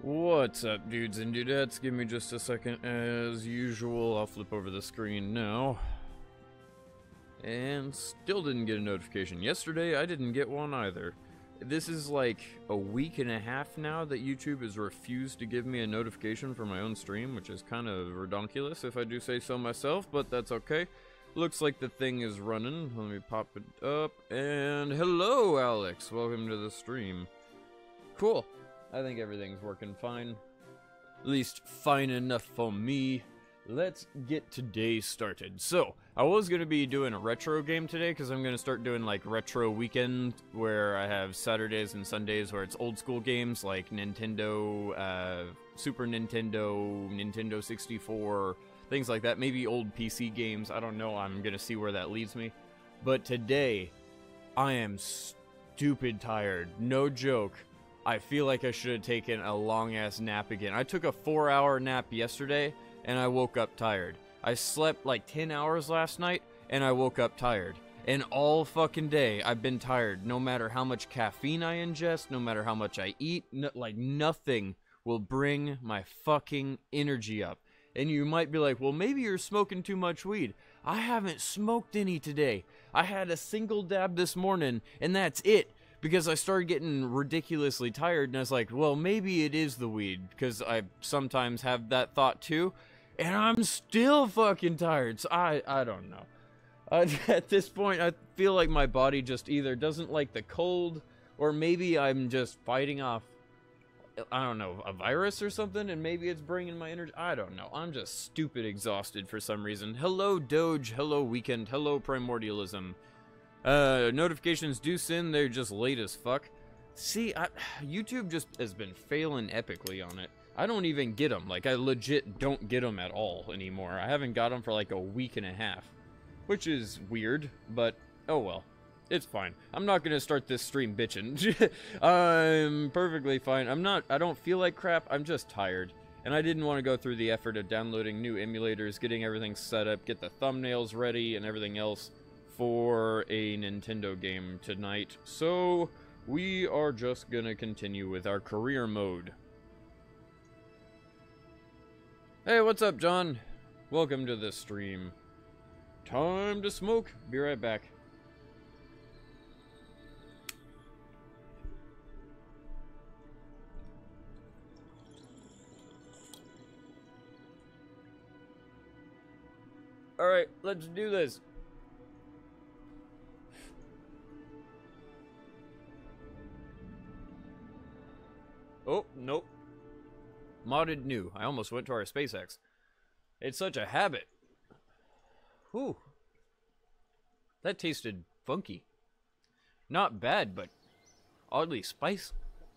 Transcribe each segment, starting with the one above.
What's up, dudes and dudettes? Give me just a second. As usual, I'll flip over the screen now. And still didn't get a notification. Yesterday, I didn't get one either. This is like a week and a half now that YouTube has refused to give me a notification for my own stream, which is kind of redonkulous if I do say so myself, but that's okay. Looks like the thing is running. Let me pop it up. And hello, Alex. Welcome to the stream. Cool. I think everything's working fine. At least fine enough for me. Let's get today started. So, I was going to be doing a retro game today because I'm going to start doing like retro weekend where I have Saturdays and Sundays where it's old school games like Nintendo, Super Nintendo, Nintendo 64, things like that. Maybe old PC games. I don't know. I'm going to see where that leads me. But today, I am stupid tired. No joke. I feel like I should have taken a long-ass nap again. I took a 4-hour nap yesterday, and I woke up tired. I slept like 10 hours last night, and I woke up tired. And all fucking day, I've been tired. No matter how much caffeine I ingest, no matter how much I eat, like nothing will bring my fucking energy up. And you might be like, well, maybe you're smoking too much weed. I haven't smoked any today. I had a single dab this morning, and that's it. Because I started getting ridiculously tired, and I was like, well, maybe it is the weed, because I sometimes have that thought too, and I'm still fucking tired, so I don't know. At this point, I feel like my body just either doesn't like the cold, or maybe I'm just fighting off, I don't know, a virus or something, and maybe it's bringing my energy. I don't know. I'm just stupid exhausted for some reason. Hello, Doge. Hello, Weekend. Hello, Primordialism. Notifications do send, they're just late as fuck. See, YouTube just has been failing epically on it. I don't even get them. Like, I legit don't get them at all anymore. I haven't got them for like a week and a half. Which is weird, but oh well. It's fine. I'm not gonna start this stream bitching. I'm perfectly fine. I don't feel like crap, I'm just tired. And I didn't want to go through the effort of downloading new emulators, getting everything set up, get the thumbnails ready, and everything else for a Nintendo game tonight, so we are just gonna continue with our career mode. Hey, what's up, John? Welcome to the stream. Time to smoke. Be right back. Alright, let's do this. Oh, nope. Modded new. I almost went to our SpaceX. It's such a habit. Whew. That tasted funky. Not bad, but oddly spicy.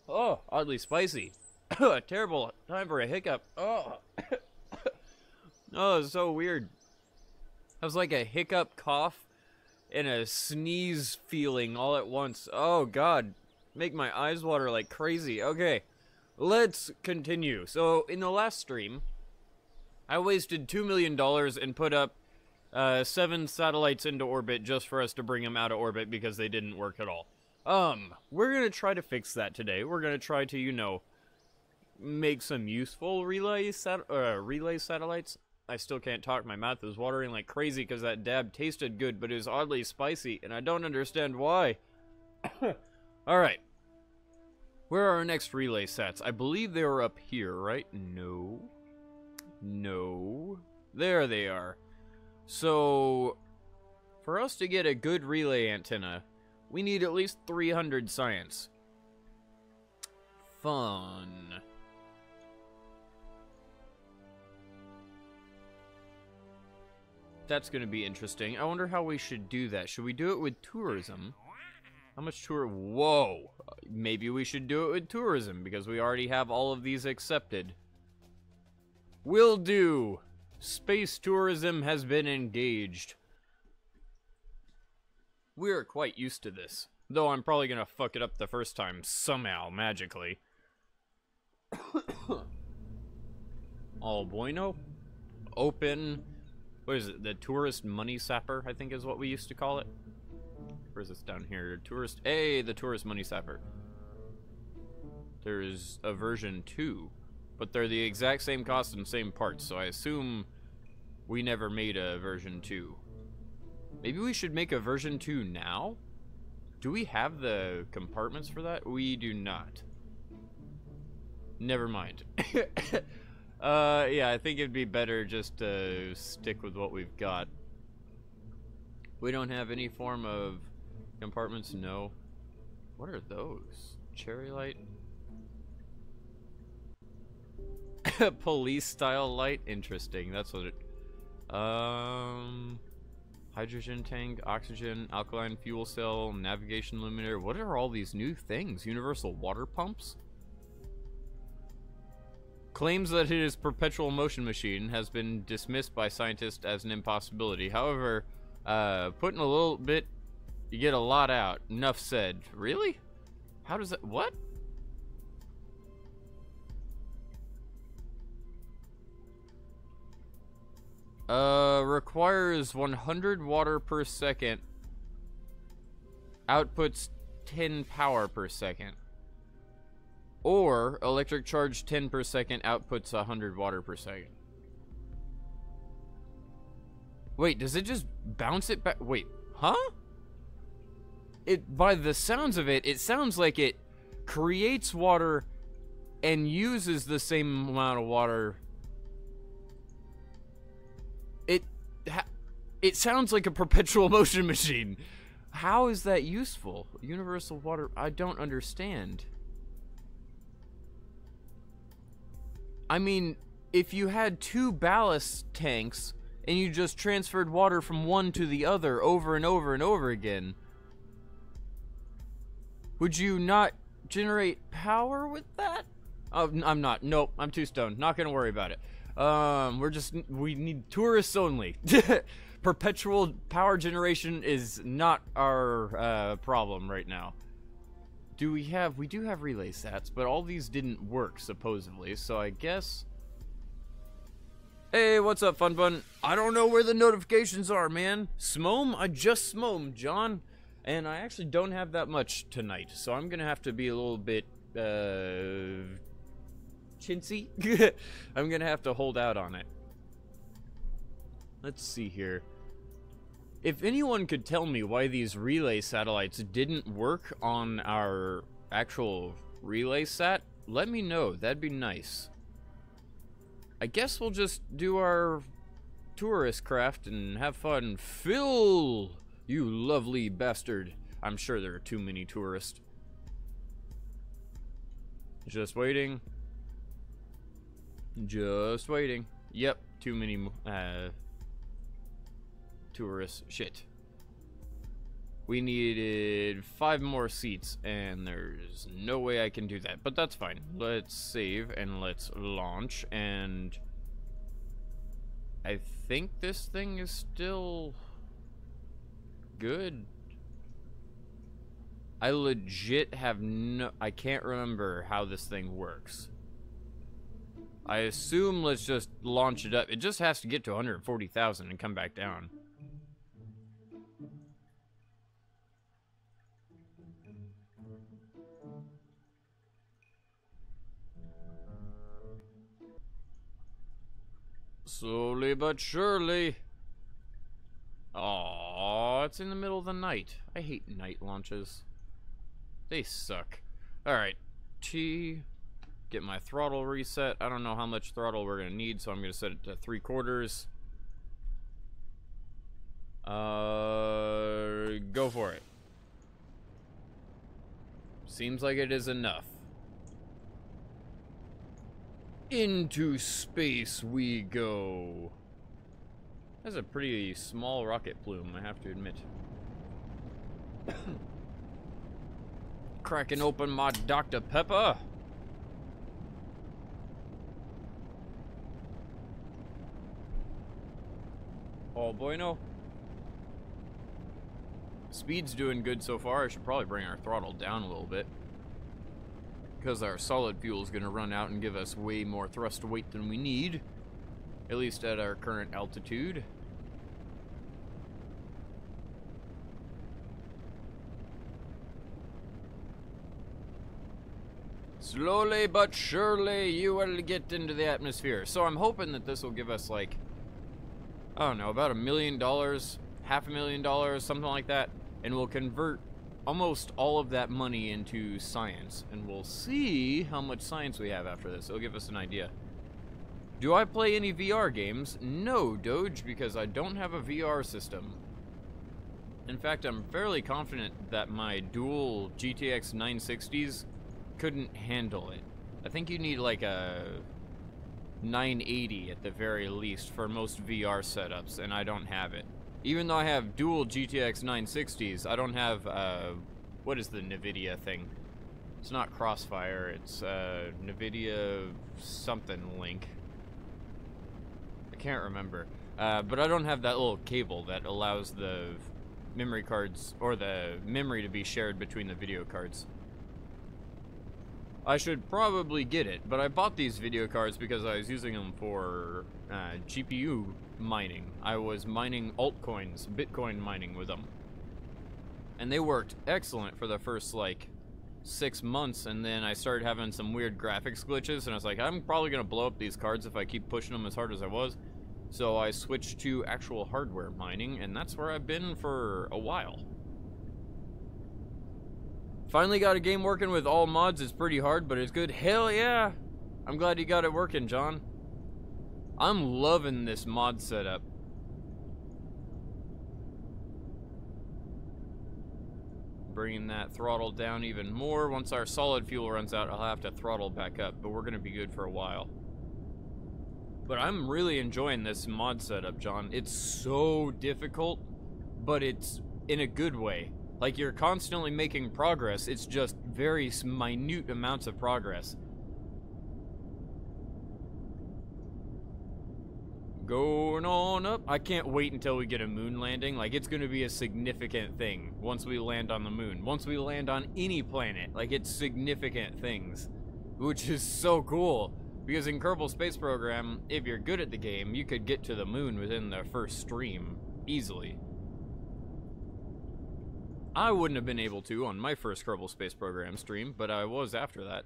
Oh, oddly spicy. A terrible time for a hiccup. Oh. Oh, it's so weird. That was like a hiccup, cough, and a sneeze feeling all at once. Oh, God. Make my eyes water like crazy. Okay. Let's continue. So, in the last stream, I wasted $2 million and put up 7 satellites into orbit just for us to bring them out of orbit because they didn't work at all. We're going to try to fix that today. We're going to try to, you know, make some useful relay satellites. I still can't talk. My mouth is watering like crazy because that dab tasted good, but it was oddly spicy, and I don't understand why. Alright. Where are our next relay sets? I believe they were up here, right? No. No. There they are. So, for us to get a good relay antenna, we need at least 300 science. Fun. That's going to be interesting. I wonder how we should do that. Should we do it with tourism? How much tour? Whoa! Maybe we should do it with tourism, because we already have all of these accepted. Will do! Space tourism has been engaged. We're quite used to this. Though I'm probably gonna fuck it up the first time, somehow, magically. All bueno? Open. What is it? The tourist money sapper, I think is what we used to call it. Where's this down here? Tourist. Hey, the tourist money sapper. There's a version 2. but they're the exact same cost and same parts, so I assume we never made a version 2. Maybe we should make a version 2 now? Do we have the compartments for that? We do not. Never mind. Yeah, I think it'd be better just to stick with what we've got. We don't have any form of compartments, no. What are those? Cherry light? Police style light? Interesting, that's what it... Hydrogen tank, oxygen, alkaline fuel cell, navigation illuminator. What are all these new things? Universal water pumps? Claims that it is perpetual motion machine has been dismissed by scientists as an impossibility. However, putting a little bit, you get a lot out. Enough said. Really? How does that... What? Requires 100 water per second. Outputs 10 power per second. Or electric charge 10 per second, outputs 100 water per second. Wait, does it just bounce it back? Wait, huh? By the sounds of it, it sounds like it creates water and uses the same amount of water. It sounds like a perpetual motion machine. How is that useful? Universal water, I don't understand. I mean, if you had 2 ballast tanks and you just transferred water from one to the other over and over and over again, would you not generate power with that? Oh, I'm not. Nope, I'm too stoned. Not gonna worry about it. We need tourists only. Perpetual power generation is not our problem right now. We do have relay sats, but all these didn't work supposedly, so I guess... Hey, what's up, Fun Bun? I don't know where the notifications are, man. Smome? I just smomed, John. And I actually don't have that much tonight, so I'm gonna have to be a little bit, chintzy. I'm gonna have to hold out on it. Let's see here. If anyone could tell me why these relay satellites didn't work on our actual relay sat, let me know. That'd be nice. I guess we'll just do our tourist craft and have fun. Phil, you lovely bastard. I'm sure there are too many tourists. Just waiting. Just waiting. Yep, too many tourists. Shit. We needed 5 more seats, and there's no way I can do that, but that's fine. Let's save, and let's launch, and I think this thing is still good. I legit have I can't remember how this thing works. I assume let's just launch it up. It just has to get to 140,000 and come back down. Slowly but surely. Aww, it's in the middle of the night. I hate night launches. They suck. Alright, T. Get my throttle reset. I don't know how much throttle we're gonna need, so I'm gonna set it to 3/4. Go for it. Seems like it is enough. Into space we go. That's a pretty small rocket plume, I have to admit. Cracking open my Dr. Pepper. Oh bueno. Speed's doing good so far. I should probably bring our throttle down a little bit, because our solid fuel is going to run out and give us way more thrust weight than we need, at least at our current altitude. Slowly but surely you will get into the atmosphere. So I'm hoping that this will give us, like, I don't know, about $1 million, $500,000, something like that, and we'll convert almost all of that money into science, and we'll see how much science we have after this. It'll give us an idea. Do I play any VR games? No, Doge, because I don't have a VR system. In fact, I'm fairly confident that my dual GTX 960s couldn't handle it. I think you need like a 980 at the very least for most VR setups, and I don't have it. Even though I have dual GTX 960s, I don't have, what is the NVIDIA thing? It's not Crossfire, it's, NVIDIA something link. I can't remember. But I don't have that little cable that allows the memory cards, or the memory to be shared between the video cards. I should probably get it, but I bought these video cards because I was using them for GPU mining. I was mining altcoins, Bitcoin mining with them. And they worked excellent for the first, like, 6 months, and then I started having some weird graphics glitches, and I was like, I'm probably going to blow up these cards if I keep pushing them as hard as I was. So I switched to actual hardware mining, and that's where I've been for a while. Finally got a game working with all mods. It's pretty hard, but it's good. Hell yeah! I'm glad you got it working, John. I'm loving this mod setup. Bringing that throttle down even more. Once our solid fuel runs out, I'll have to throttle back up, but we're going to be good for a while. But I'm really enjoying this mod setup, John. It's so difficult, but it's in a good way. Like, you're constantly making progress. It's just very minute amounts of progress. Going on up. I can't wait until we get a moon landing. Like, it's going to be a significant thing once we land on the moon. Once we land on any planet. Like, it's significant things. Which is so cool. Because in Kerbal Space Program, if you're good at the game, you could get to the moon within the first stream. Easily. I wouldn't have been able to on my first Kerbal Space Program stream, but I was after that.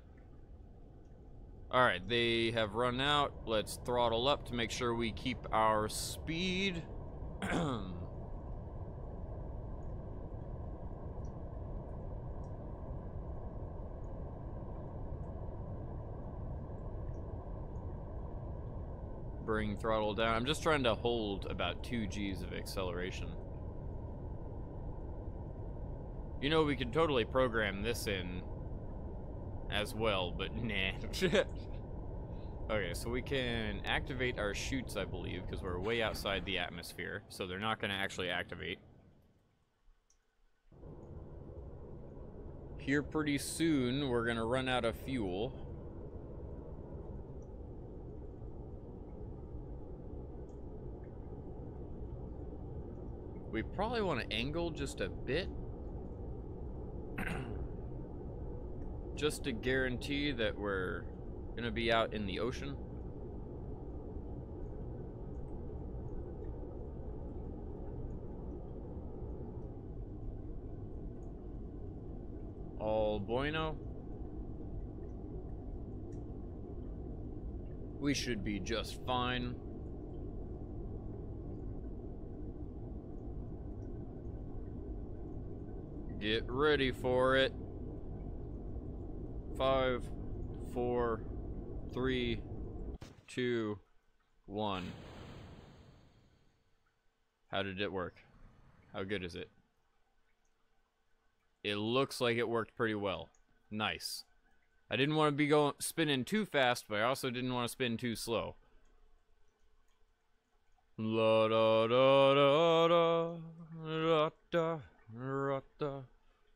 Alright, they have run out. Let's throttle up to make sure we keep our speed. Bring throttle down. I'm just trying to hold about 2 Gs of acceleration. You know, we could totally program this in as well, but nah. Okay, so we can activate our chutes, I believe, because we're way outside the atmosphere, so they're not going to actually activate. Here pretty soon, we're going to run out of fuel. We probably want to angle just a bit. Just to guarantee that we're gonna be out in the ocean. All bueno. We should be just fine. Get ready for it. 5, 4, 3, 2, 1. How did it work? How good is it? It looks like it worked pretty well. Nice. I didn't want to be spinning too fast, but I also didn't want to spin too slow. La da da da da da da da da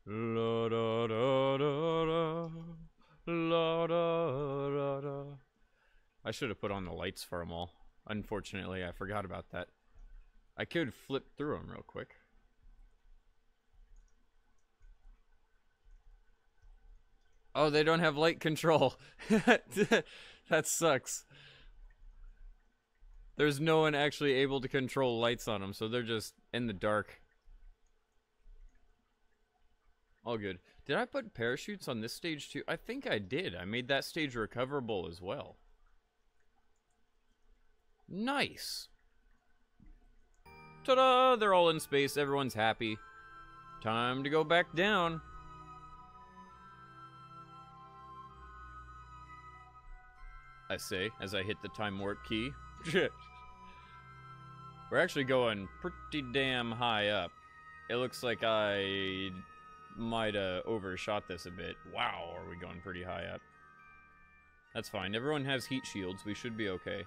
la da da da da. La, da, da, da. I should have put on the lights for them all. Unfortunately, I forgot about that. I could flip through them real quick. Oh, they don't have light control. That sucks. There's no one actually able to control lights on them, so they're just in the dark. All good. Did I put parachutes on this stage too? I think I did. I made that stage recoverable as well. Nice. Ta-da! They're all in space. Everyone's happy. Time to go back down. I say, as I hit the time warp key. We're actually going pretty damn high up. It looks like I might have overshot this a bit. Wow, are we going pretty high up? That's fine. Everyone has heat shields. We should be okay.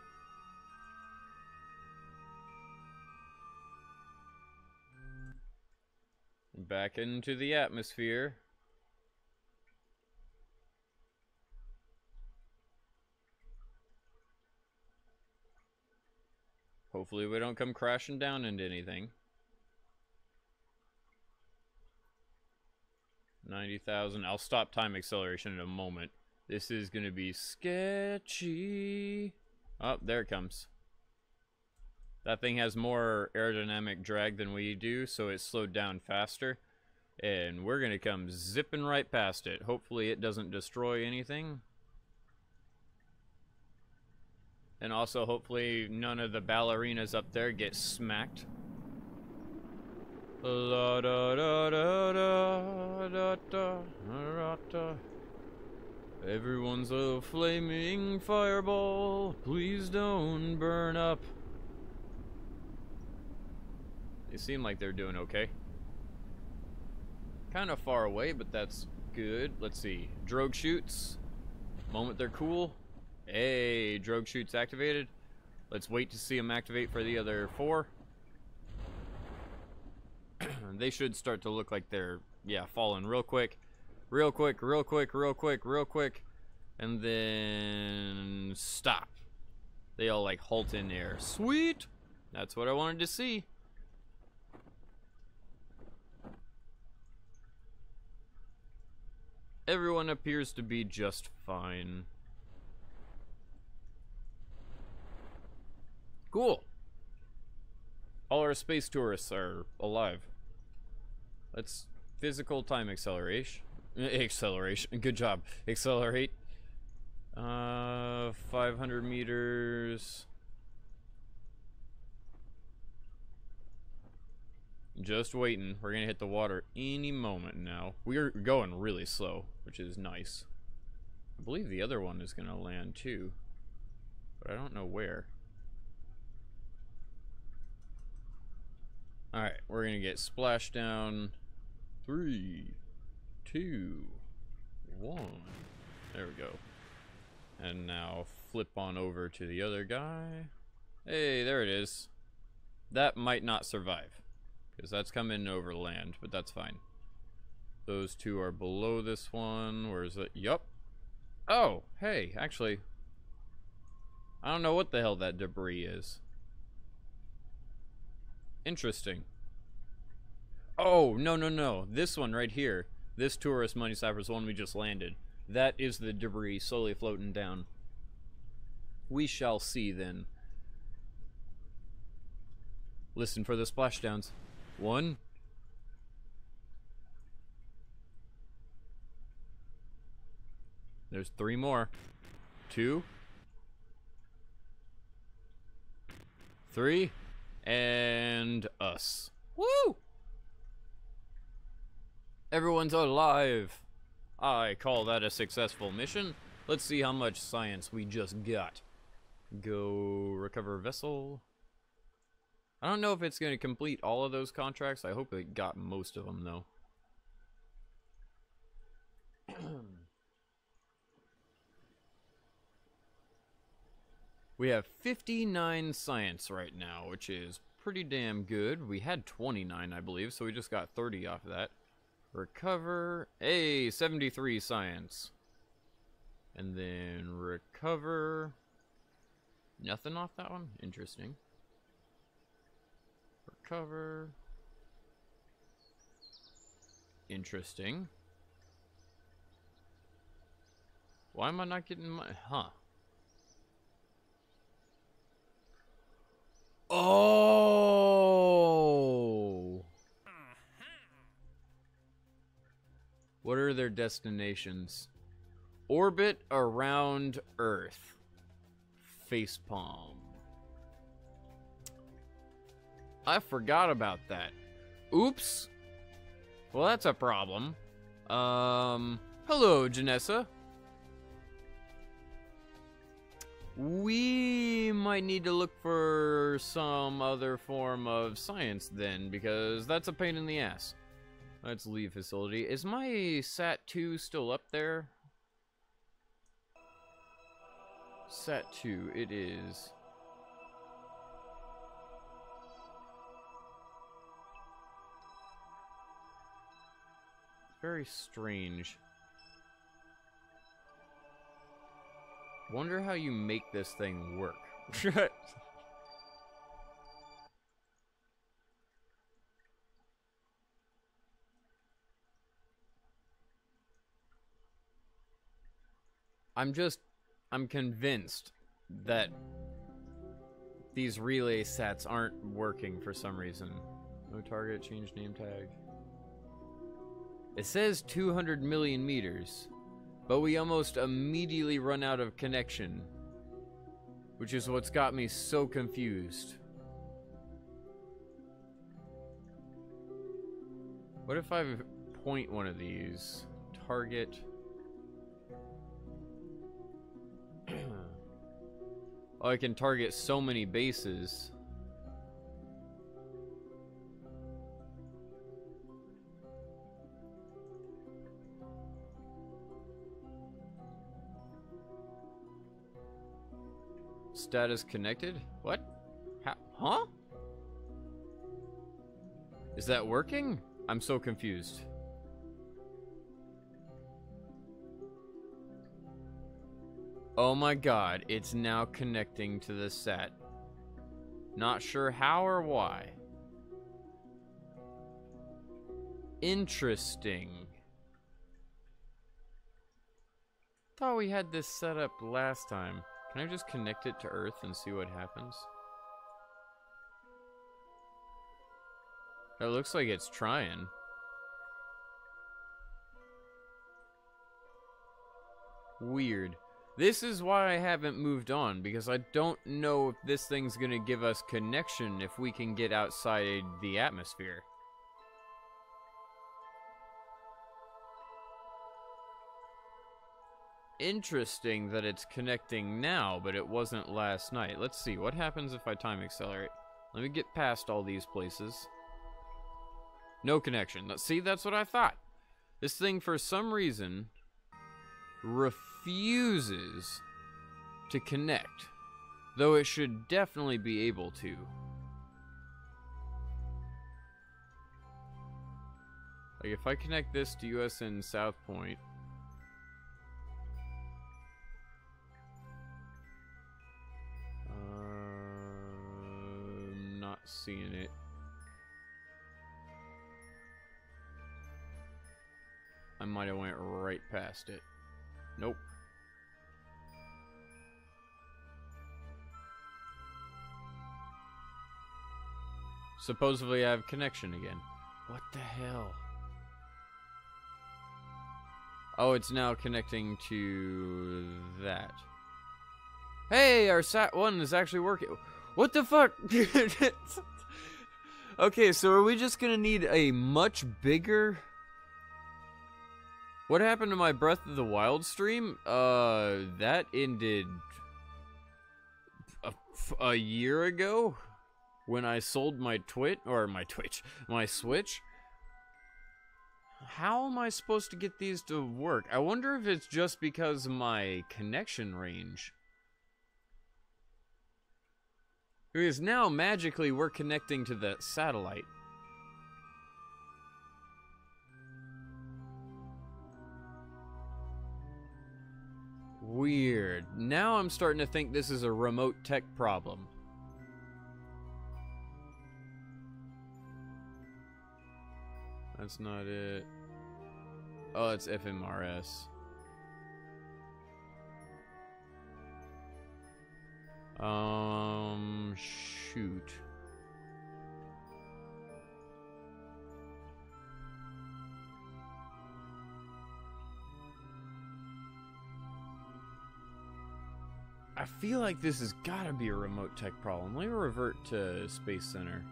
Back into the atmosphere. Hopefully we don't come crashing down into anything. 90,000. I'll stop time acceleration in a moment. This is gonna be sketchy. Oh, there it comes. That thing has more aerodynamic drag than we do, so it slowed down faster. And we're gonna come zipping right past it. Hopefully it doesn't destroy anything. And also, hopefully, none of the ballerinas up there get smacked. La da da da da da da da da. Everyone's a flaming fireball. Please don't burn up. They seem like they're doing okay. Kind of far away, but that's good. Let's see. Drogue shoots. Moment they're cool. Hey, drogue shoots activated. Let's wait to see them activate for the other 4. They should start to look like they're, yeah, falling real quick. Real quick, real quick, real quick, real quick. And then stop. They all like halt in air. Sweet! That's what I wanted to see. Everyone appears to be just fine. Cool. All our space tourists are alive. Let's physical time acceleration. Acceleration. Good job. Accelerate. 500 meters. Just waiting. We're gonna hit the water any moment now. We're going really slow, which is nice. I believe the other one is gonna land too, but I don't know where. Alright, we're gonna get splashdown. 3, 2, 1. There we go. And now flip on over to the other guy. Hey, there it is. That might not survive, because that's coming over land, but that's fine. Those 2 are below this one. Where is it? Yup. Oh, hey, actually, I don't know what the hell that debris is. Interesting. Oh, no, no, no. This one right here. This tourist money sapper is the one we just landed. That is the debris slowly floating down. We shall see then. Listen for the splashdowns. 1. There's 3 more. 2. 3. And us. Woo! Everyone's alive. I call that a successful mission. Let's see how much science we just got. Go recover vessel. I don't know if it's going to complete all of those contracts. I hope it got most of them, though. We have 59 science right now, which is pretty damn good. We had 29, I believe, so we just got 30 off of that. Recover. Hey, 73 science. And then recover. Nothing off that one? Interesting. Recover. Interesting. Why am I not getting my... Huh. Oh! are their destinations? Orbit around Earth. Facepalm. I forgot about that. Oops. Well, that's a problem. Hello, Janessa. We might need to look for some other form of science then, because that's a pain in the ass. Let's leave facility. Is my SAT-2 still up there? SAT-2, it is. Very strange. Wonder how you make this thing work. I'm convinced that these relay sats aren't working for some reason. No target, change name tag. It says 200 million meters, but we almost immediately run out of connection, which is what's got me so confused. What if I point one of these? Target. Oh, I can target so many bases. Status connected? What? Huh? Is that working? I'm so confused. Oh my god, it's now connecting to the set. Not sure how or why. Interesting. Thought we had this set up last time. Can I just connect it to Earth and see what happens? It looks like it's trying. Weird. This is why I haven't moved on, because I don't know if this thing's gonna give us connection if we can get outside the atmosphere. Interesting that it's connecting now, but it wasn't last night. Let's see, what happens if I time accelerate? Let me get past all these places. No connection. See, that's what I thought. This thing, for some reason, refuses to connect, though it should definitely be able to. Like, if I connect this to USN South Point, not seeing it. I might have went right past it. Nope. Supposedly I have connection again. What the hell? Oh, it's now connecting to that. Hey, our SAT-1 is actually working. What the fuck? Okay, so are we just gonna need a much bigger... What happened to my Breath of the Wild stream? That ended a year ago when I sold my my Switch. How am I supposed to get these to work? I wonder if it's just because of my connection range. Because now, magically, we're connecting to the satellite. Weird. Now I'm starting to think this is a remote tech problem. That's not it. Oh, it's FMRS. Shoot. I feel like this has got to be a remote tech problem. Let me revert to Space Center.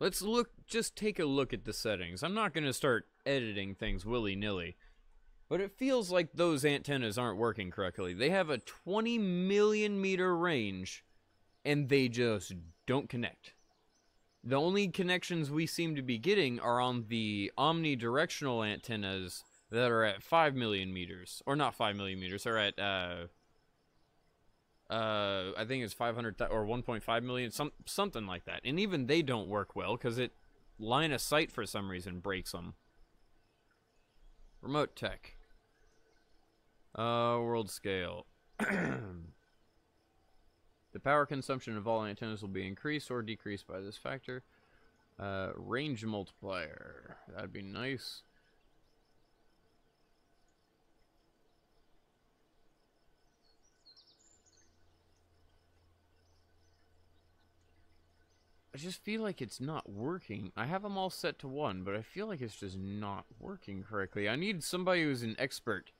Let's just take a look at the settings. I'm not going to start editing things willy-nilly, but it feels like those antennas aren't working correctly. They have a 20 million meter range, and they just don't connect. The only connections we seem to be getting are on the omnidirectional antennas that are at 5 million meters. Or not 5 million meters, they're at, I think it's 500 or 1.5 million, something like that. And even they don't work well because it line of sight for some reason breaks them. Remote tech. World scale. The power consumption of all antennas will be increased or decreased by this factor. Range multiplier. That'd be nice. I just feel like it's not working. I have them all set to 1, but I feel like it's just not working correctly. I need somebody who's an expert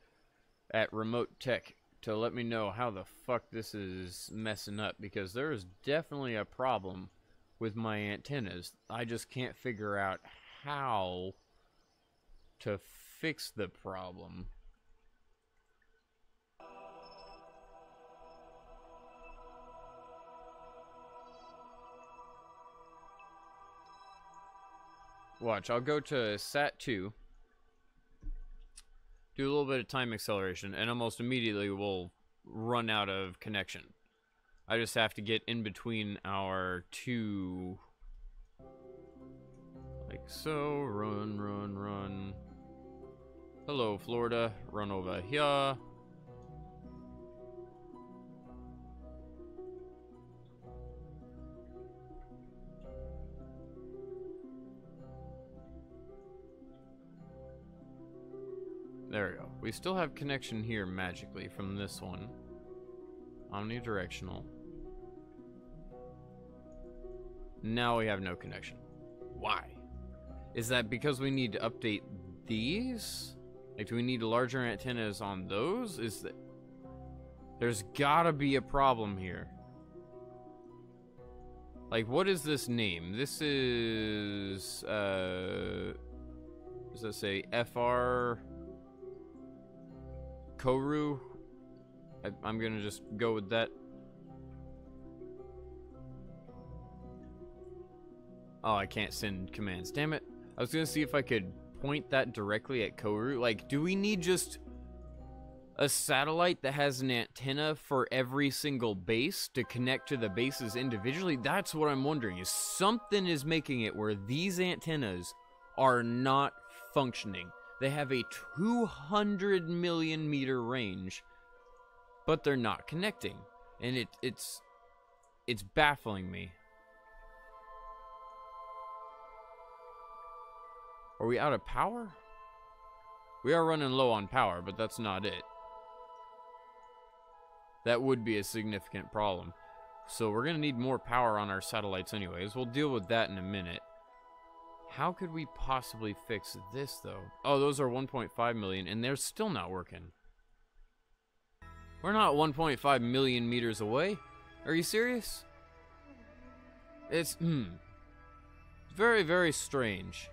at remote tech to let me know how the fuck this is messing up, because there is definitely a problem with my antennas. I just can't figure out how to fix the problem. Watch, I'll go to Sat 2, do a little bit of time acceleration, and almost immediately we'll run out of connection. I just have to get in between our two, like so. Run, run, run. Hello, Florida. Run over here. There we go. We still have connection here magically from this one. Omnidirectional. Now we have no connection. Why? Is that because we need to update these? Like, do we need larger antennas on those? Is that... There's gotta be a problem here. Like, what is this name? This is... does that say FR... Koru? I'm gonna just go with that. Oh, I can't send commands. Damn it. I was gonna see if I could point that directly at Koru. Like, do we need just a satellite that has an antenna for every single base to connect to the bases individually? That's what I'm wondering. Is something is making it where these antennas are not functioning. They have a 200 million meter range, but they're not connecting. And it's baffling me. Are we out of power? We are running low on power, but that's not it. That would be a significant problem. So we're going to need more power on our satellites anyways. We'll deal with that in a minute. How could we possibly fix this, though? Oh, those are 1.5 million, and they're still not working. We're not 1.5 million meters away. Are you serious? It's, very, very strange.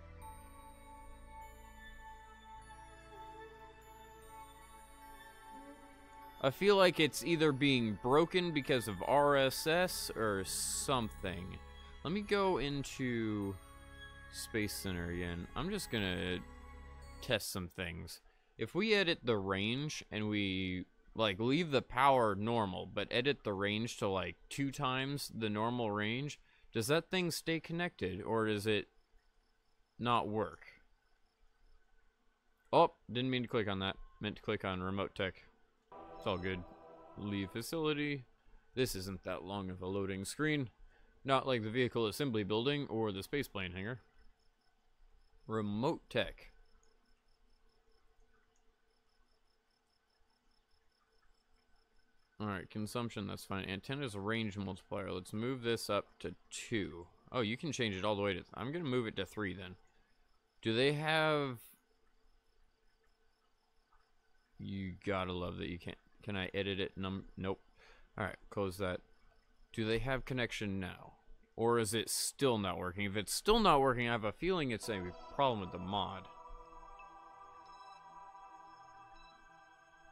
I feel like it's either being broken because of RSS or something. Let me go into Space Center again. I'm just gonna test some things. If we edit the range and we like leave the power normal but edit the range to like 2 times the normal range, does that thing stay connected or does it not work? Oh, didn't mean to click on that. Meant to click on remote tech. It's all good. Leave facility. This isn't that long of a loading screen. Not like the vehicle assembly building or the spaceplane hangar. Remote tech. Alright, consumption, that's fine. Antenna's range multiplier. Let's move this up to 2. Oh, you can change it all the way to... I'm going to move it to 3 then. Do they have... You gotta love that you can't... Can I edit it? Nope. Alright, close that. Do they have connection now? Or is it still not working? If it's still not working, I have a feeling it's a problem with the mod.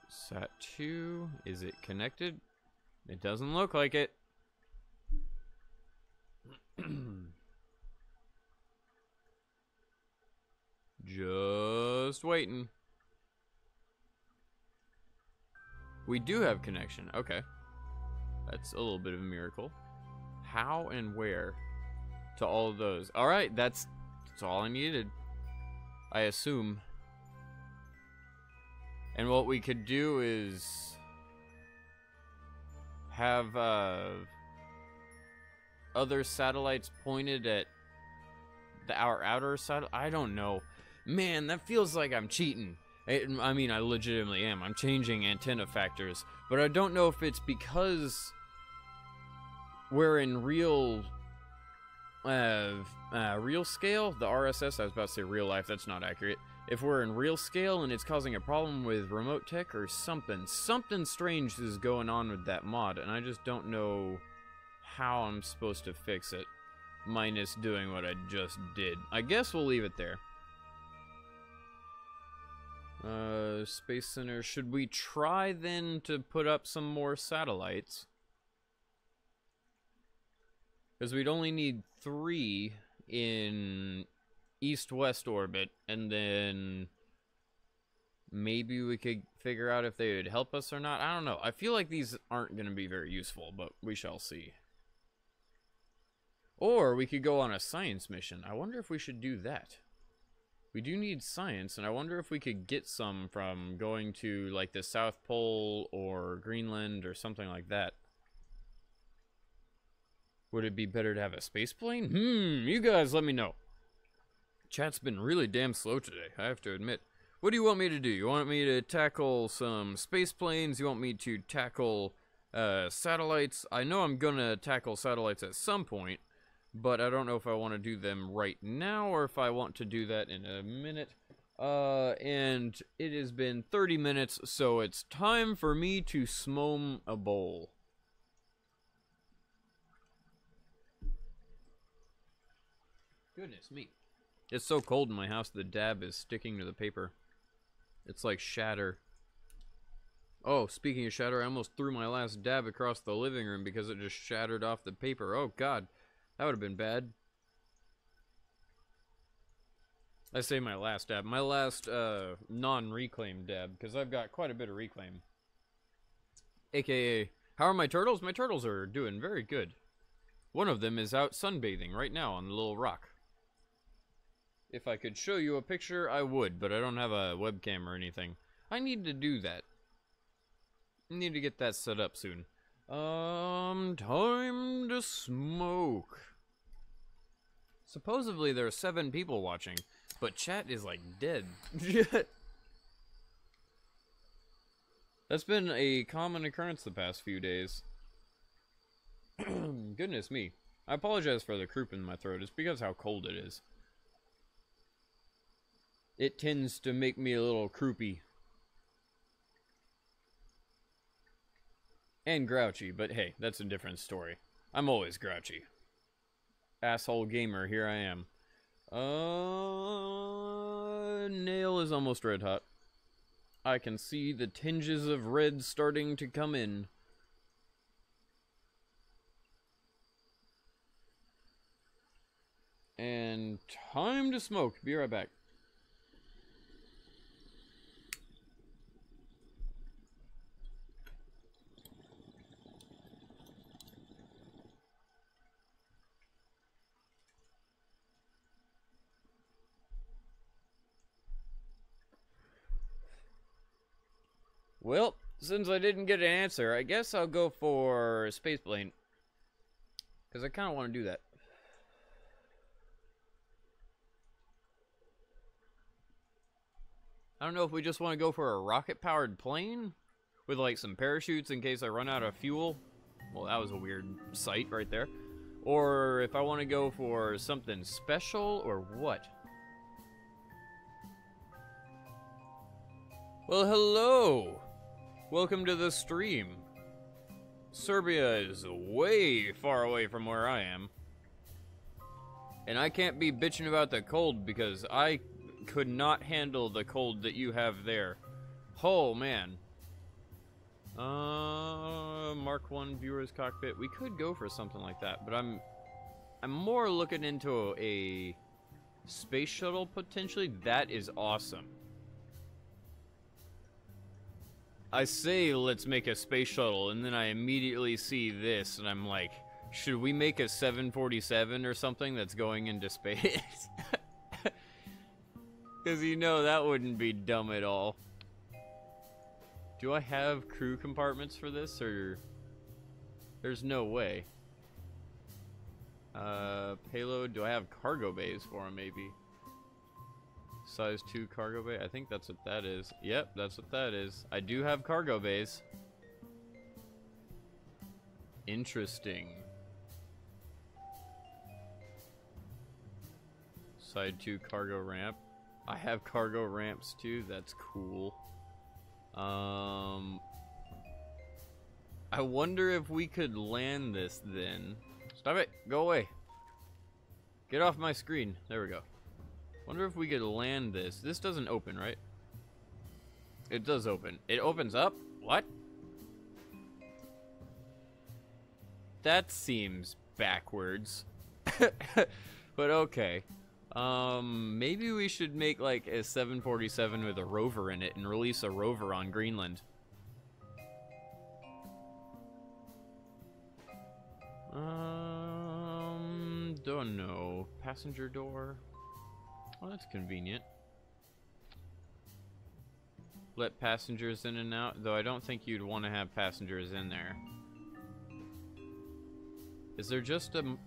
Sat2, is it connected? It doesn't look like it. Just waiting. We do have connection. Okay. That's a little bit of a miracle. How and where to all of those? Alright, that's all I needed, I assume. And what we could do is have other satellites pointed at our outer side. I don't know. Man, that feels like I'm cheating. I mean, I legitimately am. I'm changing antenna factors, but I don't know if it's because we're in real scale, the RSS, I was about to say real life, that's not accurate. If we're in real scale and it's causing a problem with remote tech or something strange is going on with that mod, and I just don't know how I'm supposed to fix it, minus doing what I just did. I guess we'll leave it there. Space Center, should we try then to put up some more satellites? Because we'd only need 3 in east-west orbit, and then maybe we could figure out if they would help us or not. I don't know. I feel like these aren't going to be very useful, but we shall see. Or we could go on a science mission. I wonder if we should do that. We do need science, and I wonder if we could get some from going to, like, the South Pole or Greenland or something like that. Would it be better to have a space plane? You guys let me know. Chat's been really damn slow today, I have to admit. What do you want me to do? You want me to tackle some space planes? You want me to tackle satellites? I know I'm gonna tackle satellites at some point, but I don't know if I want to do them right now or if I want to do that in a minute. And it has been 30 minutes, so it's time for me to smom a bowl. Goodness me. It's so cold in my house, the dab is sticking to the paper. It's like shatter. Oh, speaking of shatter, I almost threw my last dab across the living room because it just shattered off the paper. Oh, God. That would have been bad. I say my last dab. My last non-reclaim dab, because I've got quite a bit of reclaim. AKA, how are my turtles? My turtles are doing very good. One of them is out sunbathing right now on the little rock. If I could show you a picture, I would, but I don't have a webcam or anything. I need to do that. I need to get that set up soon. Time to smoke. Supposedly there are 7 people watching, but chat is like dead. That's been a common occurrence the past few days. Goodness me. I apologize for the croup in my throat. It's because how cold it is. It tends to make me a little croupy. And grouchy, but hey, that's a different story. I'm always grouchy. Asshole gamer, here I am. Nail is almost red hot. I can see the tinges of red starting to come in. And time to smoke. Be right back. Well, since I didn't get an answer, I guess I'll go for Spaceplane. Because I kind of want to do that. I don't know if we just want to go for a rocket-powered plane with, like, some parachutes in case I run out of fuel. Well, that was a weird sight right there. Or if I want to go for something special or what. Well, hello. Welcome to the stream. Serbia is way far away from where I am. And I can't be bitching about the cold because I could not handle the cold that you have there. Oh, man. Mark 1 viewer's cockpit. We could go for something like that, but I'm more looking into a space shuttle potentially. That is awesome. I say let's make a space shuttle, and then I immediately see this, and I'm like, should we make a 747 or something that's going into space? Because you know that wouldn't be dumb at all. Do I have crew compartments for this, or... There's no way. Payload, do I have cargo bays for them, maybe? Size 2 cargo bay, I think that's what that is. Yep, that's what that is. I do have cargo bays. Interesting. Side 2 cargo ramp. I have cargo ramps too, that's cool. I wonder if we could land this then. Stop it, go away. Get off my screen, there we go. Wonder if we could land this. This doesn't open, right? It does open. It opens up? What? That seems backwards. But okay. Maybe we should make like a 747 with a rover in it and release a rover on Greenland. Don't know. Passenger door. Oh, that's convenient. Let passengers in and out, though I don't think you'd want to have passengers in there. Is there just a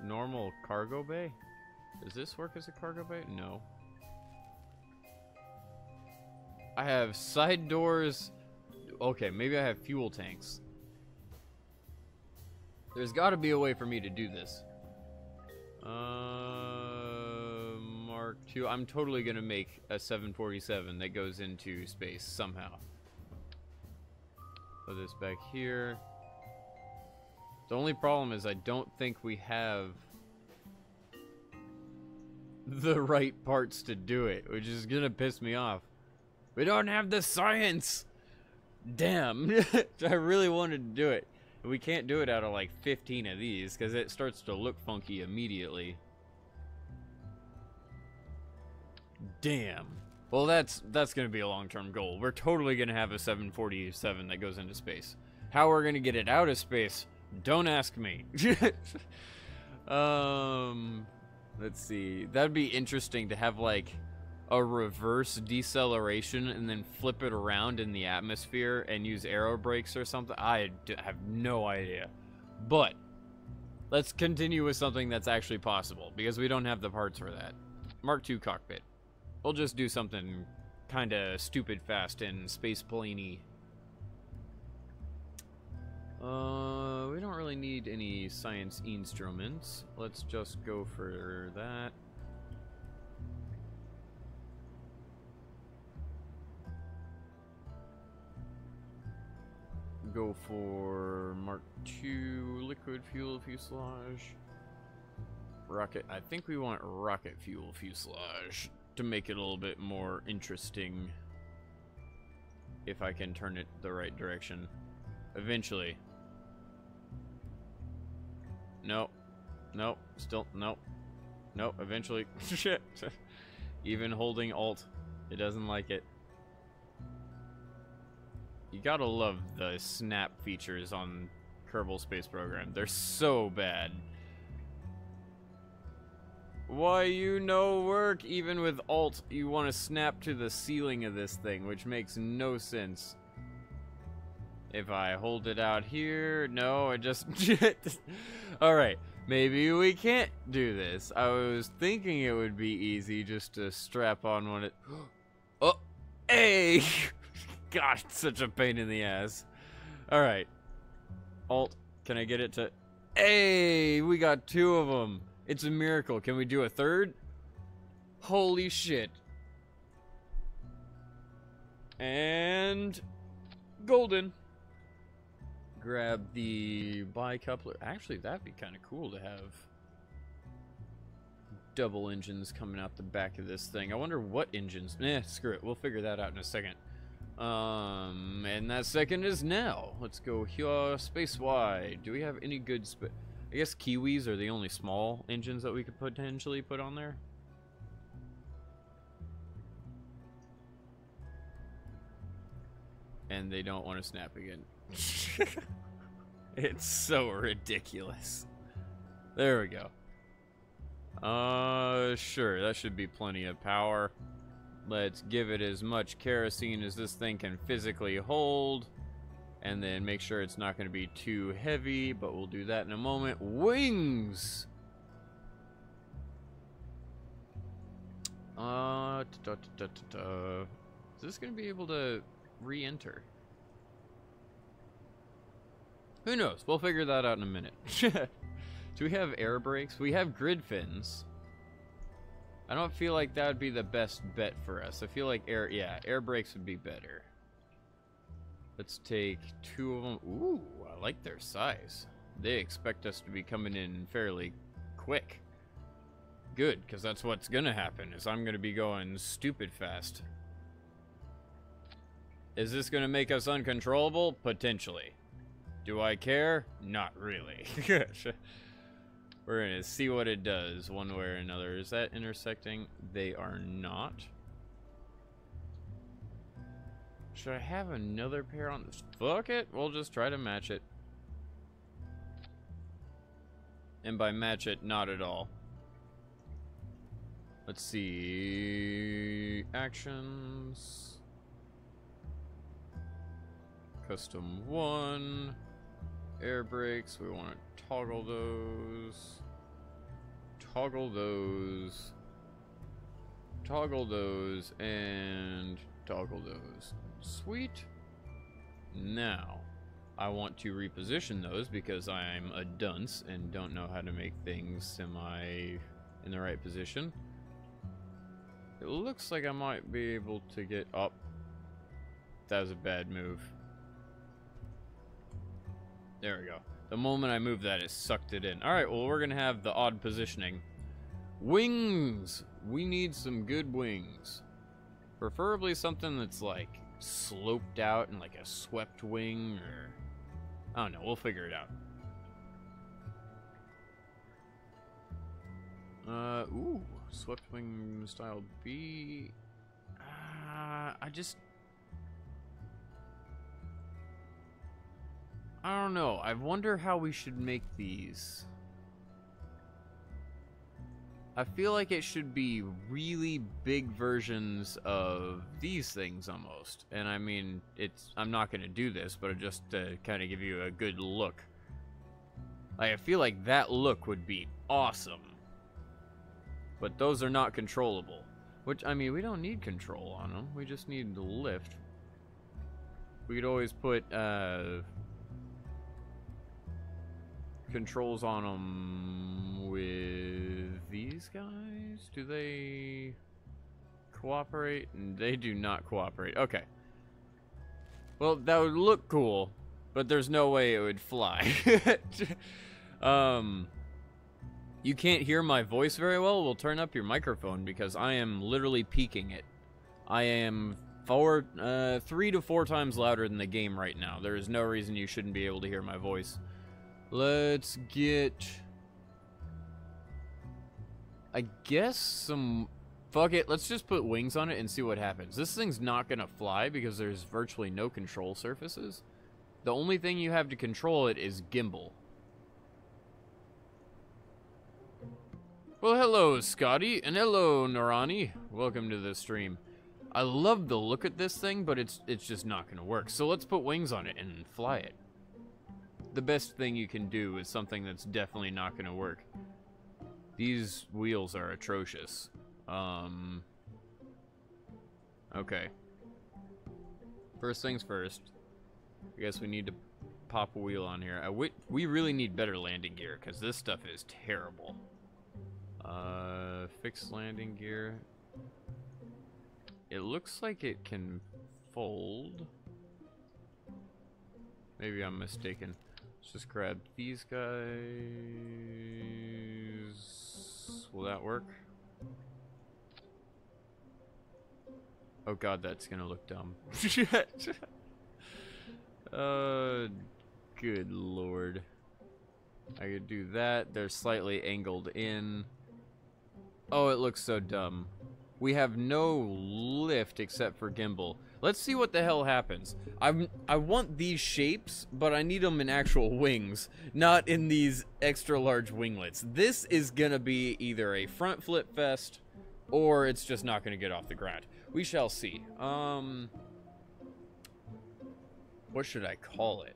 normal cargo bay? Does this work as a cargo bay? No. I have side doors. Okay, maybe I have fuel tanks. There's got to be a way for me to do this. Mark II. I'm totally gonna make a 747 that goes into space somehow. Put this back here. The only problem is I don't think we have the right parts to do it, which is gonna piss me off. We don't have the science! Damn! I really wanted to do it. We can't do it out of like 15 of these because it starts to look funky immediately. Damn. Well, that's gonna be a long-term goal. We're totally gonna have a 747 that goes into space. How we're gonna get it out of space? Don't ask me. Let's see. That'd be interesting to have like a reverse deceleration and then flip it around in the atmosphere and use aero brakes or something. I have no idea. But let's continue with something that's actually possible because we don't have the parts for that. Mark II cockpit. We'll just do something kind of stupid fast and spaceplane-y. We don't really need any science instruments. Let's just go for that. Go for Mark II liquid fuel fuselage. Rocket. I think we want rocket fuel fuselage to make it a little bit more interesting. If I can turn it the right direction. Eventually. No. No. Still. No. No. Eventually. Shit. Even holding Alt. It doesn't like it. You gotta love the snap features on Kerbal Space Program. They're so bad. Why you no work? Even with Alt, you want to snap to the ceiling of this thing, which makes no sense. If I hold it out here, no, I just... Alright, maybe we can't do this. I was thinking it would be easy just to strap on one. Oh, hey! Gosh, such a pain in the ass. Alright. Alt, can I get it to... Hey, we got 2 of them. It's a miracle. Can we do a 3rd? Holy shit. And golden. Grab the bicoupler. Actually, that'd be kind of cool to have double engines coming out the back of this thing. I wonder what engines. Screw it. We'll figure that out in a second. And that second is now. Let's go here. Space-wide. Do we have any good I guess Kiwis are the only small engines that we could potentially put on there. And they don't want to snap again. It's so ridiculous. There we go. Sure, that should be plenty of power. Let's give it as much kerosene as this thing can physically hold. And then make sure it's not going to be too heavy, but we'll do that in a moment. Wings! Is this going to be able to re-enter? Who knows? We'll figure that out in a minute. Do we have air brakes? We have grid fins. I don't feel like that would be the best bet for us. I feel like air brakes would be better. Let's take 2 of them. Ooh, I like their size. They expect us to be coming in fairly quick. Good, because that's what's gonna happen, is I'm gonna be going stupid fast. Is this gonna make us uncontrollable? Potentially. Do I care? Not really. We're gonna see what it does one way or another. Is that intersecting? They are not. Should I have another pair on this? Fuck it. We'll just try to match it. And by match it, not at all. Let's see. Actions. Custom 1. Air brakes. We want to toggle those. Toggle those. Toggle those. And toggle those. Sweet. Now, I want to reposition those because I'm a dunce and don't know how to make things in the right position. It looks like I might be able to get up. That was a bad move. There we go. The moment I move that, it sucked it in. Alright, well, we're going to have the odd positioning. Wings! We need some good wings. Preferably something that's like sloped out and like a swept wing, or I don't know, we'll figure it out. Ooh, swept wing style B. I don't know. I wonder how we should make these. I feel like it should be really big versions of these things almost. And I mean, I'm not going to do this, but just to kind of give you a good look. I feel like that look would be awesome. But those are not controllable. Which, I mean, we don't need control on them. We just need the lift. We could always put controls on them with these guys. Do they cooperate? They do not cooperate. Okay. Well, that would look cool, but there's no way it would fly. You can't hear my voice very well? We'll turn up your microphone because I am literally peaking it. I am 3 to 4 times louder than the game right now. There is no reason you shouldn't be able to hear my voice. Let's get, I guess, some, fuck it, let's just put wings on it and see what happens. This thing's not gonna fly because there's virtually no control surfaces. The only thing you have to control it is gimbal. Well, hello, Scotty, and hello, Norani. Welcome to the stream. I love the look at this thing, but it's just not gonna work. So let's put wings on it and fly it. The best thing you can do is something that's definitely not going to work. These wheels are atrocious. Okay. First things first. I guess we need to pop a wheel on here. We really need better landing gear, because this stuff is terrible. Fixed landing gear. It looks like it can fold. Maybe I'm mistaken. Let's just grab these guys. Will that work? Oh god, that's gonna look dumb. Good lord. I could do that. They're slightly angled in. Oh, it looks so dumb. We have no lift except for gimbal. Let's see what the hell happens. I want these shapes, but I need them in actual wings, not in these extra large winglets. This is gonna be either a front flip fest, or it's just not gonna get off the ground. We shall see. What should I call it?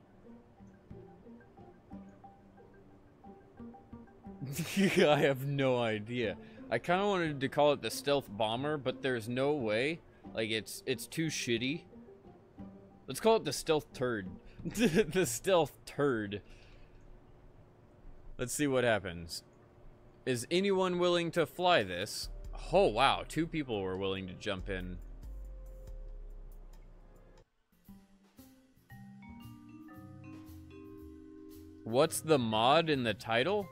I have no idea. I kind of wanted to call it the stealth bomber, but there's no way. Like, it's too shitty. Let's call it the stealth turd. The stealth turd. Let's see what happens. Is anyone willing to fly this? Oh, wow. 2 people were willing to jump in. What's the mod in the title?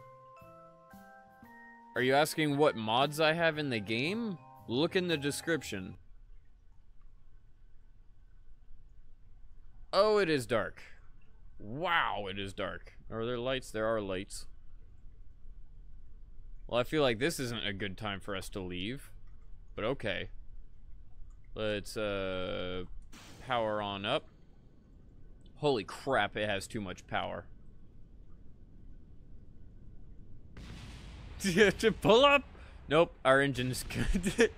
Are you asking what mods I have in the game? Look in the description. Oh, it is dark. Wow, it is dark. Are there lights? There are lights. Well, I feel like this isn't a good time for us to leave. But okay. Let's, power on up. Holy crap, it has too much power. To pull up? Nope, our engine's good.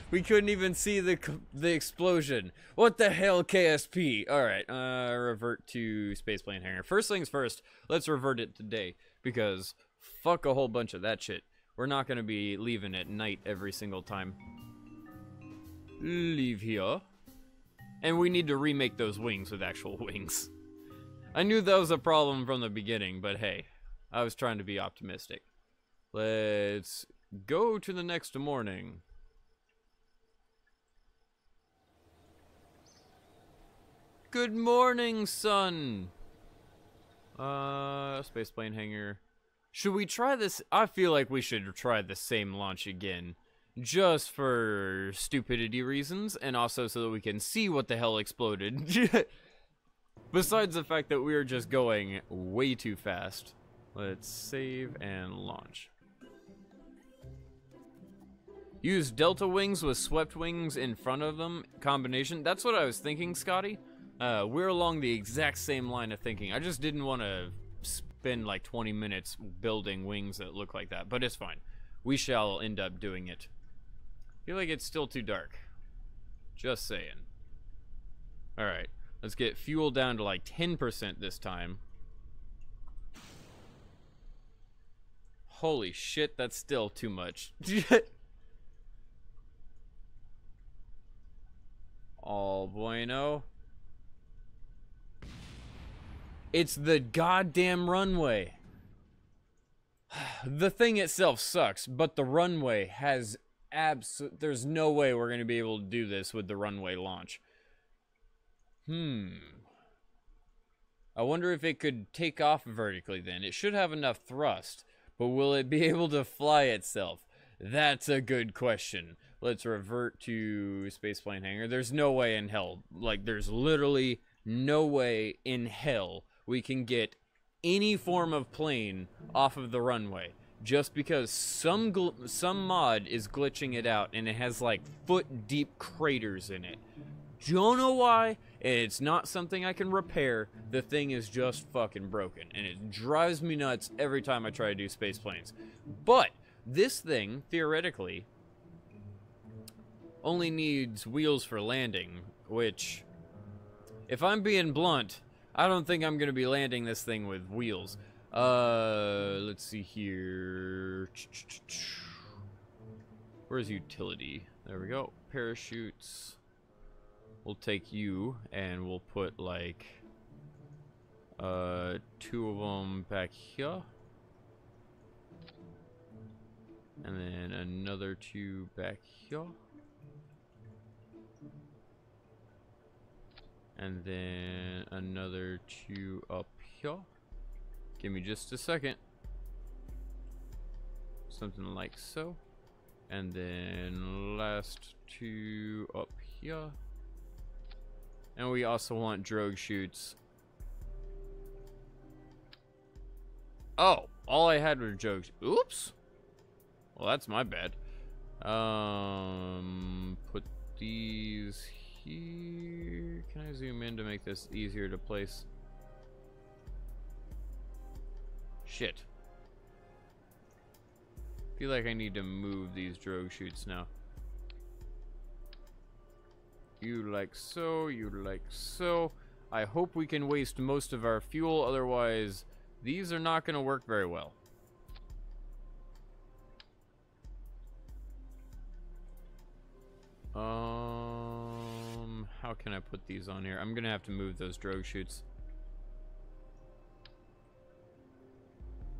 We couldn't even see the explosion. What the hell, KSP? Alright, revert to Spaceplane hangar. First things first, let's revert it today. Because fuck a whole bunch of that shit. We're not gonna be leaving at night every single time. Leave here. And we need to remake those wings with actual wings. I knew that was a problem from the beginning, but hey, I was trying to be optimistic. Let's go to the next morning. Good morning, sun. Spaceplane hangar. Should we try this? I feel like we should try the same launch again. Just for stupidity reasons, and also so that we can see what the hell exploded. Besides the fact that we are just going way too fast. Let's save and launch. Use delta wings with swept wings in front of them. Combination. That's what I was thinking, Scotty. We're along the exact same line of thinking. I just didn't want to spend like 20 minutes building wings that look like that. But it's fine. We shall end up doing it. I feel like it's still too dark. Just saying. Alright. Let's get fuel down to like 10% this time. Holy shit, that's still too much. All bueno. It's the goddamn runway. The thing itself sucks, but the runway has there's no way we're going to be able to do this with the runway launch. I wonder if it could take off vertically then. It should have enough thrust, but will it be able to fly itself? That's a good question. Let's revert to Spaceplane hangar. There's no way in hell. Like, there's literally no way in hell we can get any form of plane off of the runway. Just because some mod is glitching it out and it has like foot-deep craters in it. Don't know why. It's not something I can repair. The thing is just fucking broken. And it drives me nuts every time I try to do space planes. But this thing, theoretically, only needs wheels for landing. Which, if I'm being blunt, I don't think I'm going to be landing this thing with wheels. Let's see here. Where's utility? There we go. Parachutes. We'll take you and we'll put like 2 of them back here. And then another 2 back here. And then another 2 up here. Give me just a second. Something like so. And then last 2 up here. And we also want drogue chutes. Oh, all I had were drogue. Oops. Well, that's my bad. Put these here. Can I zoom in to make this easier to place? Shit. Feel like I need to move these drogue chutes now. You like so, you like so. I hope we can waste most of our fuel, otherwise these are not going to work very well. How can I put these on here? I'm gonna have to move those drogue chutes.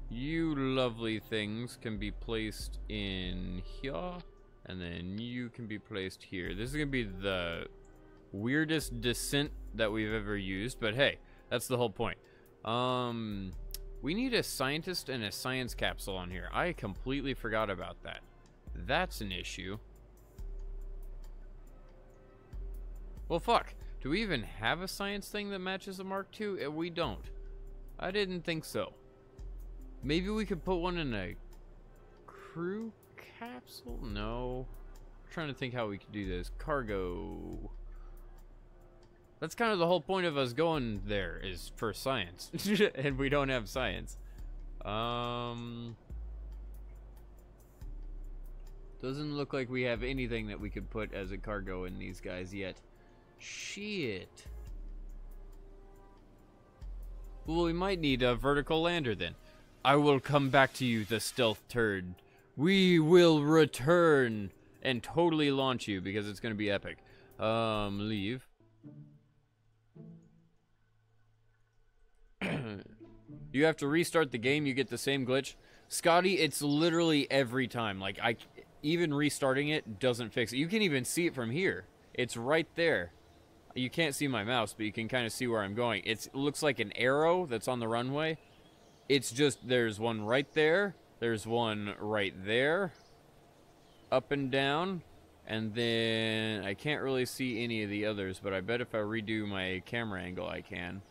You lovely things can be placed in here, and then you can be placed here. This is gonna be the weirdest descent that we've ever used, but hey, that's the whole point. We need a scientist and a science capsule on here. I completely forgot about that. That's an issue. Well, fuck. Do we even have a science thing that matches a Mark II? We don't. I didn't think so. Maybe we could put one in a crew capsule? No. I'm trying to think how we could do this. Cargo. That's kind of the whole point of us going there, is for science. And we don't have science. Doesn't look like we have anything that we could put as a cargo in these guys yet. Shit. Well, we might need a vertical lander then. I will come back to you, the stealth turd. We will return and totally launch you because it's going to be epic. Leave. You have to restart the game, you get the same glitch. Scotty, it's literally every time. Like, even restarting it doesn't fix it. You can even see it from here. It's right there. You can't see my mouse, but you can kind of see where I'm going. It looks like an arrow that's on the runway. It's just, there's one right there. There's one right there. Up and down. And then, I can't really see any of the others, but I bet if I redo my camera angle, I can.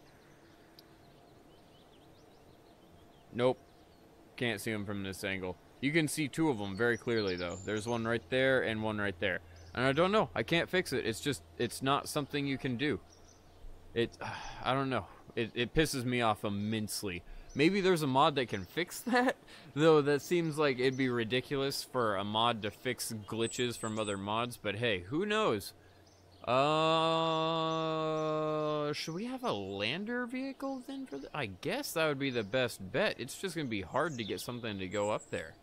Nope. Can't see them from this angle. You can see 2 of them very clearly, though. There's one right there and one right there. And I don't know. I can't fix it. It's just, it's not something you can do. I don't know. It pisses me off immensely. Maybe there's a mod that can fix that? Though that seems like it'd be ridiculous for a mod to fix glitches from other mods. But hey, who knows? Should we have a lander vehicle then for I guess that would be the best bet. It's just going to be hard to get something to go up there.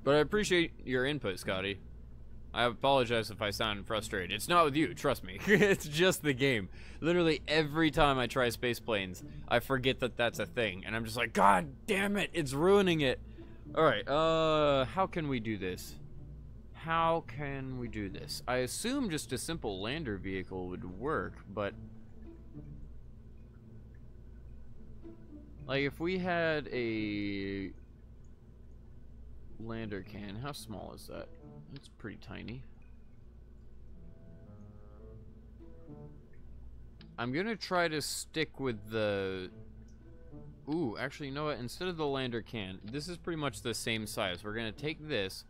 But I appreciate your input, Scotty. I apologize if I sound frustrated. It's not with you, trust me. It's just the game. Literally every time I try Spaceplanes, I forget that that's a thing. And I'm just like, God damn it, it's ruining it. Alright, how can we do this? How can we do this? I assume just a simple lander vehicle would work, but... like, if we had a lander can, how small is that? It's pretty tiny. I'm gonna try to stick with the... ooh, actually, you know what? Instead of the lander can, this is pretty much the same size. We're gonna take this,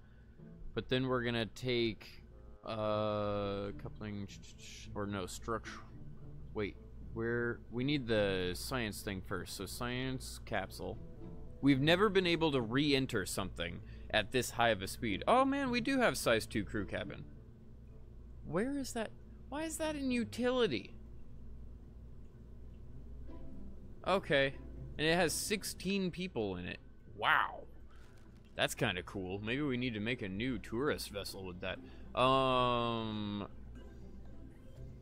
but then we're gonna take coupling, or no, structure. Wait. We need the science thing first. So science capsule. We've never been able to re-enter something at this high of a speed. Oh man, we do have size 2 crew cabin. Where is that? Why is that in utility? Okay. And it has 16 people in it. Wow. That's kind of cool. Maybe we need to make a new tourist vessel with that.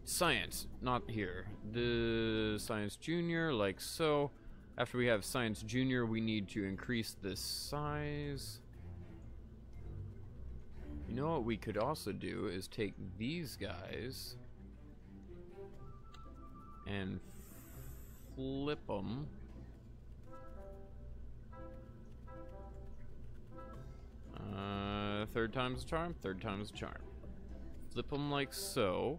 science, not here. The science junior, like so. After we have science junior, we need to increase the size. You know what we could also do is take these guys and flip them. Third time's a charm, third time's a charm. Flip them like so,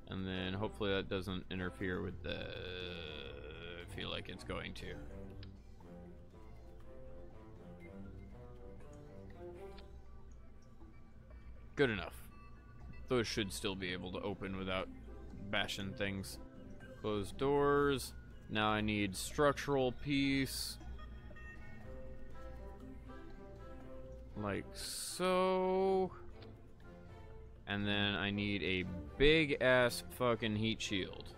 and then hopefully that doesn't interfere with the... I feel like it's going to. Good enough. Those should still be able to open without bashing things. Close doors. Now I need structural piece. Like so. And then I need a big ass fucking heat shield.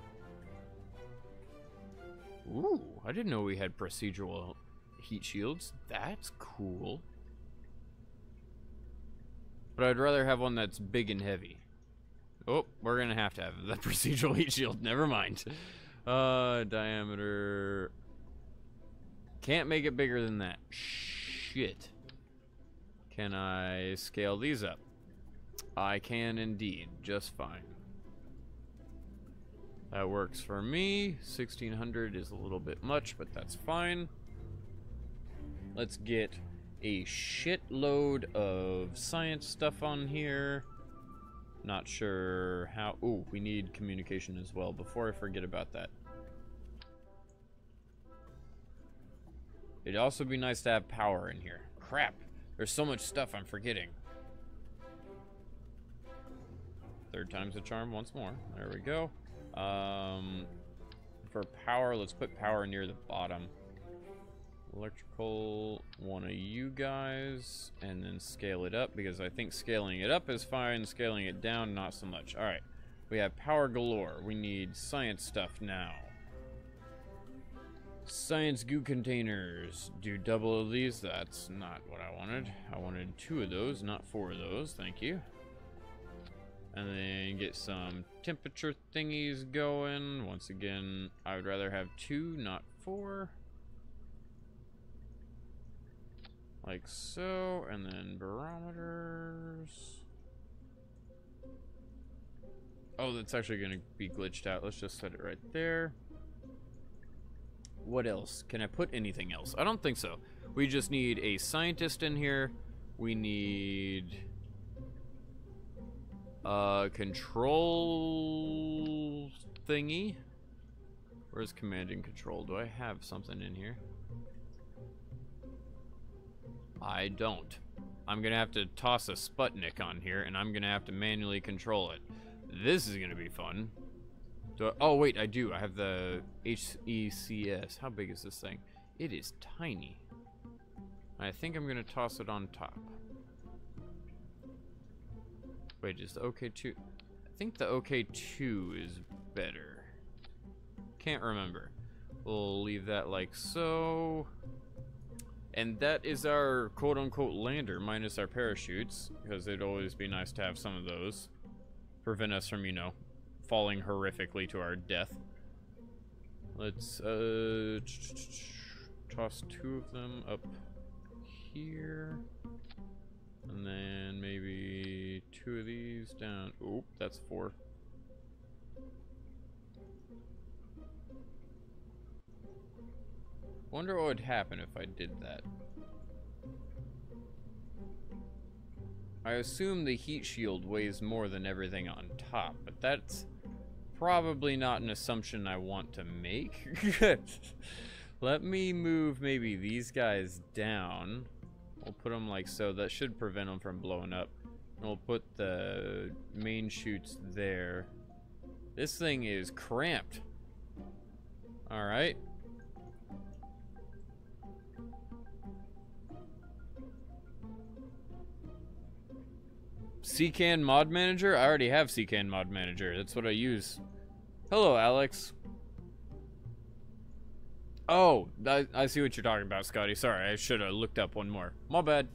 Ooh, I didn't know we had procedural heat shields. That's cool. But I'd rather have one that's big and heavy. Oh, we're gonna have the procedural heat shield. Never mind. Diameter. Can't make it bigger than that. Shit. Can I scale these up? I can indeed, just fine. That works for me. 1600 is a little bit much, but that's fine. Let's get a shitload of science stuff on here. Not sure how. Ooh, we need communication as well. Before I forget about that. It'd also be nice to have power in here. Crap. There's so much stuff I'm forgetting. Third time's a charm once more. There we go. For power, let's put power near the bottom. Electrical, one of you guys, and then scale it up, because I think scaling it up is fine, scaling it down, not so much. Alright, we have power galore. We need science stuff now. Science goo containers. Do double of these. That's not what I wanted. I wanted 2 of those, not 4 of those. Thank you. And then get some temperature thingies going. Once again, I would rather have 2, not 4. Like so, and then barometers. Oh, that's actually going to be glitched out. Let's just set it right there. What else? Can I put anything else? I don't think so. We just need a scientist in here. We need a control thingy. Where's command and control? Do I have something in here? I don't. I'm gonna have to toss a Sputnik on here, and I'm gonna have to manually control it. This is gonna be fun. Oh wait, I do. I have the HECS. How big is this thing? It is tiny. I think I'm gonna toss it on top. Wait, is the OK2? I think the OK2 is better. Can't remember. We'll leave that like so. And that is our quote-unquote lander, minus our parachutes, because it'd always be nice to have some of those. Prevent us from, you know, falling horrifically to our death. Let's toss 2 of them up here. And then maybe 2 of these down. Oop, that's 4. Wonder what would happen if I did that. I assume the heat shield weighs more than everything on top, but that's probably not an assumption I want to make. Let me move maybe these guys down. We'll put them like so. That should prevent them from blowing up. And we'll put the main chutes there. This thing is cramped. Alright. CKAN Mod Manager? I already have CKAN Mod Manager. That's what I use. Hello, Alex. Oh, I see what you're talking about, Scotty. Sorry, I should have looked up one more. My bad.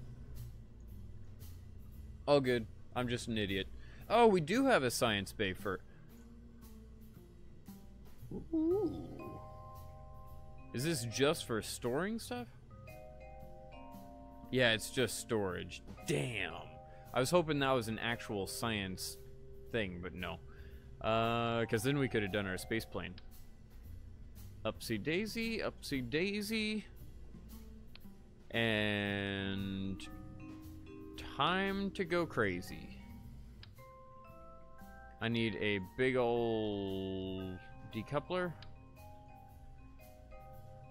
All good. I'm just an idiot. Oh, we do have a science bay for... Ooh. Is this just for storing stuff? Yeah, it's just storage. Damn. I was hoping that was an actual science thing, but no. Because then we could have done our space plane. Upsy daisy, upsy daisy. And time to go crazy. I need a big ol' decoupler.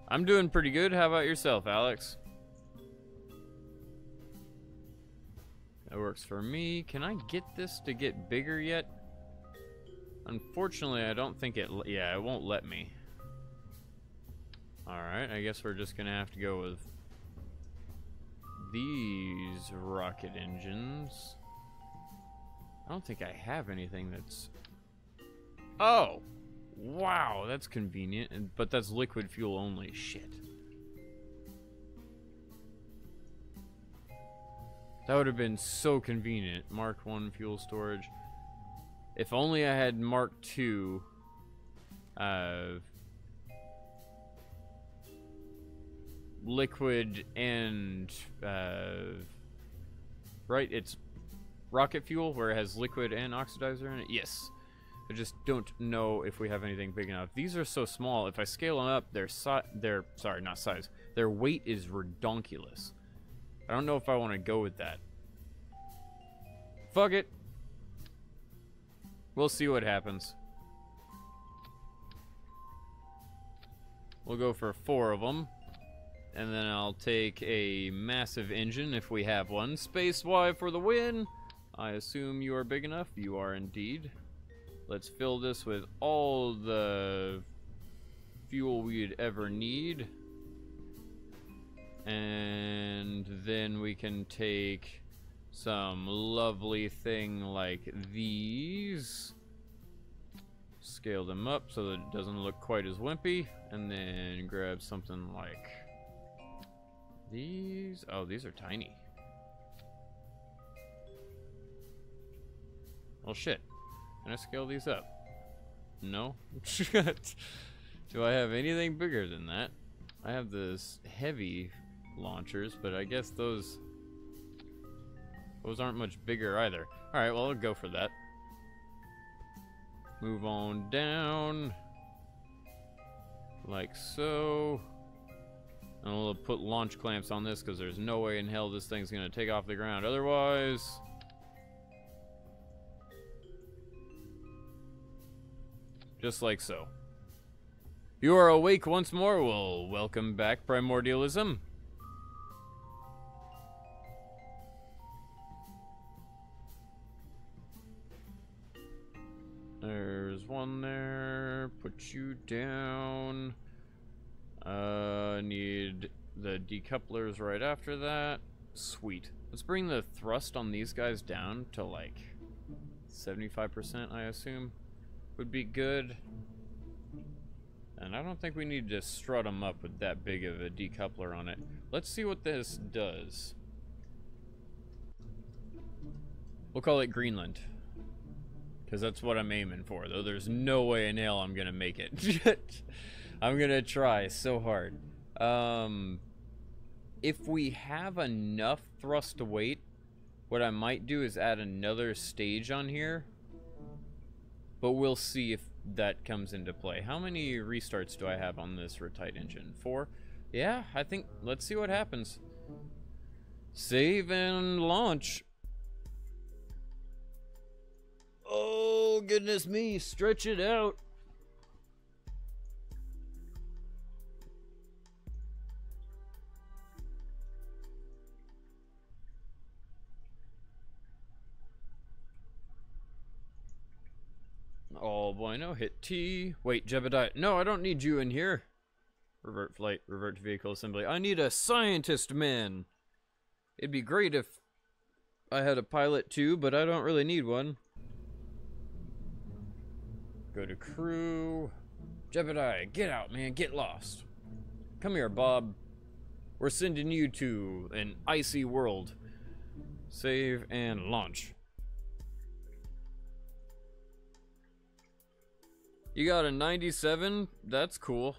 I'm doing pretty good. How about yourself, Alex? That works for me. Can I get this to get bigger yet? Unfortunately, I don't think it... Yeah, it won't let me. Alright, I guess we're just gonna have to go with these rocket engines. I don't think I have anything that's... Oh! Wow, that's convenient. But that's liquid fuel only. Shit. That would have been so convenient. Mark 1 fuel storage. If only I had Mark 2. Liquid and... right, it's rocket fuel where it has liquid and oxidizer in it? Yes. I just don't know if we have anything big enough. These are so small. If I scale them up, sorry, not size. Their weight is redonkulous. I don't know if I want to go with that. Fuck it. We'll see what happens. We'll go for 4 of them. And then I'll take a massive engine if we have one. Space Y for the win. I assume you are big enough. You are indeed. Let's fill this with all the fuel we'd ever need. And then we can take some lovely thing like these. Scale them up so that it doesn't look quite as wimpy. And then grab something like these. Oh, these are tiny. Well, shit. Can I scale these up? No? Do I have anything bigger than that? I have this heavy launchers, but I guess those aren't much bigger either. Alright, well, I'll go for that. Move on down. Like so. And we'll put launch clamps on this because there's no way in hell this thing's going to take off the ground otherwise. Just like so. You are awake once more. Well, welcome back, Primordialism. There's one there. Put you down. Need the decouplers right after that. Sweet. Let's bring the thrust on these guys down to like 75%, I assume. Would be good. And I don't think we need to strut them up with that big of a decoupler on it. Let's see what this does. We'll call it Greenland. Because that's what I'm aiming for, though there's no way in hell I'm going to make it. I'm going to try so hard. If we have enough thrust to weight, what I might do is add another stage on here. But we'll see if that comes into play. How many restarts do I have on this Rotite engine? 4? Yeah, I think, let's see what happens. Save and launch. Oh, goodness me, stretch it out. Oh boy, no, hit T. Wait, Jebediah. No, I don't need you in here. Revert flight, revert to vehicle assembly. I need a scientist, man. It'd be great if I had a pilot too, but I don't really need one. Go to crew. Jebediah, get out, man. Get lost. Come here, Bob. We're sending you to an icy world. Save and launch. You got a 97? That's cool.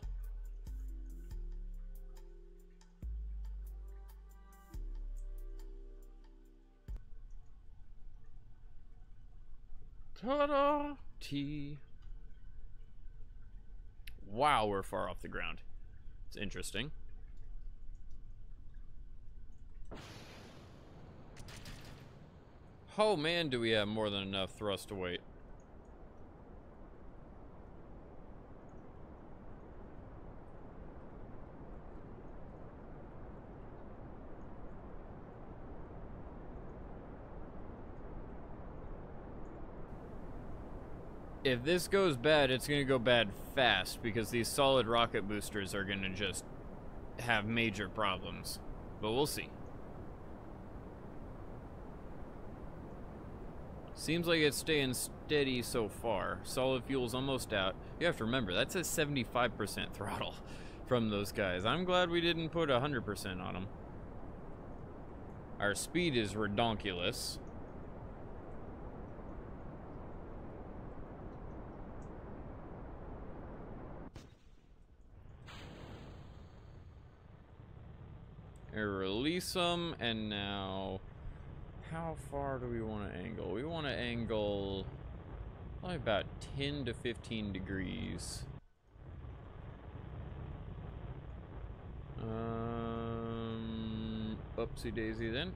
Ta-da! T. Wow, we're far off the ground. It's interesting. Oh man, do we have more than enough thrust to weight. If this goes bad, it's gonna go bad fast because these solid rocket boosters are gonna just have major problems. But we'll see. Seems like it's staying steady so far. Solid fuel's almost out. You have to remember, that's a 75% throttle from those guys. I'm glad we didn't put 100% on them. Our speed is redonkulous. Release them, and now how far do we want to angle? We want to angle probably about 10 to 15 degrees. Oopsie daisy then.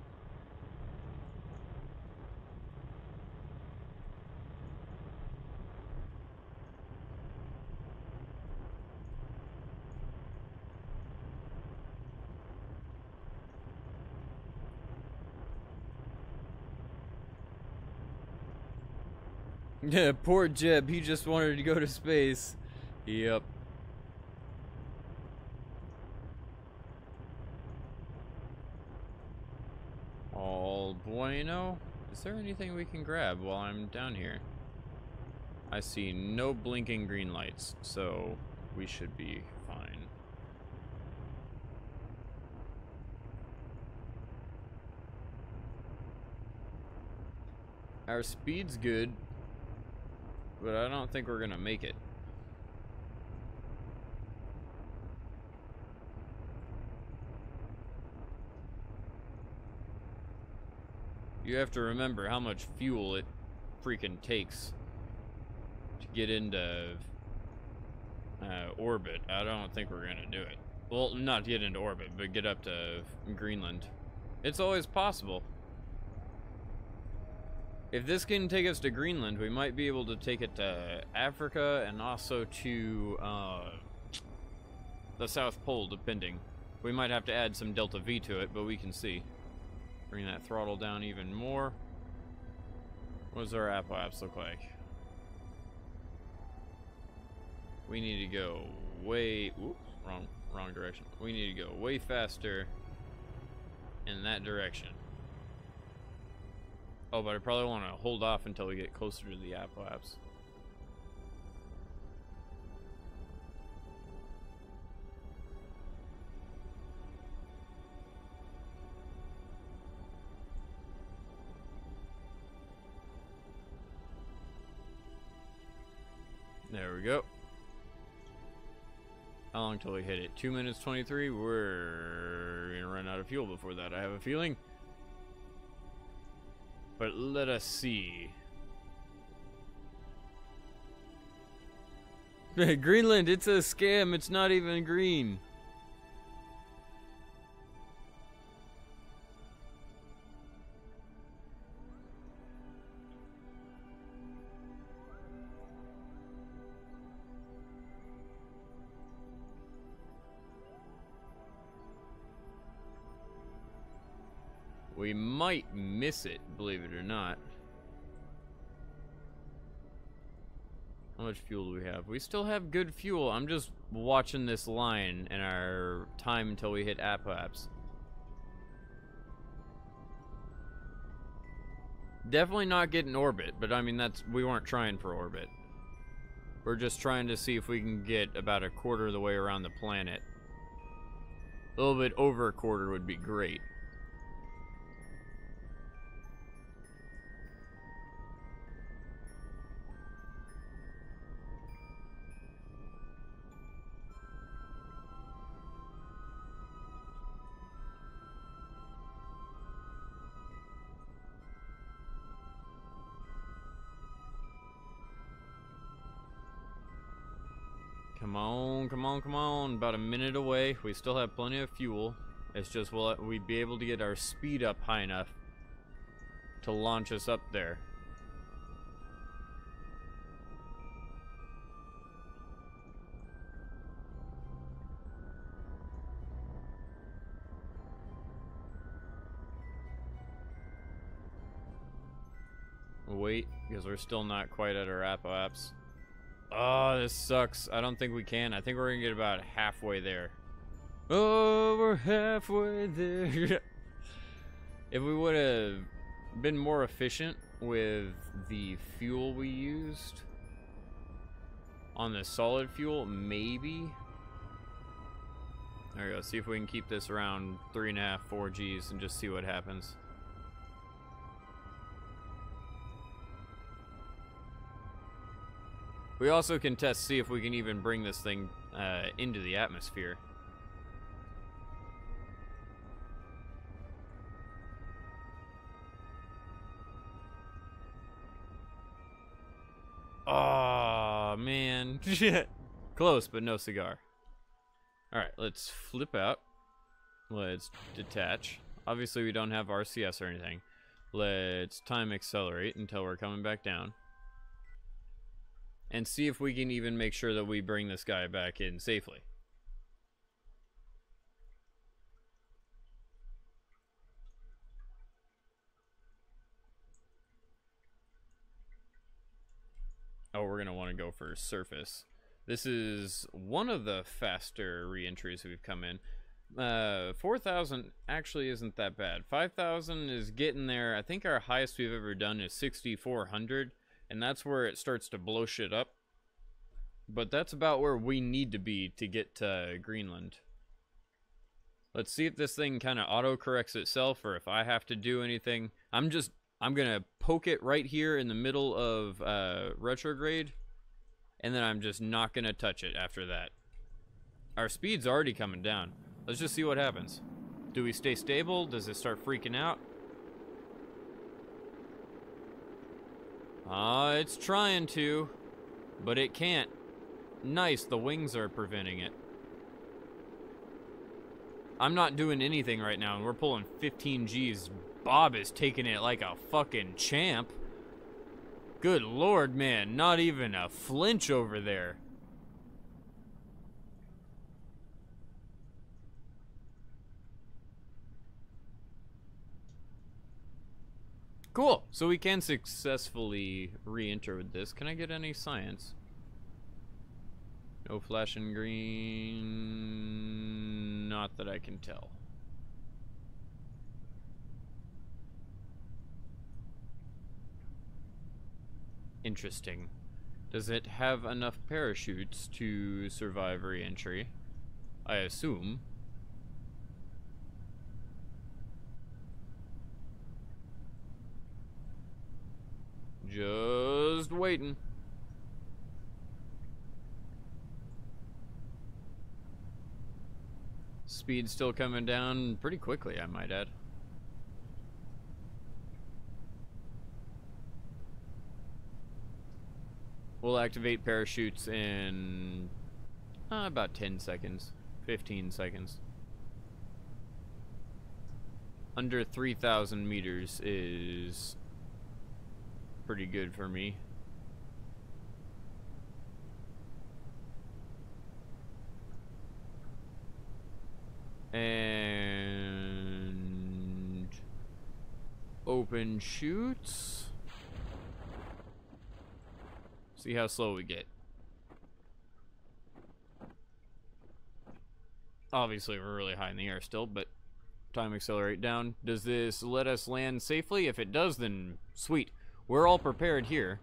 Yeah, poor Jeb, he just wanted to go to space. Yep. All bueno. Is there anything we can grab while I'm down here? I see no blinking green lights, so we should be fine. Our speed's good, but I don't think we're gonna make it. You have to remember how much fuel it freaking takes to get into orbit. I don't think we're gonna do it. Well, not get into orbit, but get up to Greenland. It's always possible. If this can take us to Greenland, we might be able to take it to Africa and also to the South Pole, depending. We might have to add some Delta V to it, but we can see. Bring that throttle down even more. What does our apoapse look like? We need to go way... Oops, wrong direction. We need to go way faster in that direction. Oh, but I probably want to hold off until we get closer to the apoapse. There we go. How long till we hit it? 2 minutes 23. We're gonna run out of fuel before that, I have a feeling. But let us see. Greenland, it's a scam. It's not even green. We might miss it, believe it or not. How much fuel do we have? We still have good fuel. I'm just watching this line and our time until we hit apoapse. Definitely not getting orbit, but I mean, we weren't trying for orbit. We're just trying to see if we can get about a quarter of the way around the planet. A little bit over a quarter would be great. Come on, come on, come on. About a minute away. We still have plenty of fuel. It's just will we be able to get our speed up high enough to launch us up there. Wait, because we're still not quite at our apoapse. Oh, this sucks. I don't think we can. I think we're gonna get about halfway there. Oh, we're halfway there. If we would have been more efficient with the fuel we used on the solid fuel, maybe. There we go. See if we can keep this around 3.5, 4 Gs and just see what happens. We also can test, see if we can even bring this thing into the atmosphere. Oh, man. Close, but no cigar. Alright, let's flip out. Let's detach. Obviously, we don't have RCS or anything. Let's time accelerate until we're coming back down. And see if we can even make sure that we bring this guy back in safely. Oh, we're going to want to go for surface. This is one of the faster re-entries we've come in. 4,000 actually isn't that bad. 5,000 is getting there. I think our highest we've ever done is 6,400. And that's where it starts to blow shit up. But that's about where we need to be to get to Greenland. Let's see if this thing kind of auto-corrects itself, or if I have to do anything. I'm gonna poke it right here in the middle of retrograde, and then I'm just not gonna touch it after that. Our speed's already coming down. Let's just see what happens. Do we stay stable? Does it start freaking out? It's trying to, but it can't. Nice, the wings are preventing it. I'm not doing anything right now, and we're pulling 15 Gs. Bob is taking it like a fucking champ. Good lord, man, not even a flinch over there. Cool, so we can successfully re-enter with this. Can I get any science? No flashing green, not that I can tell. Interesting. Does it have enough parachutes to survive re-entry? I assume. Just waiting. Speed still coming down pretty quickly, I might add. We'll activate parachutes in about 10 seconds, 15 seconds. Under 3,000 meters is pretty good for me. And open chutes. See how slow we get. Obviously we're really high in the air still, but time accelerate down. Does this let us land safely? If it does, then sweet. We're all prepared here.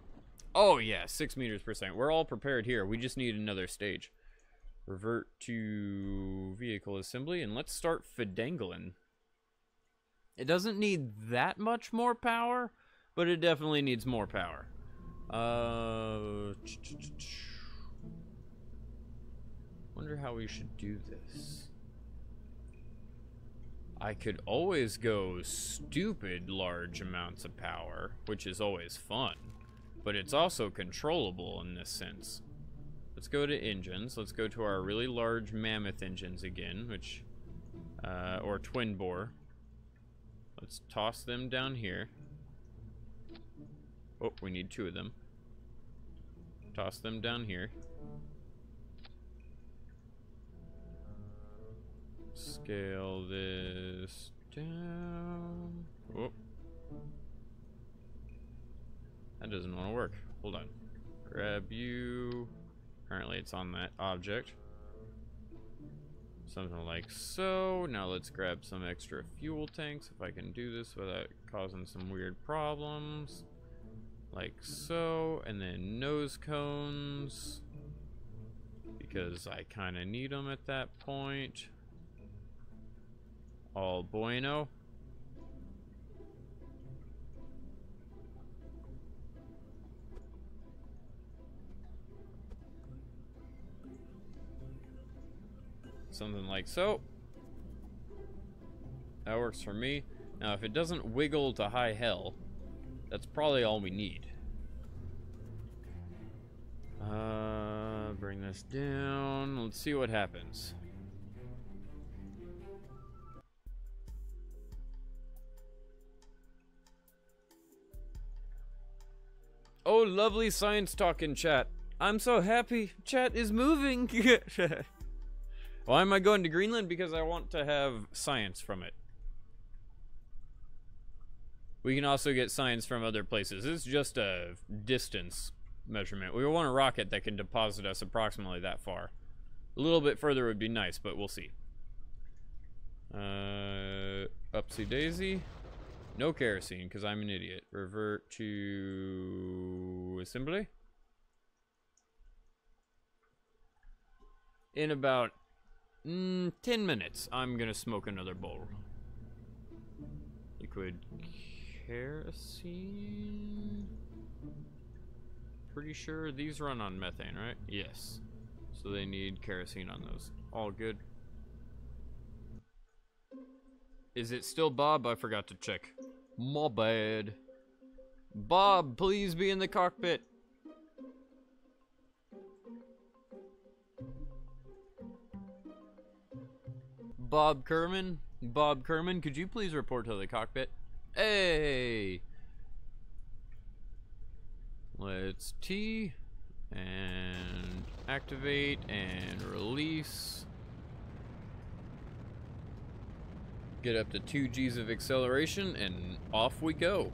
Oh yeah, 6 meters per second. We're all prepared here. We just need another stage. Revert to vehicle assembly, and let's start fidangling. It doesn't need that much more power, but it definitely needs more power. Wonder how we should do this. I could always go stupid large amounts of power, which is always fun, but it's also controllable in this sense. Let's go to engines. Let's go to our really large mammoth engines again, which, or twin bore. Let's toss them down here. Oh, we need 2 of them. Toss them down here. Scale this down. Oh. That doesn't want to work. Hold on. Grab you. Apparently it's on that object. Something like so. Now let's grab some extra fuel tanks if I can do this without causing some weird problems. Like so. And then nose cones. Because I kind of need them at that point. All bueno. Something like so. That works for me. Now, if it doesn't wiggle to high hell, that's probably all we need. Bring this down. Let's see what happens. Oh, lovely science talk in chat. I'm so happy. Chat is moving. Why am I going to Greenland? Because I want to have science from it. We can also get science from other places. This is just a distance measurement. We want a rocket that can deposit us approximately that far. A little bit further would be nice, but we'll see. Upsy daisy. No kerosene, because I'm an idiot. Revert to assembly. In about 10 minutes, I'm gonna smoke another bowl. Liquid kerosene. Pretty sure these run on methane, right? Yes. So they need kerosene on those. All good. Is it still Bob? I forgot to check. My bad. Bob, please be in the cockpit. Bob Kerman, could you please report to the cockpit? Hey! Let's T and activate and release. Get up to 2 G's of acceleration and off we go.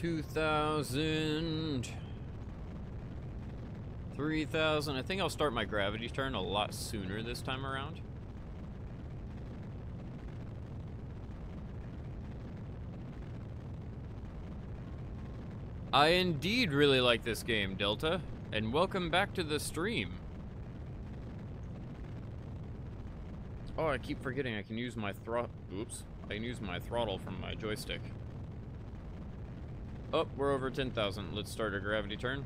$2,000, $3,000. I think I'll start my gravity turn a lot sooner this time around. I indeed really like this game, Delta, and welcome back to the stream. Oh, I keep forgetting I can use my I can use my throttle from my joystick. Oh, we're over 10,000. Let's start a gravity turn.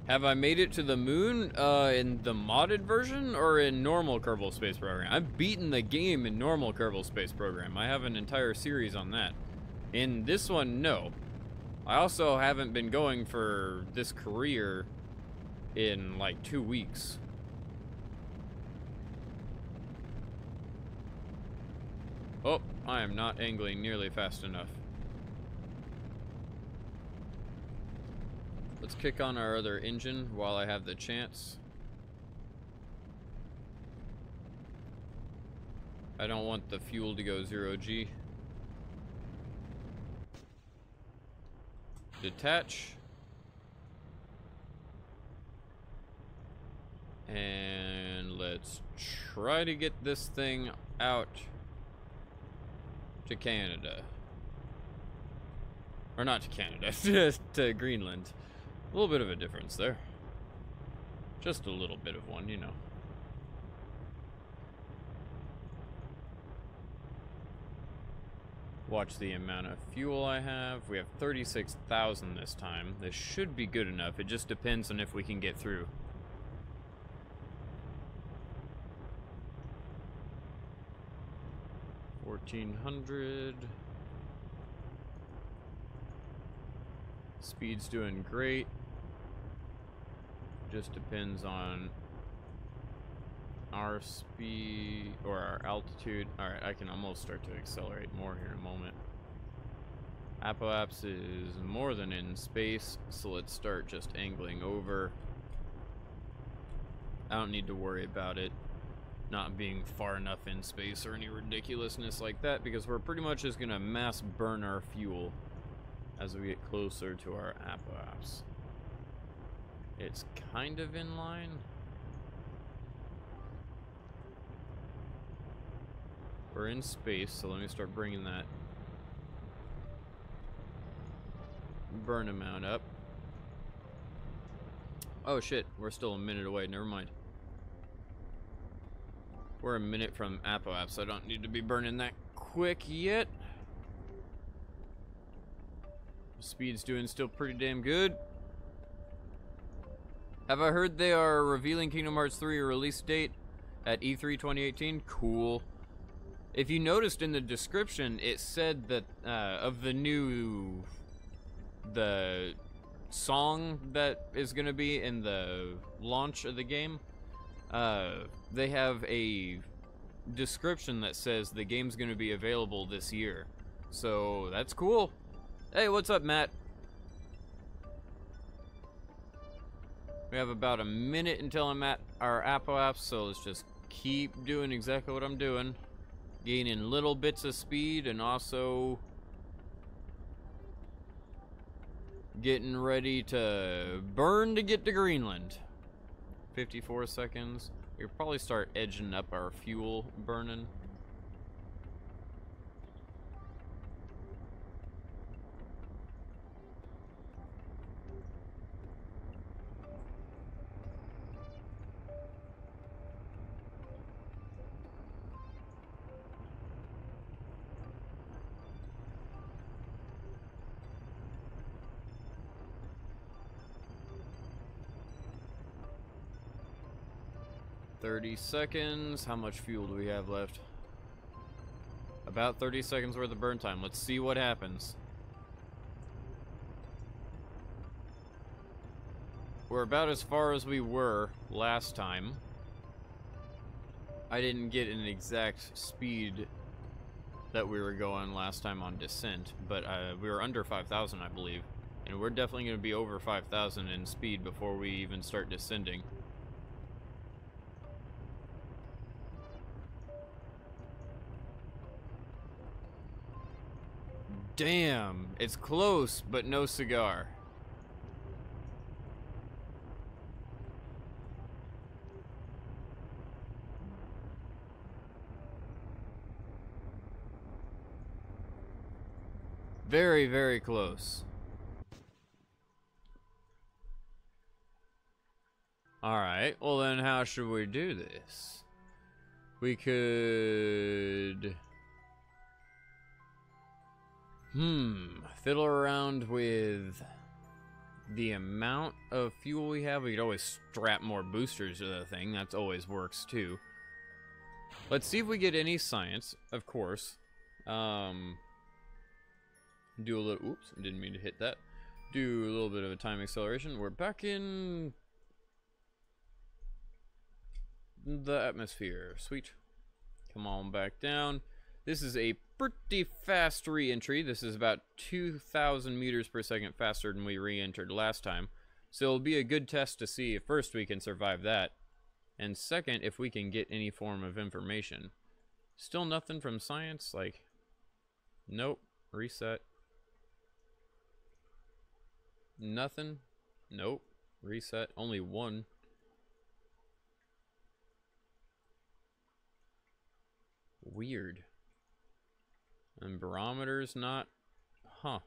Have I made it to the moon in the modded version or in normal Kerbal Space Program? I've beaten the game in normal Kerbal Space Program. I have an entire series on that. In this one, no. I also haven't been going for this career in like 2 weeks. Oh, I am not angling nearly fast enough. Let's kick on our other engine while I have the chance. I don't want the fuel to go 0G. Detach. And let's try to get this thing out to Canada. Or not to Canada, to Greenland. A little bit of a difference there. Just a little bit of one, you know. Watch the amount of fuel I have. We have 36,000 this time. This should be good enough. It just depends on if we can get through. $1,400. Speed's doing great. Just depends on our speed or our altitude. Alright, I can almost start to accelerate more here in a moment. Apoapse is more than in space, so let's start just angling over. I don't need to worry about it not being far enough in space or any ridiculousness like that, because we're pretty much just gonna mass burn our fuel as we get closer to our apoapse. It's kind of in line. We're in space, so let me start bringing that burn amount up. Oh shit, we're still a minute away, never mind. We're a minute from apoapse, so I don't need to be burning that quick yet. Speed's doing still pretty damn good. Have I heard they are revealing Kingdom Hearts 3 release date at E3 2018? Cool. If you noticed in the description, it said that of the song that is going to be in the launch of the game, they have a description that says the game's going to be available this year. So that's cool. Hey, what's up, Matt? We have about a minute until I'm at our apoapse, so let's just keep doing exactly what I'm doing. Gaining little bits of speed and also getting ready to burn to get to Greenland. 54 seconds. We'll probably start edging up our fuel burning. $30 seconds. How much fuel do we have left? About 30 seconds worth of burn time. Let's see what happens. We're about as far as we were last time. I didn't get an exact speed that we were going last time on descent, but we were under 5,000, I believe. And we're definitely going to be over 5,000 in speed before we even start descending. Damn, it's close, but no cigar. Very, very close. Alright, well then how should we do this? We could... fiddle around with the amount of fuel we have. We could always strap more boosters to the thing. That always works too. Let's see if we get any science, of course. Do a little, oops, I didn't mean to hit that. Do a little bit of a time acceleration. We're back in the atmosphere. Sweet. Come on back down. This is a pretty fast re-entry. This is about 2,000 meters per second faster than we re-entered last time. So it'll be a good test to see if first we can survive that, and second, if we can get any form of information. Still nothing from science? Like, nope. Reset. Nothing? Nope. Reset. Only one. Weird. And barometer's not... Huh.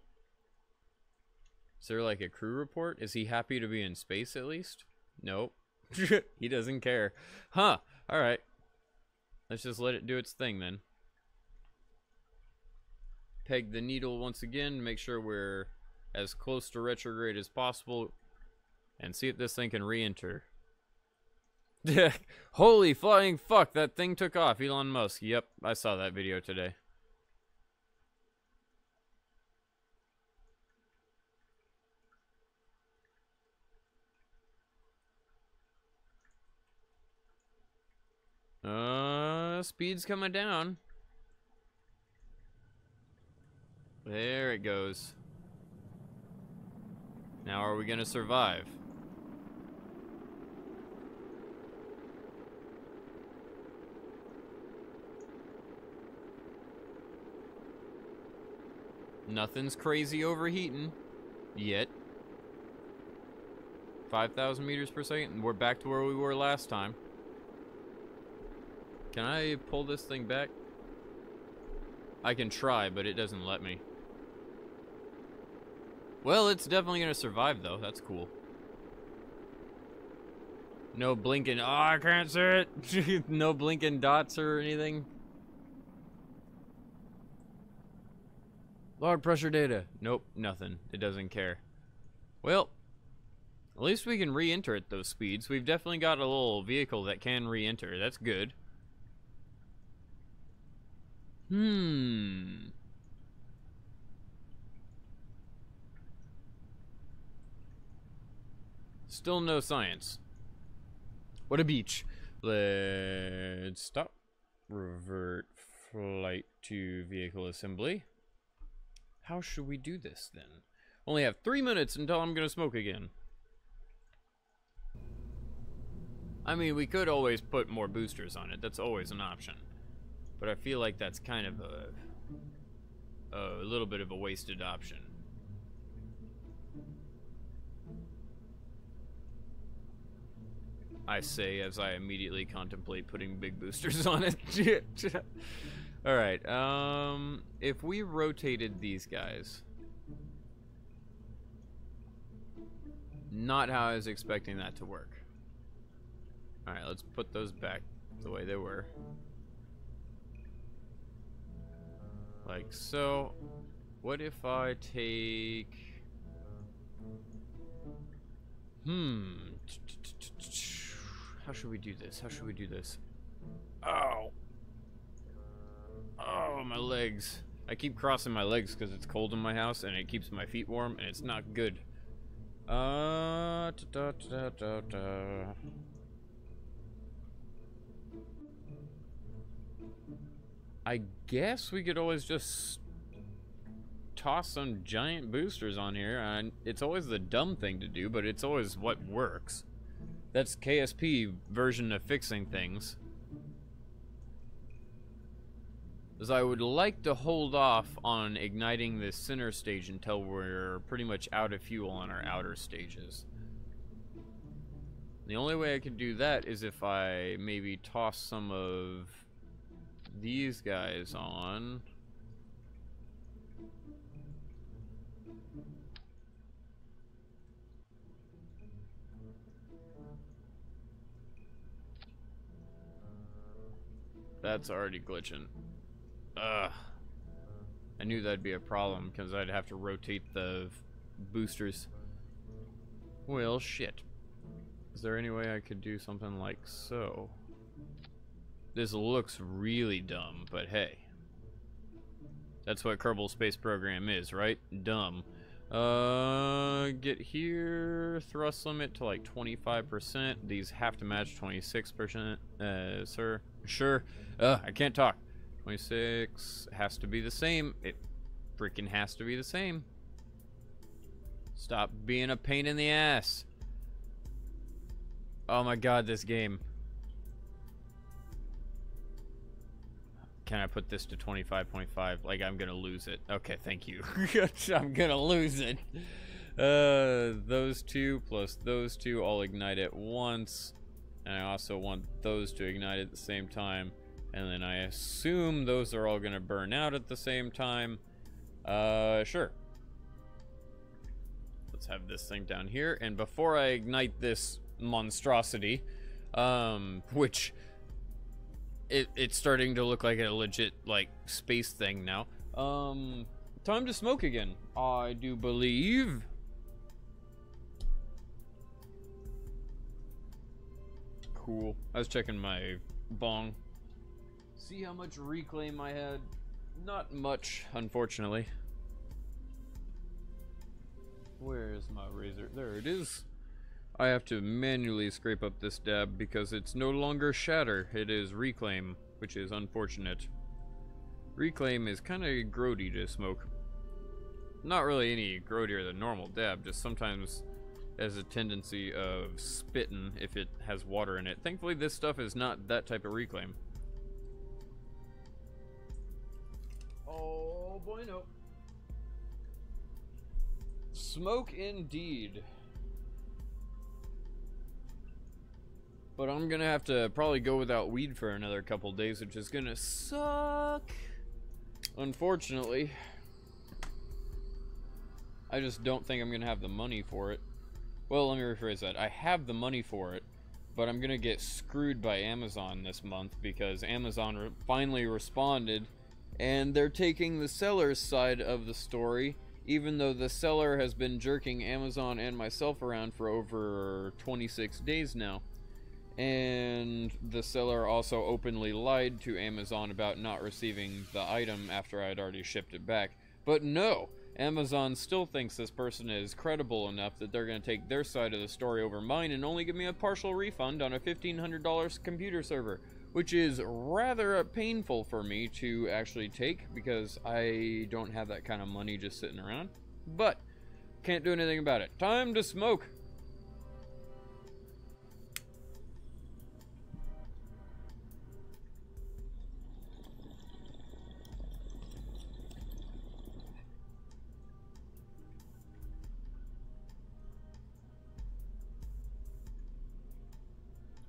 Is there like a crew report? Is he happy to be in space at least? Nope. He doesn't care. Huh. Alright. Let's just let it do its thing then. Peg the needle once again. Make sure we're as close to retrograde as possible. And see if this thing can re-enter. Holy flying fuck. That thing took off. Elon Musk. Yep. I saw that video today. Speed's coming down. There it goes. Now are we gonna survive? Nothing's crazy overheating yet. 5,000 meters per second, and we're back to where we were last time. Can I pull this thing back? I can try, but it doesn't let me. Well, it's definitely gonna survive though. That's cool. No blinking. Oh, I can't see it. No blinking dots or anything. Log pressure data. Nope, nothing. It doesn't care. Well, at least we can re-enter at those speeds. We've definitely got a little vehicle that can re-enter. That's good. Still no science. What a beach. Let's stop. Revert flight to vehicle assembly. How should we do this then? Only have 3 minutes until I'm gonna smoke again. I mean, we could always put more boosters on it. That's always an option. But I feel like that's kind of a little bit of a wasted option. I say as I immediately contemplate putting big boosters on it. Alright, if we rotated these guys. Not how I was expecting that to work. Alright, let's put those back the way they were. Like so. What if I take... How should we do this? How should we do this? Oh! Oh, my legs. I keep crossing my legs because it's cold in my house and it keeps my feet warm and it's not good. I guess we could always just toss some giant boosters on here, and it's always the dumb thing to do, but it's always what works. That's KSP version of fixing things. As I would like to hold off on igniting this center stage until we're pretty much out of fuel on our outer stages. The only way I could do that is if I maybe toss some of these guys on. That's already glitching. Ugh. I knew that'd be a problem because I'd have to rotate the boosters. Well, shit. Is there any way I could do something like so? This looks really dumb, but hey. That's what Kerbal Space Program is, right? Dumb. Get here. Thrust limit to like 25%. These have to match 26%. Sir. Sure. I can't talk. 26 has to be the same. It freaking has to be the same. Stop being a pain in the ass. Oh my god, this game. Can I put this to 25.5? Like, I'm gonna lose it. Okay, thank you. I'm gonna lose it. Those two plus those two all ignite at once. And I also want those to ignite at the same time. And then I assume those are all gonna burn out at the same time. Sure. let's have this thing down here. And before I ignite this monstrosity, which it's starting to look like a legit like space thing now. Time to smoke again, I do believe. Cool. I was checking my bong. See how much reclaim I had? Not much, unfortunately. Where is my razor? There it is. I have to manually scrape up this dab because it's no longer shatter. It is reclaim, which is unfortunate. Reclaim is kind of grody to smoke. Not really any grodier than normal dab, just sometimes has a tendency of spitting if it has water in it. Thankfully this stuff is not that type of reclaim. Oh boy, no. Smoke indeed. But I'm gonna have to probably go without weed for another couple days, which is gonna suck. Unfortunately. I just don't think I'm gonna have the money for it. Well, let me rephrase that. I have the money for it, but I'm gonna get screwed by Amazon this month because Amazon finally responded, and they're taking the seller's side of the story, even though the seller has been jerking Amazon and myself around for over 26 days now. And the seller also openly lied to Amazon about not receiving the item after I'd already shipped it back. But no! Amazon still thinks this person is credible enough that they're going to take their side of the story over mine and only give me a partial refund on a $1,500 computer server, which is rather painful for me to actually take because I don't have that kind of money just sitting around. But can't do anything about it. Time to smoke.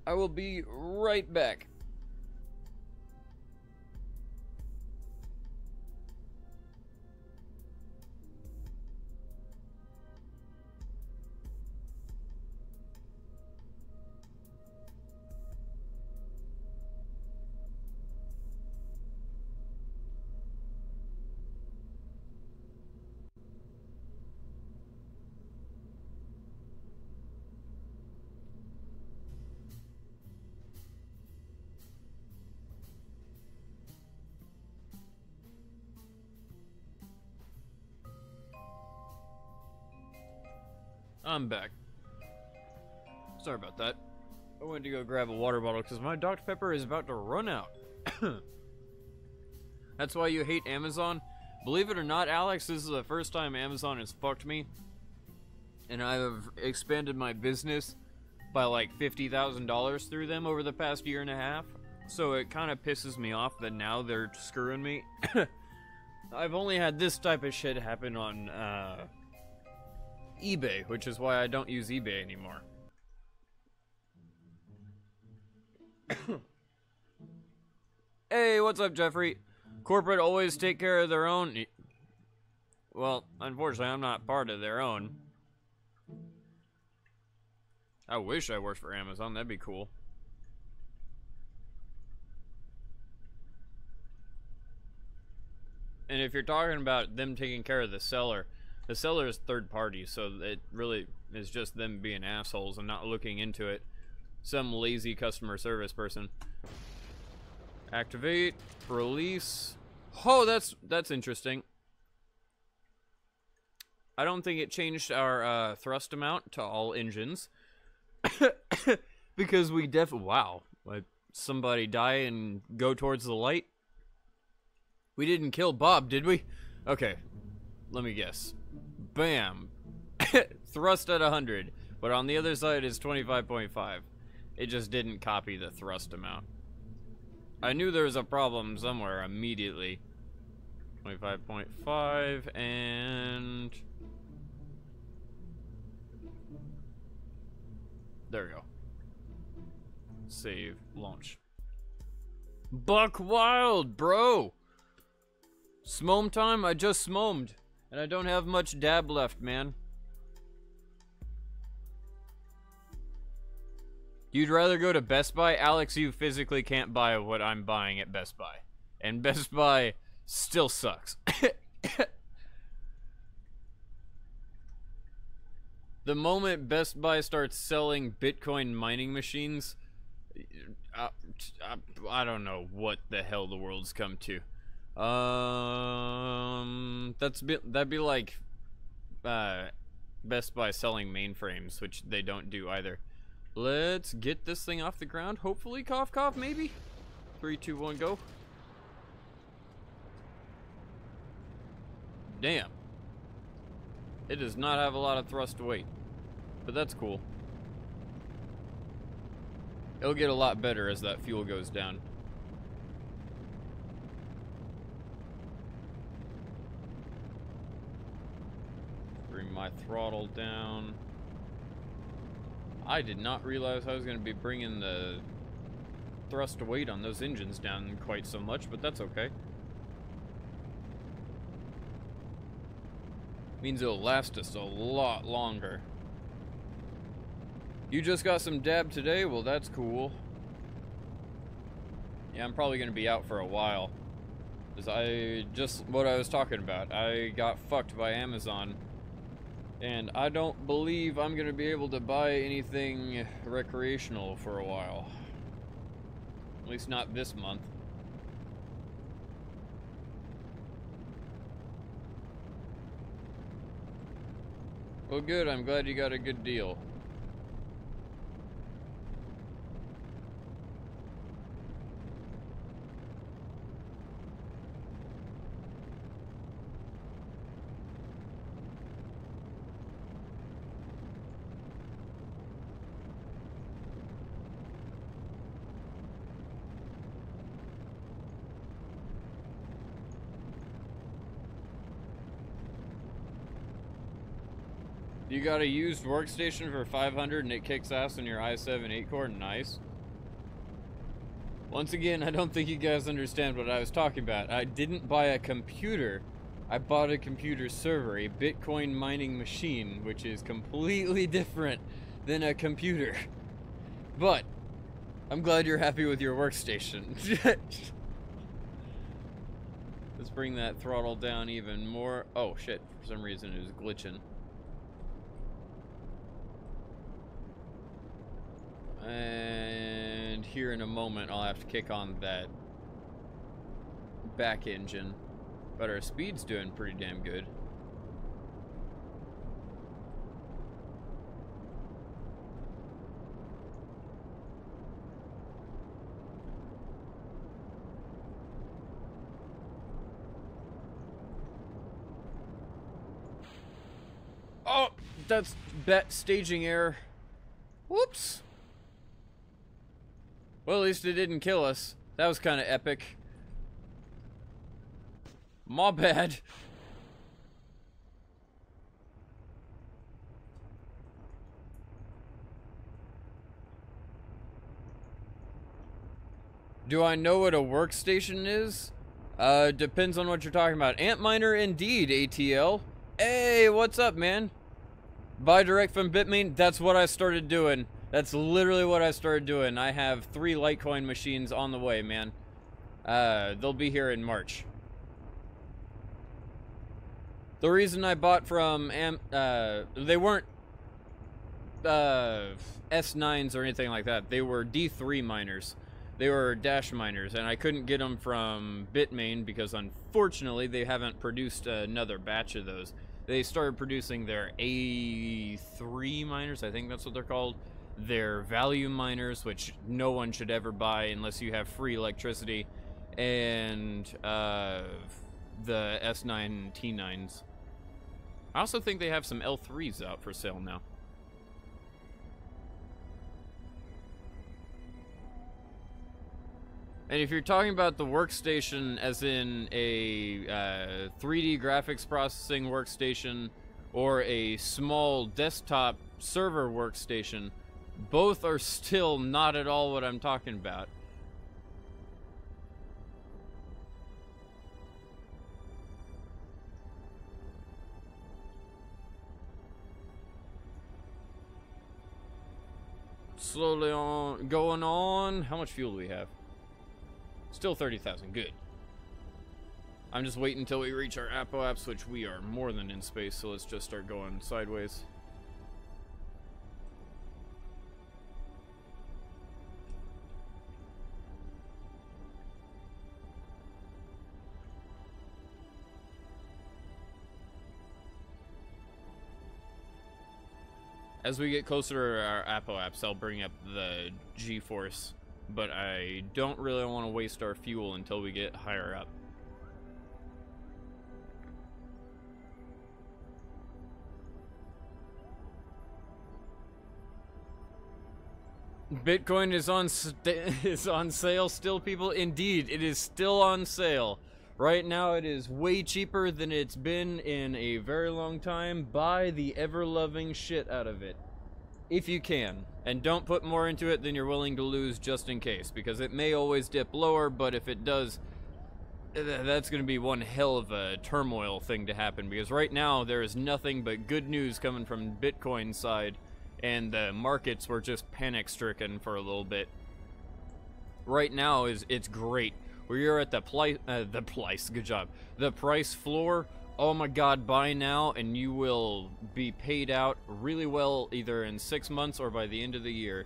I will be right back. I'm back. Sorry about that. I went to go grab a water bottle because my Dr. Pepper is about to run out. That's why you hate Amazon? Believe it or not, Alex, this is the first time Amazon has fucked me. And I've expanded my business by like $50,000 through them over the past year and a half. So it kind of pisses me off that now they're screwing me. I've only had this type of shit happen on, eBay, which is why I don't use eBay anymore. Hey, what's up, Jeffrey? Corporate always take care of their own. Well, unfortunately, I'm not part of their own. I wish I worked for Amazon. That'd be cool. And if you're talking about them taking care of the seller is third party, so it really is just them being assholes and not looking into it. Some lazy customer service person. Activate, release. Oh, that's interesting. I don't think it changed our thrust amount to all engines. Because we wow. Like somebody die and go towards the light? We didn't kill Bob, did we? Okay, let me guess. Bam. Thrust at 100, but on the other side is 25.5. It just didn't copy the thrust amount. I knew there was a problem somewhere immediately. 25.5 and there we go. Save, launch. Buck wild, bro. Smome time? I just smomed. And I don't have much dab left, man. You'd rather go to Best Buy? Alex, you physically can't buy what I'm buying at Best Buy. And Best Buy still sucks. The moment Best Buy starts selling Bitcoin mining machines, I don't know what the hell the world's come to. That'd be like Best Buy selling mainframes, which they don't do either. Let's get this thing off the ground. Hopefully, cough, cough, maybe. 3, 2, 1, go. Damn. It does not have a lot of thrust to weight, but that's cool. It'll get a lot better as that fuel goes down. Bring my throttle down. I did not realize I was going to be bringing the thrust to weight on those engines down quite so much, but that's okay. Means it'll last us a lot longer. You just got some dab today? Well, that's cool. Yeah, I'm probably going to be out for a while. Because just what I was talking about. I got fucked by Amazon. And I don't believe I'm going to be able to buy anything recreational for a while. At least not this month. Well, good. I'm glad you got a good deal. You got a used workstation for 500 and it kicks ass on your i7 8-core? Nice. Once again, I don't think you guys understand what I was talking about. I didn't buy a computer. I bought a computer server, a Bitcoin mining machine, which is completely different than a computer. But I'm glad you're happy with your workstation. Let's bring that throttle down even more. Oh shit, for some reason it was glitching. And here in a moment I'll have to kick on that back engine, but our speed's doing pretty damn good. Oh, that's staging error. Whoops. Well, at least it didn't kill us. That was kind of epic. My bad. Do I know what a workstation is? Depends on what you're talking about. Antminer indeed, ATL. Hey, what's up, man? Buy direct from Bitmain? That's what I started doing. That's literally what I started doing. I have 3 Litecoin machines on the way, man. They'll be here in March. The reason I bought from they weren't S9s or anything like that. They were D3 miners. They were dash miners, and I couldn't get them from Bitmain because unfortunately they haven't produced another batch of those. They started producing their A3 miners, I think that's what they're called. Their value miners, which no one should ever buy unless you have free electricity, and the S9 T9s. I also think they have some L3s out for sale now. And if you're talking about the workstation as in a 3D graphics processing workstation or a small desktop server workstation, both are still not at all what I'm talking about. Slowly on, going on. How much fuel do we have? Still 30,000, good. I'm just waiting until we reach our apoapse, which we are more than in space, so let's just start going sideways. As we get closer to our apoapse, I'll bring up the G-force, but I don't really want to waste our fuel until we get higher up. Bitcoin is on sale still, people. Indeed, it is still on sale. Right now, it is way cheaper than it's been in a very long time. Buy the ever-loving shit out of it, if you can. And don't put more into it than you're willing to lose just in case, because it may always dip lower, but if it does, that's going to be one hell of a turmoil thing to happen, because right now, there is nothing but good news coming from Bitcoin's side, and the markets were just panic-stricken for a little bit. Right now, it's great. We're at the price floor. Oh my god, buy now and you will be paid out really well either in 6 months or by the end of the year.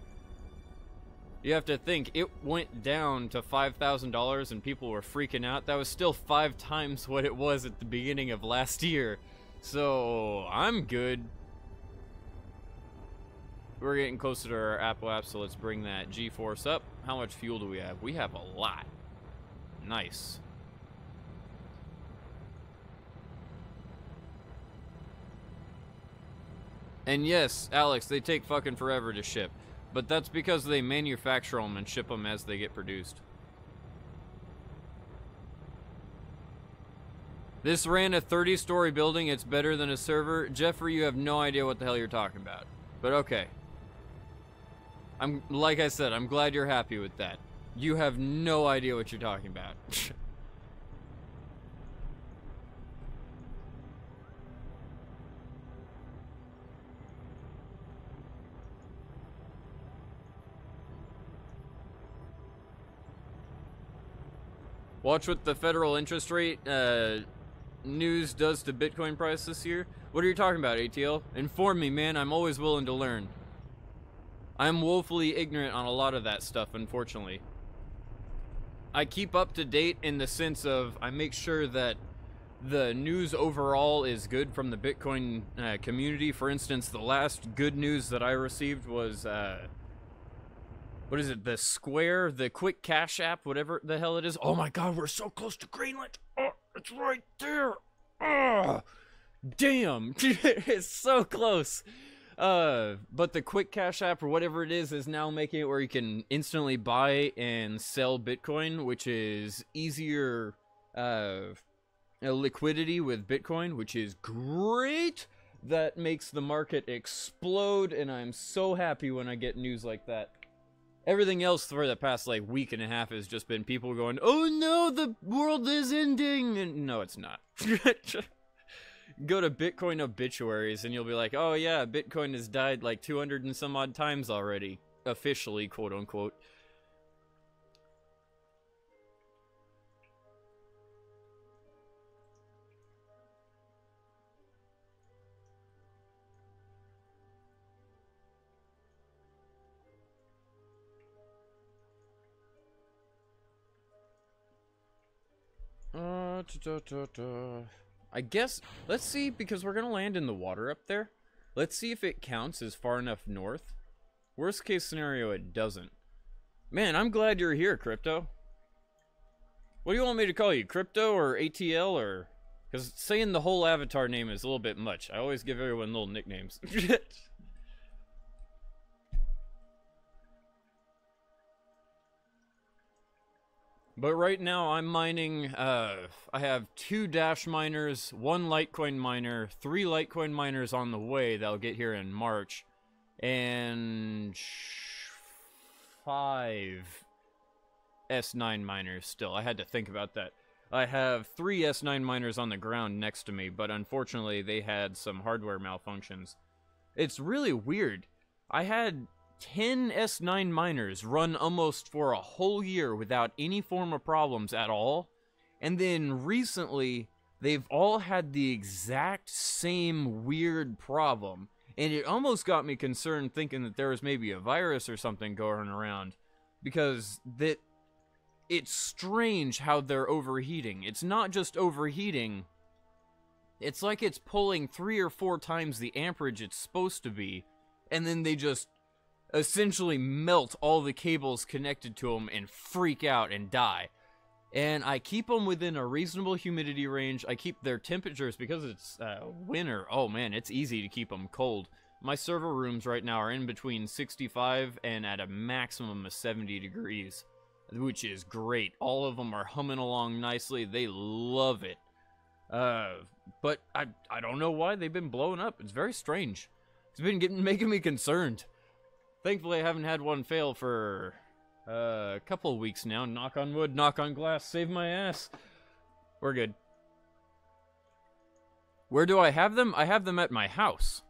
You have to think, it went down to $5,000 and people were freaking out. That was still 5 times what it was at the beginning of last year. So, I'm good. We're getting closer to our apoapse, so let's bring that G-force up. How much fuel do we have? We have a lot. Nice. And yes, Alex, they take fucking forever to ship. But that's because they manufacture them and ship them as they get produced. This ran a 30-story building. It's better than a server. Jeffrey, you have no idea what the hell you're talking about. But okay. Like I said, I'm glad you're happy with that. You have no idea what you're talking about. Watch what the federal interest rate news does to Bitcoin price this year. What are you talking about, ATL? Inform me, man. I'm always willing to learn. I'm woefully ignorant on a lot of that stuff, unfortunately. I keep up to date in the sense of I make sure that the news overall is good from the Bitcoin community. For instance, the last good news that I received was, what is it, the Square, the Quick Cash app, whatever the hell it is. Oh my god, we're so close to Greenland. Oh, it's right there. Oh, damn, it's so close. But the Quick Cash app or whatever it is now making it where you can instantly buy and sell Bitcoin, which is easier liquidity with Bitcoin, which is great. That makes the market explode, and I'm so happy when I get news like that. Everything else for the past like week and a half has just been people going, "Oh no, the world is ending," and no, it's not. Go to Bitcoin obituaries and you'll be like, oh yeah, Bitcoin has died like 200 and some odd times already. Officially, quote unquote. I guess, let's see, because we're gonna land in the water up there. Let's see if it counts as far enough north. Worst case scenario, it doesn't. Man, I'm glad you're here, Crypto. What do you want me to call you, Crypto or ATL or... Because saying the whole avatar name is a little bit much. I always give everyone little nicknames. But right now I'm mining, I have 2 Dash miners, 1 Litecoin miner, 3 Litecoin miners on the way that'll get here in March, and 5 S9 miners still. I had to think about that. I have 3 S9 miners on the ground next to me, but unfortunately they had some hardware malfunctions. It's really weird. I had 10 S9 miners run almost for a whole year without any form of problems at all. And then recently, they've all had the exact same weird problem. And it almost got me concerned thinking that there was maybe a virus or something going around. Because it's strange how they're overheating. It's not just overheating. It's like it's pulling 3 or 4 times the amperage it's supposed to be. And then they just essentially melt all the cables connected to them and freak out and die. And I keep them within a reasonable humidity range. I keep their temperatures, because it's winter, oh man, it's easy to keep them cold. My server rooms right now are in between 65 and at a maximum of 70 degrees, which is great. All of them are humming along nicely. They love it. But I don't know why they've been blowing up. It's very strange. It's been making me concerned. Thankfully, I haven't had one fail for a couple of weeks now. Knock on wood, knock on glass, save my ass. We're good. Where do I have them? I have them at my house.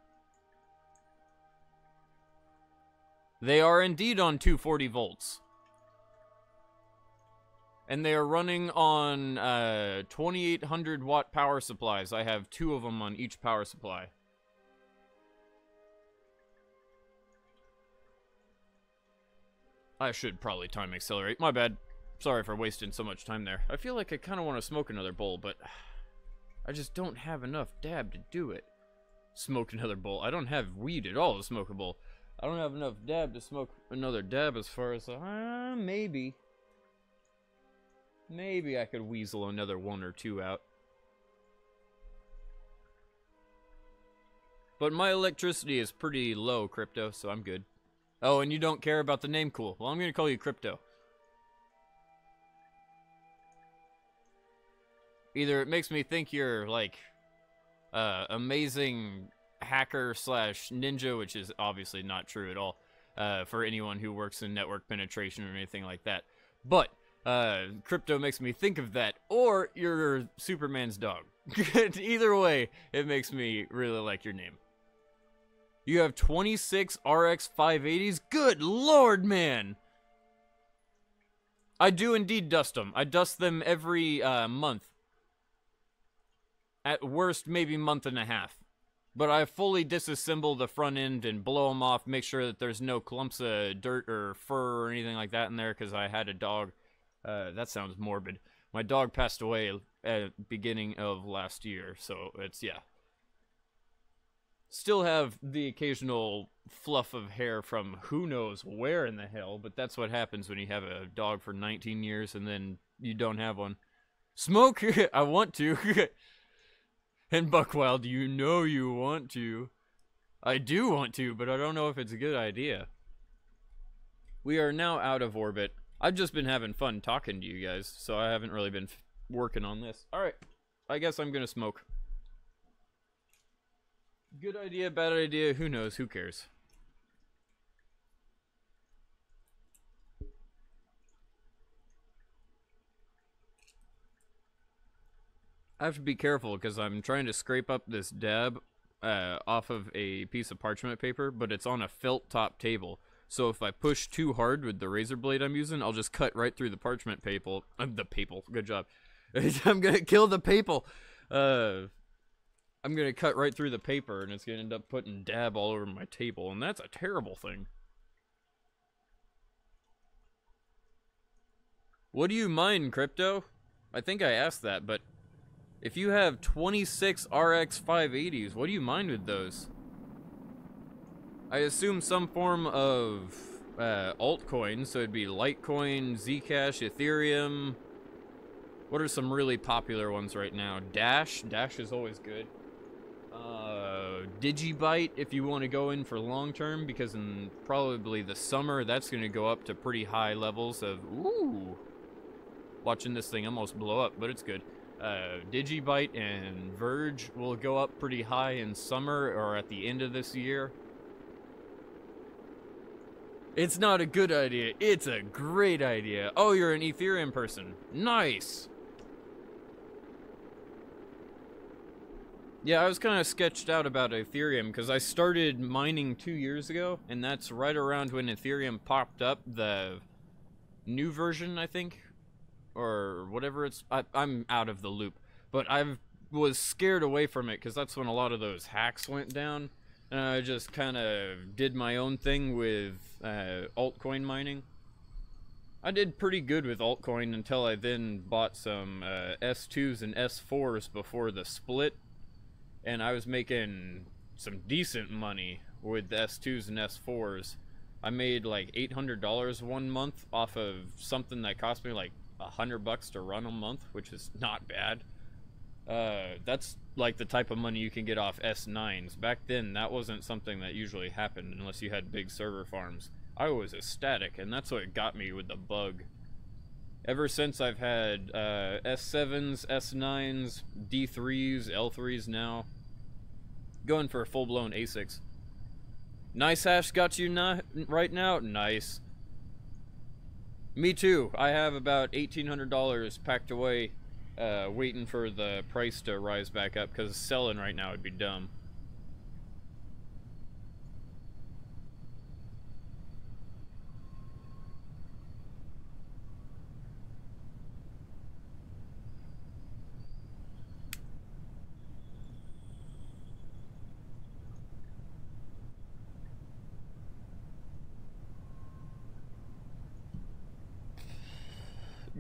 They are indeed on 240 volts. And they are running on 2800 watt power supplies. I have 2 of them on each power supply. I should probably time accelerate. My bad. Sorry for wasting so much time there. I feel like I kind of want to smoke another bowl, but I just don't have enough dab to do it. Smoke another bowl. I don't have weed at all to smoke a bowl. I don't have enough dab to smoke another dab as far as... maybe. Maybe I could weasel another 1 or 2 out. But my electricity is pretty low, Crypto, so I'm good. Oh, and you don't care about the name? Cool. Well, I'm going to call you Crypto. Either it makes me think you're, like, amazing hacker slash ninja, which is obviously not true at all, for anyone who works in network penetration or anything like that. But, Crypto makes me think of that, or you're Superman's dog. Either way, it makes me really like your name. You have 26 RX 580s? Good lord, man! I do indeed dust them. I dust them every month. At worst, maybe month and a half. But I fully disassemble the front end and blow them off, make sure that there's no clumps of dirt or fur or anything like that in there, because I had a dog. That sounds morbid. My dog passed away at the beginning of last year, so it's, yeah. Still have the occasional fluff of hair from who knows where in the hell, but that's what happens when you have a dog for 19 years and then you don't have one. Smoke? I want to. And Buckwild, you know you want to. I do want to, but I don't know if it's a good idea. We are now out of orbit. I've just been having fun talking to you guys, so I haven't really been working on this. Alright, I guess I'm gonna smoke. Good idea, bad idea, who knows, who cares? I have to be careful because I'm trying to scrape up this dab off of a piece of parchment paper, but it's on a felt top table. So if I push too hard with the razor blade I'm using, I'll just cut right through the parchment paper. Good job. I'm gonna kill the paper. I'm gonna cut right through the paper, and it's gonna end up putting dab all over my table, and that's a terrible thing. What do you mind, Crypto? I think I asked that, but if you have 26 RX 580s, what do you mind with those? I assume some form of altcoin, so it'd be Litecoin, Zcash, Ethereum. What are some really popular ones right now? Dash is always good. Digibyte if you want to go in for long term, because in probably the summer that's going to go up to pretty high levels of, ooh, watching this thing almost blow up, but it's good. Digibyte and Verge will go up pretty high in summer or at the end of this year. It's not a good idea, it's a great idea. Oh, you're an Ethereum person. Nice. Yeah, I was kind of sketched out about Ethereum because I started mining 2 years ago, and that's right around when Ethereum popped up, the new version, I think, or whatever it's... I'm out of the loop, but I was scared away from it because that's when a lot of those hacks went down, and I just kind of did my own thing with altcoin mining. I did pretty good with altcoin until I then bought some S2s and S4s before the split. And I was making some decent money with the S2s and S4s. I made like $800 one month off of something that cost me like $100 to run a month, which is not bad. That's like the type of money you can get off S9s. Back then, that wasn't something that usually happened unless you had big server farms. I was ecstatic, and that's what got me with the bug. Ever since I've had S7s, S9s, D3s, L3s now. Going for a full-blown ASICs. Nice hash got you right now? Nice. Me too. I have about $1,800 packed away, waiting for the price to rise back up, because selling right now would be dumb.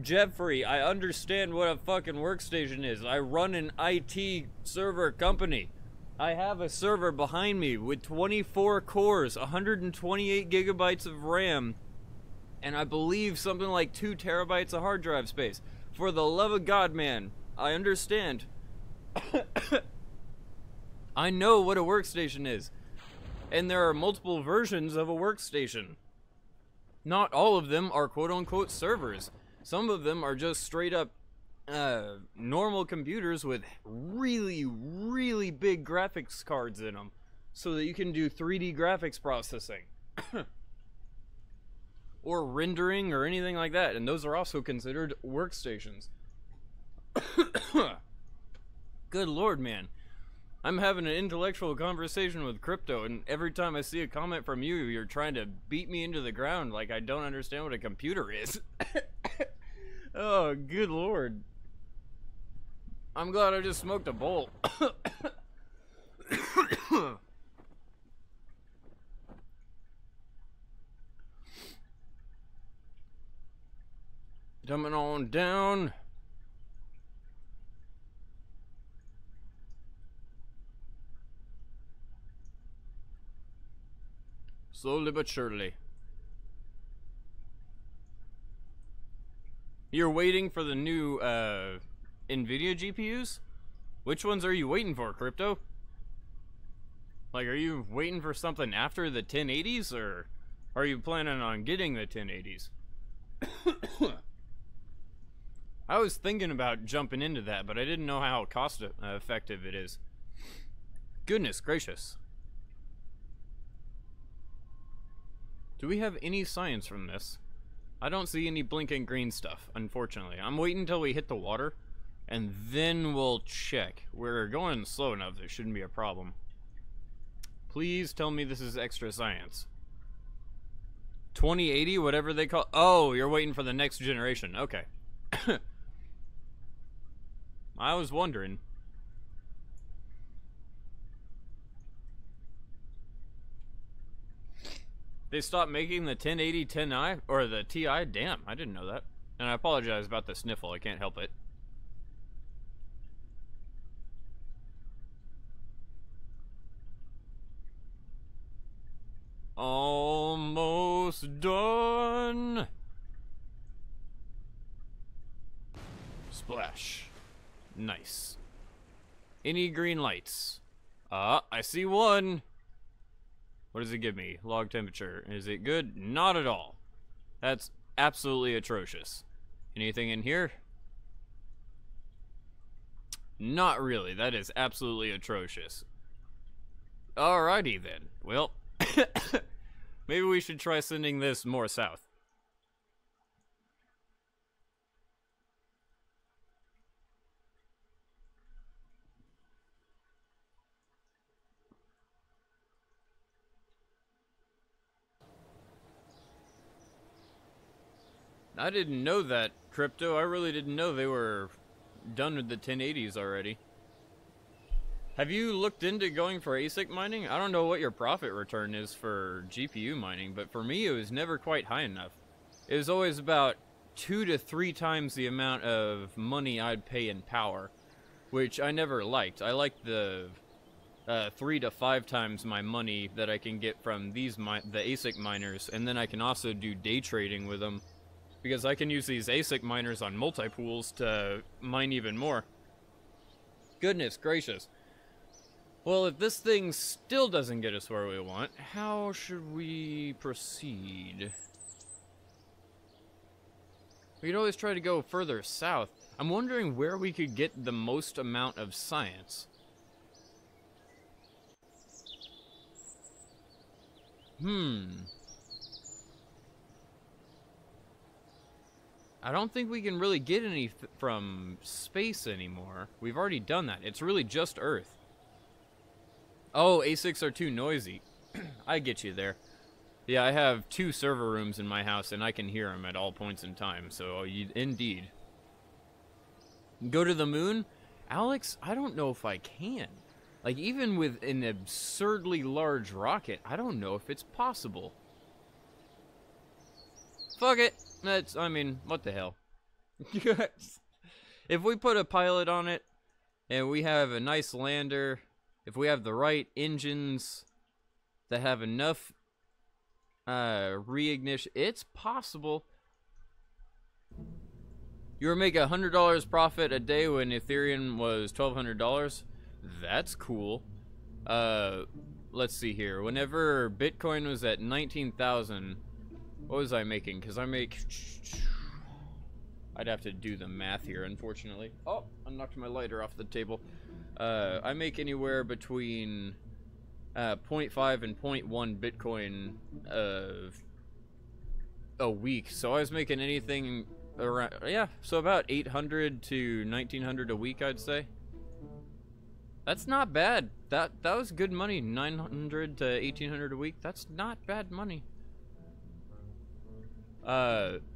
Jeffrey, I understand what a fucking workstation is. I run an IT server company. I have a server behind me with 24 cores, 128 gigabytes of RAM, and I believe something like 2 terabytes of hard drive space. For the love of God, man, I understand. I know what a workstation is. And there are multiple versions of a workstation. Not all of them are quote-unquote servers. Some of them are just straight up normal computers with really, really big graphics cards in them so that you can do 3D graphics processing or rendering or anything like that, and those are also considered workstations. Good lord, man. I'm having an intellectual conversation with crypto, and every time I see a comment from you, you're trying to beat me into the ground like I don't understand what a computer is. Oh, good lord. I'm glad I just smoked a bowl. Dumbing on down. Slowly but surely. You're waiting for the new NVIDIA GPUs? Which ones are you waiting for, Crypto? Like, are you waiting for something after the 1080s, or are you planning on getting the 1080s? I was thinking about jumping into that, but I didn't know how cost effective it is. Goodness gracious. Do we have any science from this? I don't see any blinking green stuff, unfortunately. I'm waiting until we hit the water, and then we'll check. We're going slow enough, there shouldn't be a problem. Please tell me this is extra science. 2080, whatever they call... Oh, you're waiting for the next generation. Okay. I was wondering. They stopped making the 1080 10i, or the Ti? Damn, I didn't know that. And I apologize about the sniffle, I can't help it. Almost done. Splash. Nice. Any green lights? I see one. What does it give me? Log temperature. Is it good? Not at all. That's absolutely atrocious. Anything in here? Not really. That is absolutely atrocious. Alrighty then. Well, maybe we should try sending this more south. I didn't know that, Crypto. I really didn't know they were done with the 1080s already. Have you looked into going for ASIC mining? I don't know what your profit return is for GPU mining, but for me it was never quite high enough. It was always about 2 to 3 times the amount of money I'd pay in power, which I never liked. I liked the 3 to 5 times my money that I can get from the ASIC miners, and then I can also do day trading with them, because I can use these ASIC miners on multi-pools to mine even more. Goodness gracious. Well, if this thing still doesn't get us where we want, how should we proceed? We could always try to go further south. I'm wondering where we could get the most amount of science. I don't think we can really get any from space anymore. We've already done that. It's really just Earth. Oh, ASICs are too noisy. I get you there. Yeah, I have 2 server rooms in my house, and I can hear them at all points in time, so indeed. Go to the moon? Alex, I don't know if I can. Like, even with an absurdly large rocket, I don't know if it's possible. Fuck it. I mean, what the hell. If we put a pilot on it, and we have a nice lander, if we have the right engines that have enough reignition, it's possible. You were making $100 profit a day when Ethereum was $1,200. That's cool. Let's see here. Whenever Bitcoin was at 19,000, what was I making? Because I'd have to do the math here, unfortunately. Oh, I knocked my lighter off the table. I make anywhere between 0.5 and 0.1 Bitcoin a week. So I was making anything around, yeah, so about 800 to 1900 a week, I'd say. That's not bad. That was good money. 900 to 1800 a week. That's not bad money.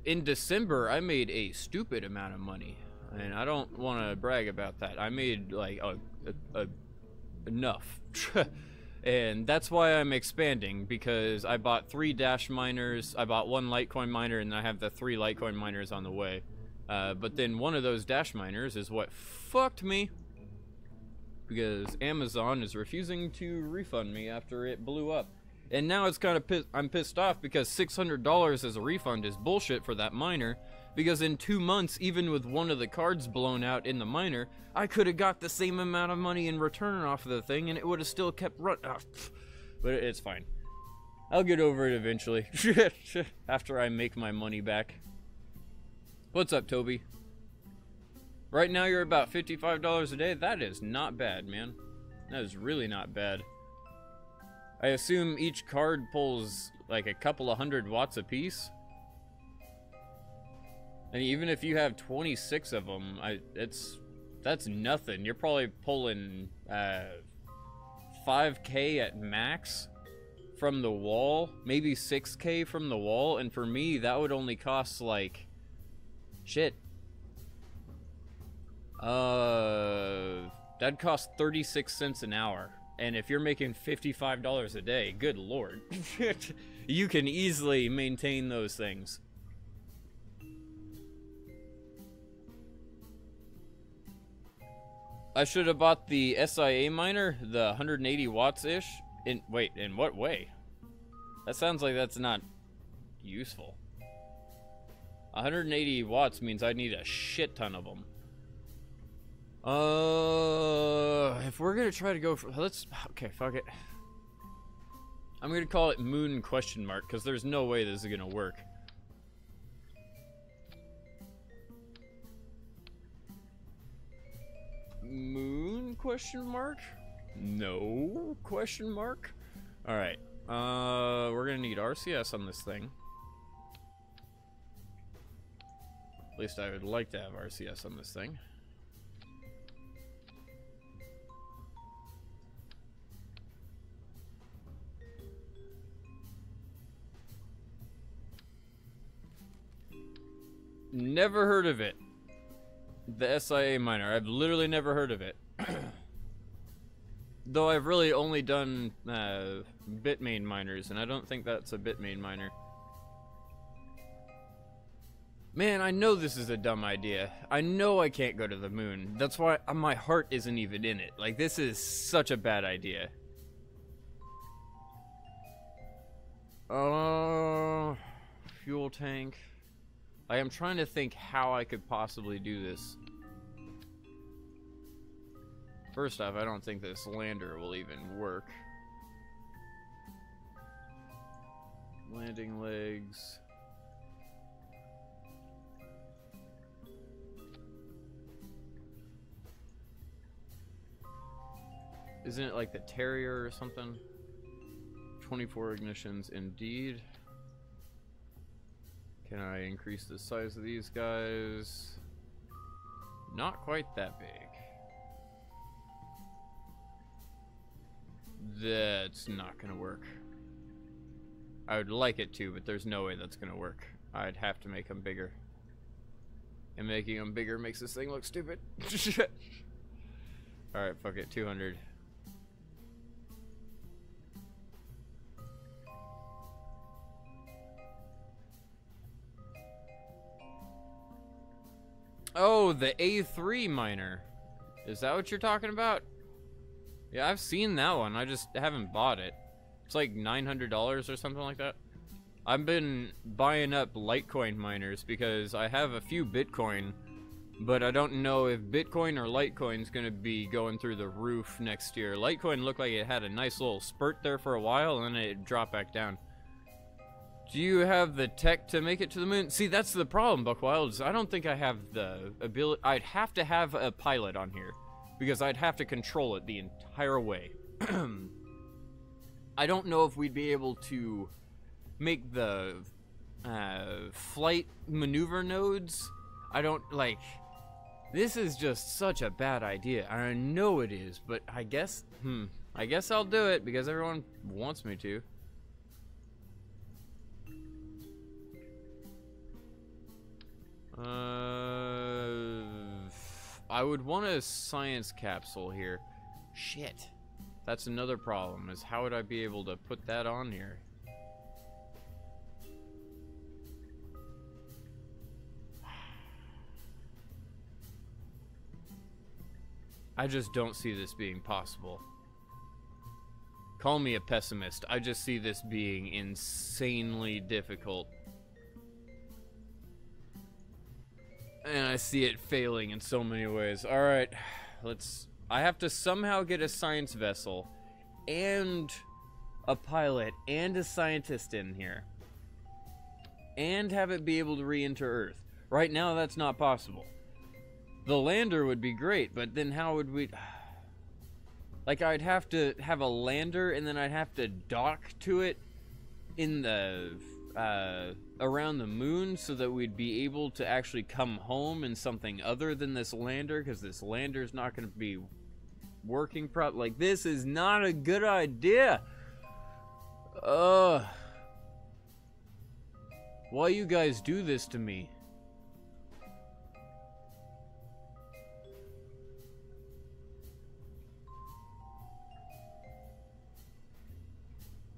In December, I made a stupid amount of money, and I don't want to brag about that. I made like enough. And that's why I'm expanding, because I bought 3 Dash miners, I bought 1 Litecoin miner, and I have the 3 Litecoin miners on the way. But then one of those Dash miners is what fucked me, because Amazon is refusing to refund me after it blew up. And now it's kind of I'm pissed off because $600 as a refund is bullshit for that miner, because in 2 months, even with one of the cards blown out in the miner, I could have got the same amount of money in return off of the thing, and it would have still kept running. But it's fine. I'll get over it eventually, after I make my money back. What's up, Toby? Right now you're about $55 a day. That is not bad, man. That is really not bad. I assume each card pulls like a couple of 100 watts a piece. And even if you have 26 of them, that's nothing. You're probably pulling 5K at max from the wall, maybe 6K from the wall, and for me that would only cost like shit. That'd cost 36 cents an hour. And if you're making $55 a day, good lord, you can easily maintain those things. I should have bought the SIA miner, the 180 watts-ish. Wait, in what way? That sounds like that's not useful. 180 watts means I need a shit ton of them. If we're gonna try to go for, okay, fuck it. I'm gonna call it moon question mark, because there's no way this is gonna work. Moon question mark? No question mark? Alright, we're gonna need RCS on this thing. At least I would like to have RCS on this thing. never heard of it. The SIA miner. I've literally never heard of it. Though I've really only done Bitmain miners, and I don't think that's a Bitmain miner. Man, I know this is a dumb idea. I know I can't go to the moon. That's why my heart isn't even in it. Like, this is such a bad idea. Fuel tank. I am trying to think how I could possibly do this. First off, I don't think this lander will even work. Landing legs. Isn't it like the Terrier or something? 24 ignitions, indeed. Can I increase the size of these guys? Not quite that big. That's not gonna work. I would like it to, but there's no way that's gonna work. I'd have to make them bigger. And making them bigger makes this thing look stupid. Alright, fuck it, 200. Oh, the A3 miner. Is that what you're talking about? Yeah, I've seen that one. I just haven't bought it. It's like $900 or something like that. I've been buying up Litecoin miners because I have a few Bitcoin, but I don't know if Bitcoin or Litecoin's gonna be going through the roof next year. Litecoin looked like it had a nice little spurt there for a while, and then it dropped back down. Do you have the tech to make it to the moon? See, that's the problem, Buckwilds. I don't think I have the ability. I'd have to have a pilot on here, because I'd have to control it the entire way. I don't know if we'd be able to make the flight maneuver nodes. I don't, like, this is just such a bad idea. I know it is, but I guess I'll do it because everyone wants me to. I would want a science capsule here. Shit. That's another problem, is how would I be able to put that on here? I just don't see this being possible. Call me a pessimist. I just see this being insanely difficult. And I see it failing in so many ways. Alright, I have to somehow get a science vessel and a pilot and a scientist in here. And have it be able to re-enter Earth. Right now, that's not possible. The lander would be great, but then how would we... Like, I'd have to have a lander, and then I'd have to dock to it in the... around the moon, so that we'd be able to actually come home in something other than this lander, because this lander's not going to be working properly. Like, this is not a good idea. Why you guys do this to me?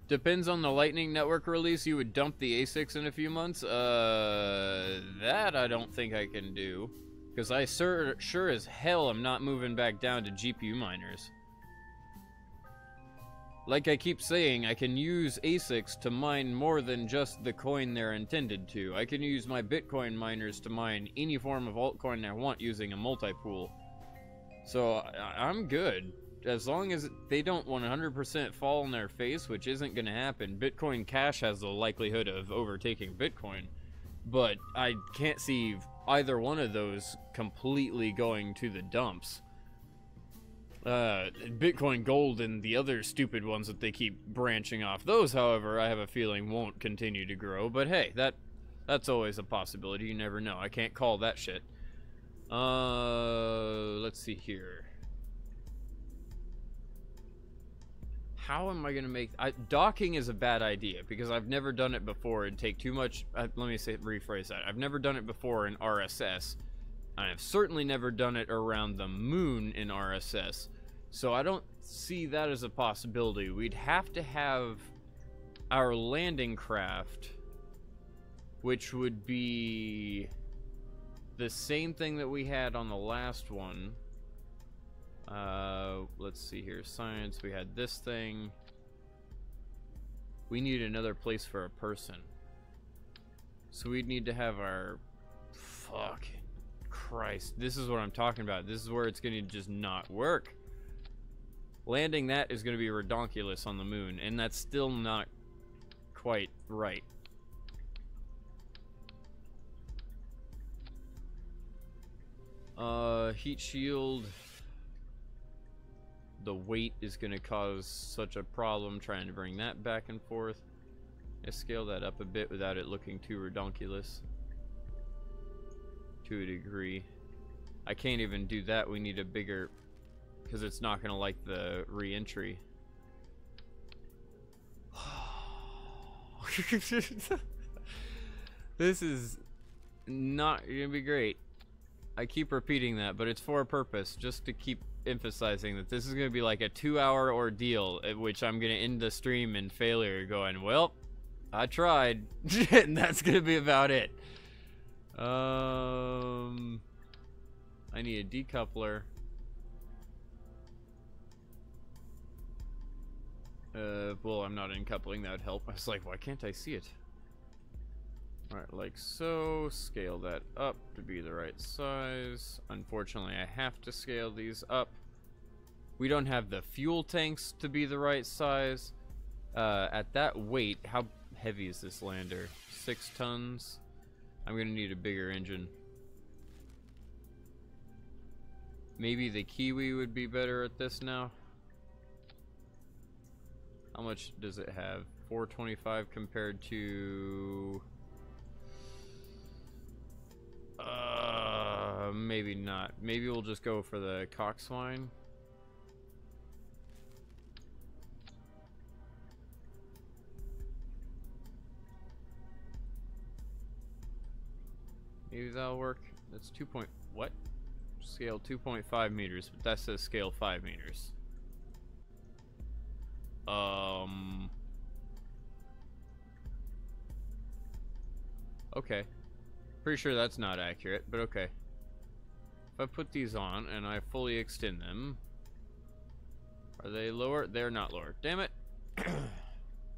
Depends on the Lightning Network release. You would dump the ASICs in a few months. That I don't think I can do. Because I sure as hell am not moving back down to GPU miners. Like I keep saying, I can use ASICs to mine more than just the coin they're intended to. I can use my Bitcoin miners to mine any form of altcoin I want using a multi-pool. So I'm good. As long as they don't 100% fall on their face, which isn't going to happen. Bitcoin Cash has the likelihood of overtaking Bitcoin, but I can't see either one of those completely going to the dumps. Bitcoin Gold and the other stupid ones that they keep branching off. Those, however, I have a feeling won't continue to grow, but hey, that's always a possibility. You never know. I can't call that shit. Let's see here. How am I gonna make... docking is a bad idea, because I've never done it before and take too much... let me rephrase that. I've never done it before in RSS. And I've certainly never done it around the moon in RSS. So I don't see that as a possibility. We'd have to have our landing craft, which would be the same thing that we had on the last one. Let's see here. Science, we had this thing. We need another place for a person. So we'd need to have our... Fucking Christ. This is what I'm talking about. This is where it's going to just not work. Landing that is going to be redonkulous on the moon, and that's still not quite right. Heat shield. The weight is going to cause such a problem trying to bring that back and forth. Let's scale that up a bit without it looking too redonkulous. To a degree. I can't even do that. We need a bigger... because it's not going to like the re-entry. This is not going to be great. I keep repeating that, but it's for a purpose, just to keep emphasizing that this is going to be like a 2-hour ordeal, at which I'm going to end the stream in failure, going, well, I tried, and that's going to be about it. I need a decoupler. Well, I'm not uncoupling, that would help. I was like, why can't I see it? Alright, like so. Scale that up to be the right size. Unfortunately, I have to scale these up. We don't have the fuel tanks to be the right size. At that weight, how heavy is this lander? 6 tons? I'm gonna need a bigger engine. Maybe the Kiwi would be better at this now. How much does it have? 425 compared to... maybe not. Maybe we'll just go for the coxswain. Maybe that'll work. That's 2 point... what? Scale 2.5 meters, but that says scale 5 meters. Okay. Pretty sure that's not accurate, but okay. If I put these on and I fully extend them, are they lower? They're not lower. Damn it.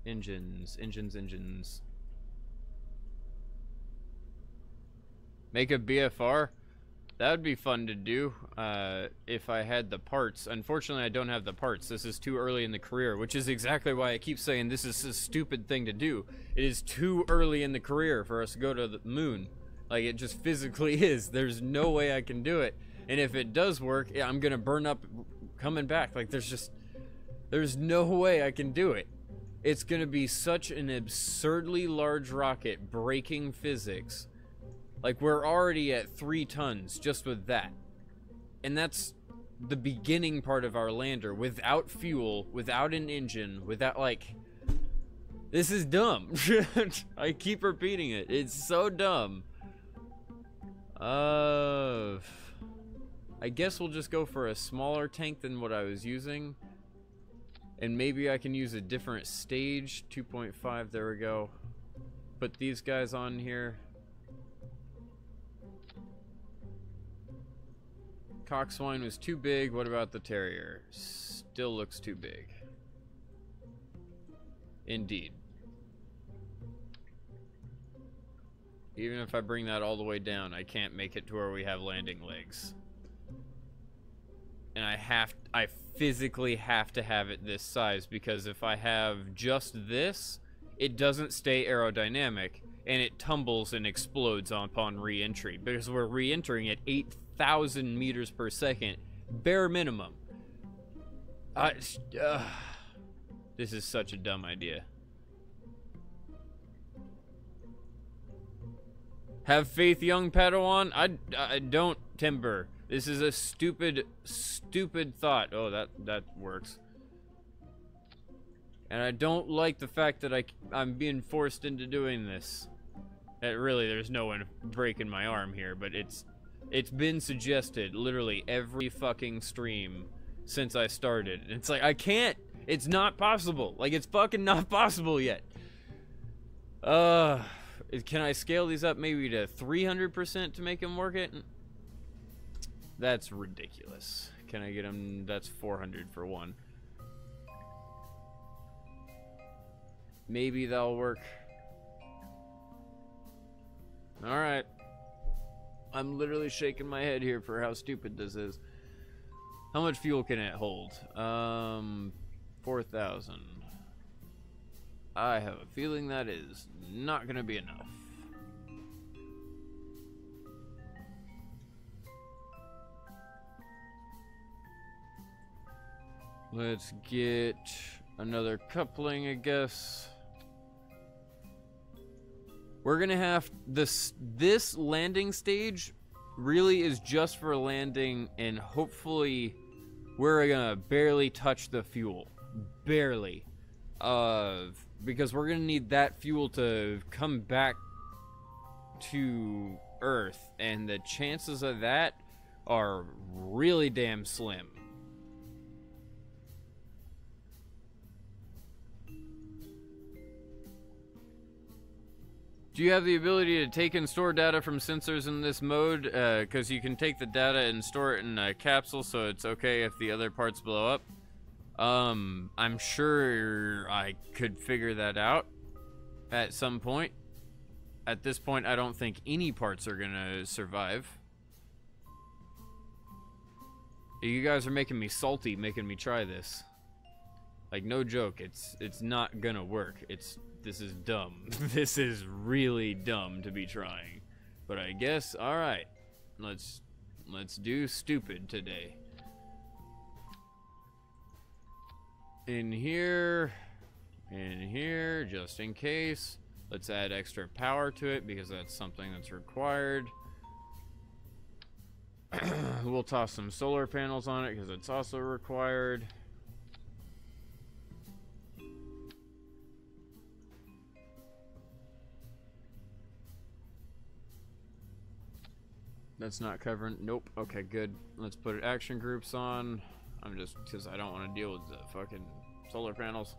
Engines, engines, engines. Make a BFR? That would be fun to do if I had the parts. Unfortunately, I don't have the parts. This is too early in the career, which is exactly why I keep saying this is a stupid thing to do. It is too early in the career for us to go to the moon. Like, it just physically is. There's no way I can do it. And if it does work, I'm going to burn up coming back. Like, there's no way I can do it. It's going to be such an absurdly large rocket breaking physics. Like, we're already at 3 tons just with that. And that's the beginning part of our lander. Without fuel, without an engine, without, like... This is dumb. I keep repeating it. It's so dumb. I guess we'll just go for a smaller tank than what I was using. And maybe I can use a different stage. 2.5, there we go. Put these guys on here. Coxswain was too big. What about the Terrier? Still looks too big. Indeed. Even if I bring that all the way down, I can't make it to where we have landing legs. And I physically have to have it this size, because if I have just this, it doesn't stay aerodynamic, and it tumbles and explodes upon re-entry, because we're re-entering at 8,000 meters per second, bare minimum. This is such a dumb idea. Have faith, young Padawan. I don't, Timber. This is a stupid thought. Oh, that works. And I don't like the fact that I'm being forced into doing this. Really, there's no one breaking my arm here, but it's been suggested literally every fucking stream since I started. And it's like, I can't. It's not possible. Like, it's fucking not possible yet. Can I scale these up maybe to 300% to make them work it? That's ridiculous. Can I get them? That's 400 for one. Maybe that'll work. Alright. I'm literally shaking my head here for how stupid this is. How much fuel can it hold? 4,000. I have a feeling that is not gonna be enough. Let's get another coupling, I guess. We're gonna have this landing stage really is just for landing, and hopefully we're gonna barely touch the fuel. Barely. Because we're gonna need that fuel to come back to Earth, and the chances of that are really damn slim. Do you have the ability to take and store data from sensors in this mode? Because you can take the data and store it in a capsule, so it's okay if the other parts blow up. I'm sure I could figure that out at some point. At this point, I don't think any parts are gonna survive. You guys are making me salty, making me try this. Like, no joke, it's not gonna work. This is dumb. This is really dumb to be trying. But I guess, alright. Let's do stupid today. In here, just in case. Let's add extra power to it because that's something that's required. We'll toss some solar panels on it because it's also required. That's not covering. Nope. Okay, good. Let's put action groups on. I'm just because I don't want to deal with the fucking solar panels.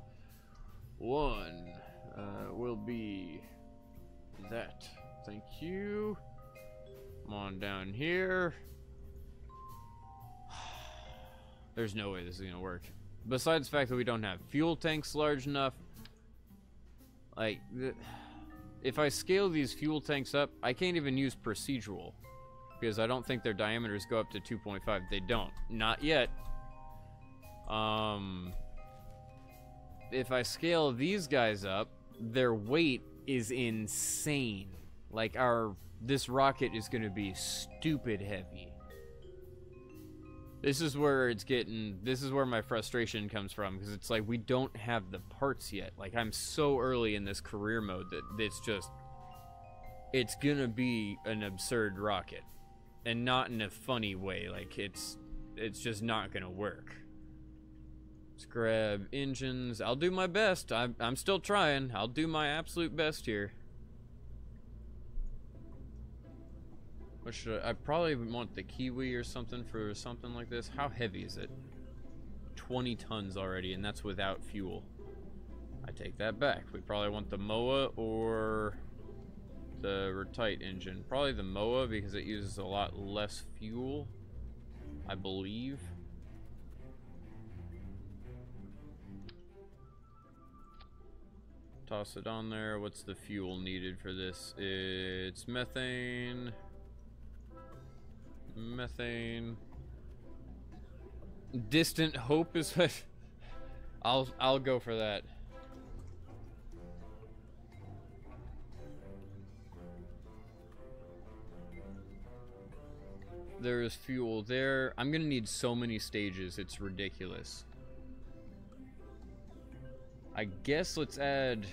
One will be that. Thank you. Come on down here. There's no way this is gonna work. Besides the fact that we don't have fuel tanks large enough. Like, if I scale these fuel tanks up, I can't even use procedural. Because I don't think their diameters go up to 2.5. They don't. Not yet. If I scale these guys up, their weight is insane. Like, this rocket is going to be stupid heavy. This is where this is where my frustration comes from. Because it's like, we don't have the parts yet. Like, I'm so early in this career mode that it's going to be an absurd rocket. And not in a funny way, like it's just not gonna work. Let's grab engines. I'll do my best. I'm still trying. I'll do my absolute best here. What should I probably want the Kiwi or something for something like this. How heavy is it? 20 tons already, and that's without fuel. I take that back. We probably want the MOA or the Retite engine. Probably the MOA because it uses a lot less fuel, I believe. Toss it on there. What's the fuel needed for this? It's methane. Methane. Distant Hope is what I'll go for that. There is fuel there. I'm gonna need so many stages, it's ridiculous. I guess let's add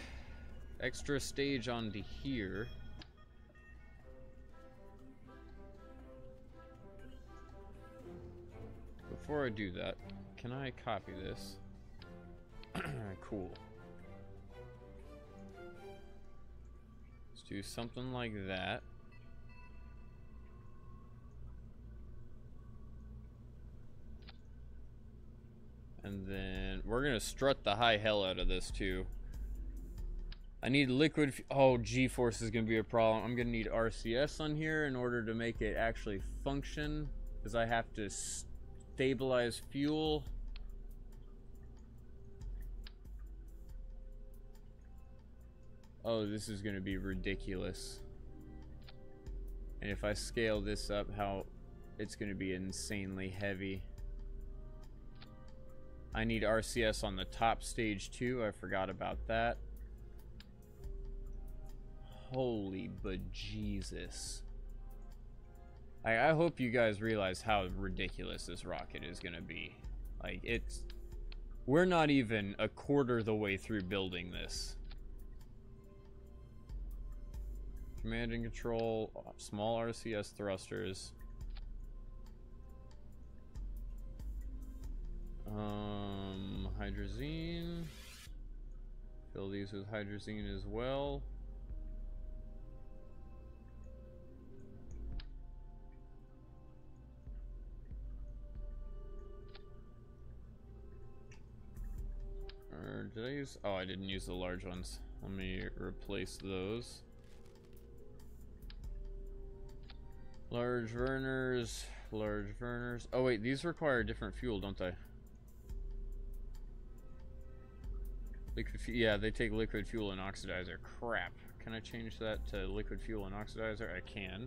extra stage onto here. Before I do that, can I copy this? Cool. do something like that. And then we're gonna strut the high hell out of this too. I need liquid. Oh, G-force is gonna be a problem. I'm gonna need RCS on here in order to make it actually function, because I have to stabilize fuel. Oh, this is gonna be ridiculous. And if I scale this up, how it's gonna be insanely heavy. I need RCS on the top stage too. I forgot about that. Holy bejesus. I hope you guys realize how ridiculous this rocket is gonna be. Like, we're not even a quarter the way through building this. Command and control, small RCS thrusters. Hydrazine. Fill these with hydrazine as well. Or did I use? Oh, I didn't use the large ones. Let me replace those. Large burners, large burners. Oh wait, these require different fuel, don't they? Yeah, they take liquid fuel and oxidizer. Crap. Can I change that to liquid fuel and oxidizer? I can.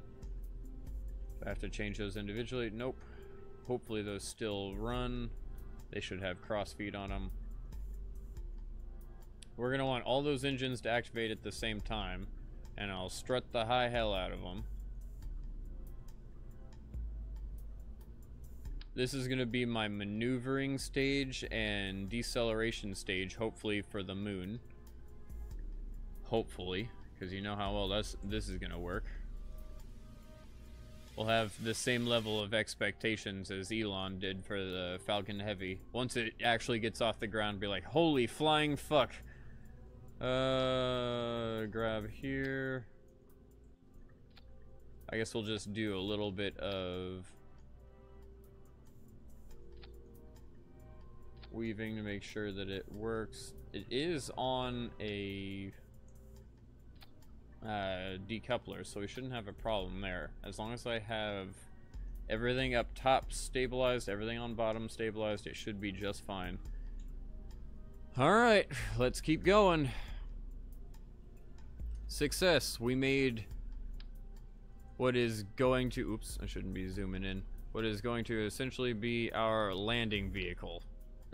I have to change those individually. Nope. Hopefully those still run. They should have crossfeed on them. We're going to want all those engines to activate at the same time, and I'll strut the high hell out of them. This is going to be my maneuvering stage and deceleration stage, hopefully, for the moon. Hopefully, because you know how well this is going to work. We'll have the same level of expectations as Elon did for the Falcon Heavy. Once it actually gets off the ground, be like, holy flying fuck. Grab here. I guess we'll just do a little bit of weaving to make sure that it works. It is on a decoupler, so we shouldn't have a problem there. As long as I have everything up top stabilized, everything on bottom stabilized, it should be just fine. Alright, let's keep going. Success. We made what is going to, oops, I shouldn't be zooming in, what is going to essentially be our landing vehicle.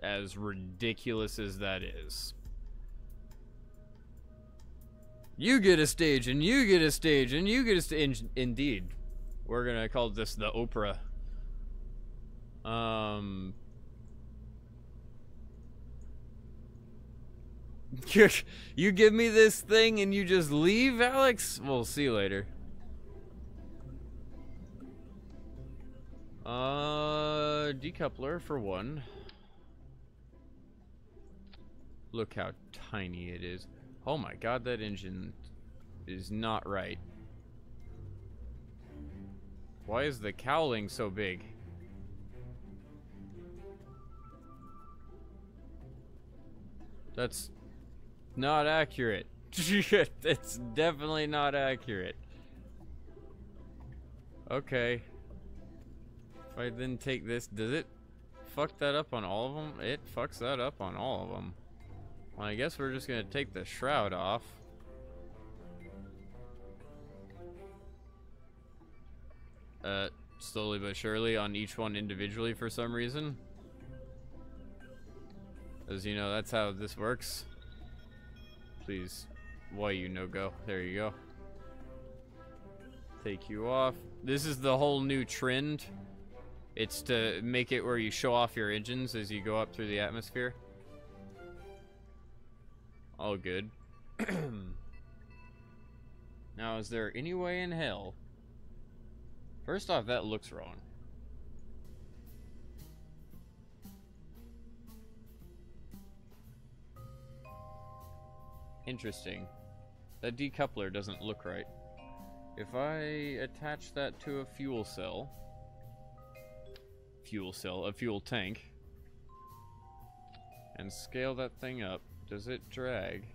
As ridiculous as that is. You get a stage, and you get a stage, and you get a stage. Indeed. We're gonna call this the Oprah. You give me this thing and you just leave, Alex? We'll see you later. Decoupler for one. Look how tiny it is. Oh my god, that engine is not right. Why is the cowling so big? That's not accurate. It's definitely not accurate. Okay. If I then take this, does it fuck that up on all of them? It fucks that up on all of them. Well, I guess we're just gonna take the shroud off. Slowly but surely on each one individually for some reason. As you know, that's how this works. Please, why you no go? There you go. Take you off. This is the whole new trend. It's to make it where you show off your engines as you go up through the atmosphere. All good. Now, is there any way in hell? First off, that looks wrong. Interesting. That decoupler doesn't look right. If I attach that to a fuel cell, a fuel tank, and scale that thing up, does it drag?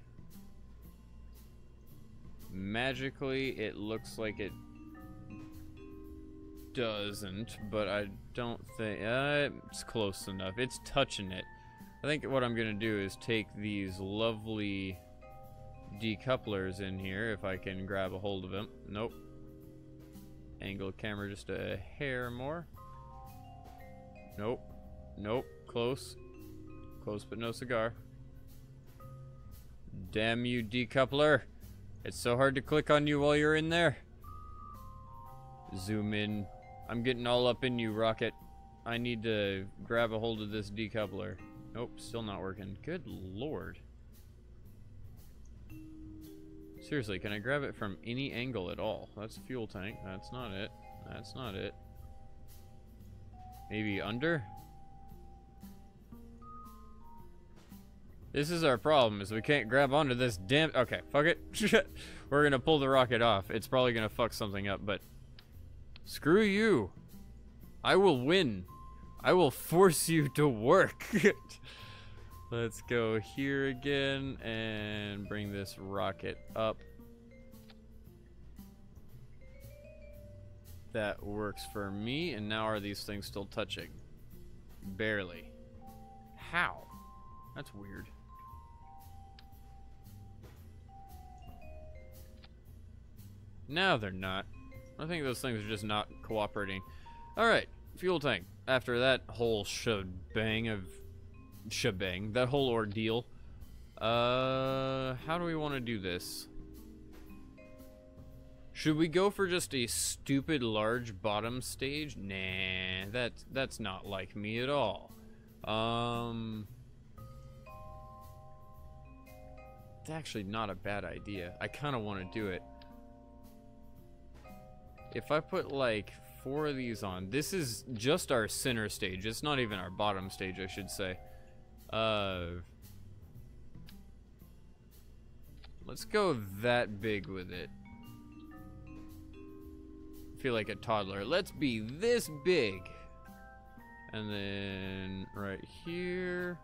Magically, it looks like it doesn't, but I don't think it's close enough. It's touching it. I think what I'm gonna do is take these lovely decouplers in here, if I can grab a hold of them. Nope. Angle camera just a hair more. Nope. Nope. Close. Close but no cigar. Damn you, decoupler. It's so hard to click on you while you're in there. Zoom in. I'm getting all up in you, Rocket. I need to grab a hold of this decoupler. Nope, still not working. Good lord. Seriously, can I grab it from any angle at all? That's fuel tank. That's not it. That's not it. Maybe under? This is our problem, is we can't grab onto this damn... Okay, fuck it. We're gonna pull the rocket off. It's probably gonna fuck something up, but... Screw you. I will win. I will force you to work. Let's go here again and bring this rocket up. That works for me. And now are these things still touching? Barely. How? That's weird. No, they're not. I think those things are just not cooperating. Alright, fuel tank. After that whole that whole ordeal. How do we want to do this? Should we go for just a stupid large bottom stage? Nah, that's not like me at all. It's actually not a bad idea. I kind of want to do it. If I put like 4 of these on, this is just our center stage. It's not even our bottom stage, I should say. Let's go that big with it. I feel like a toddler. Let's be this big. And then right here,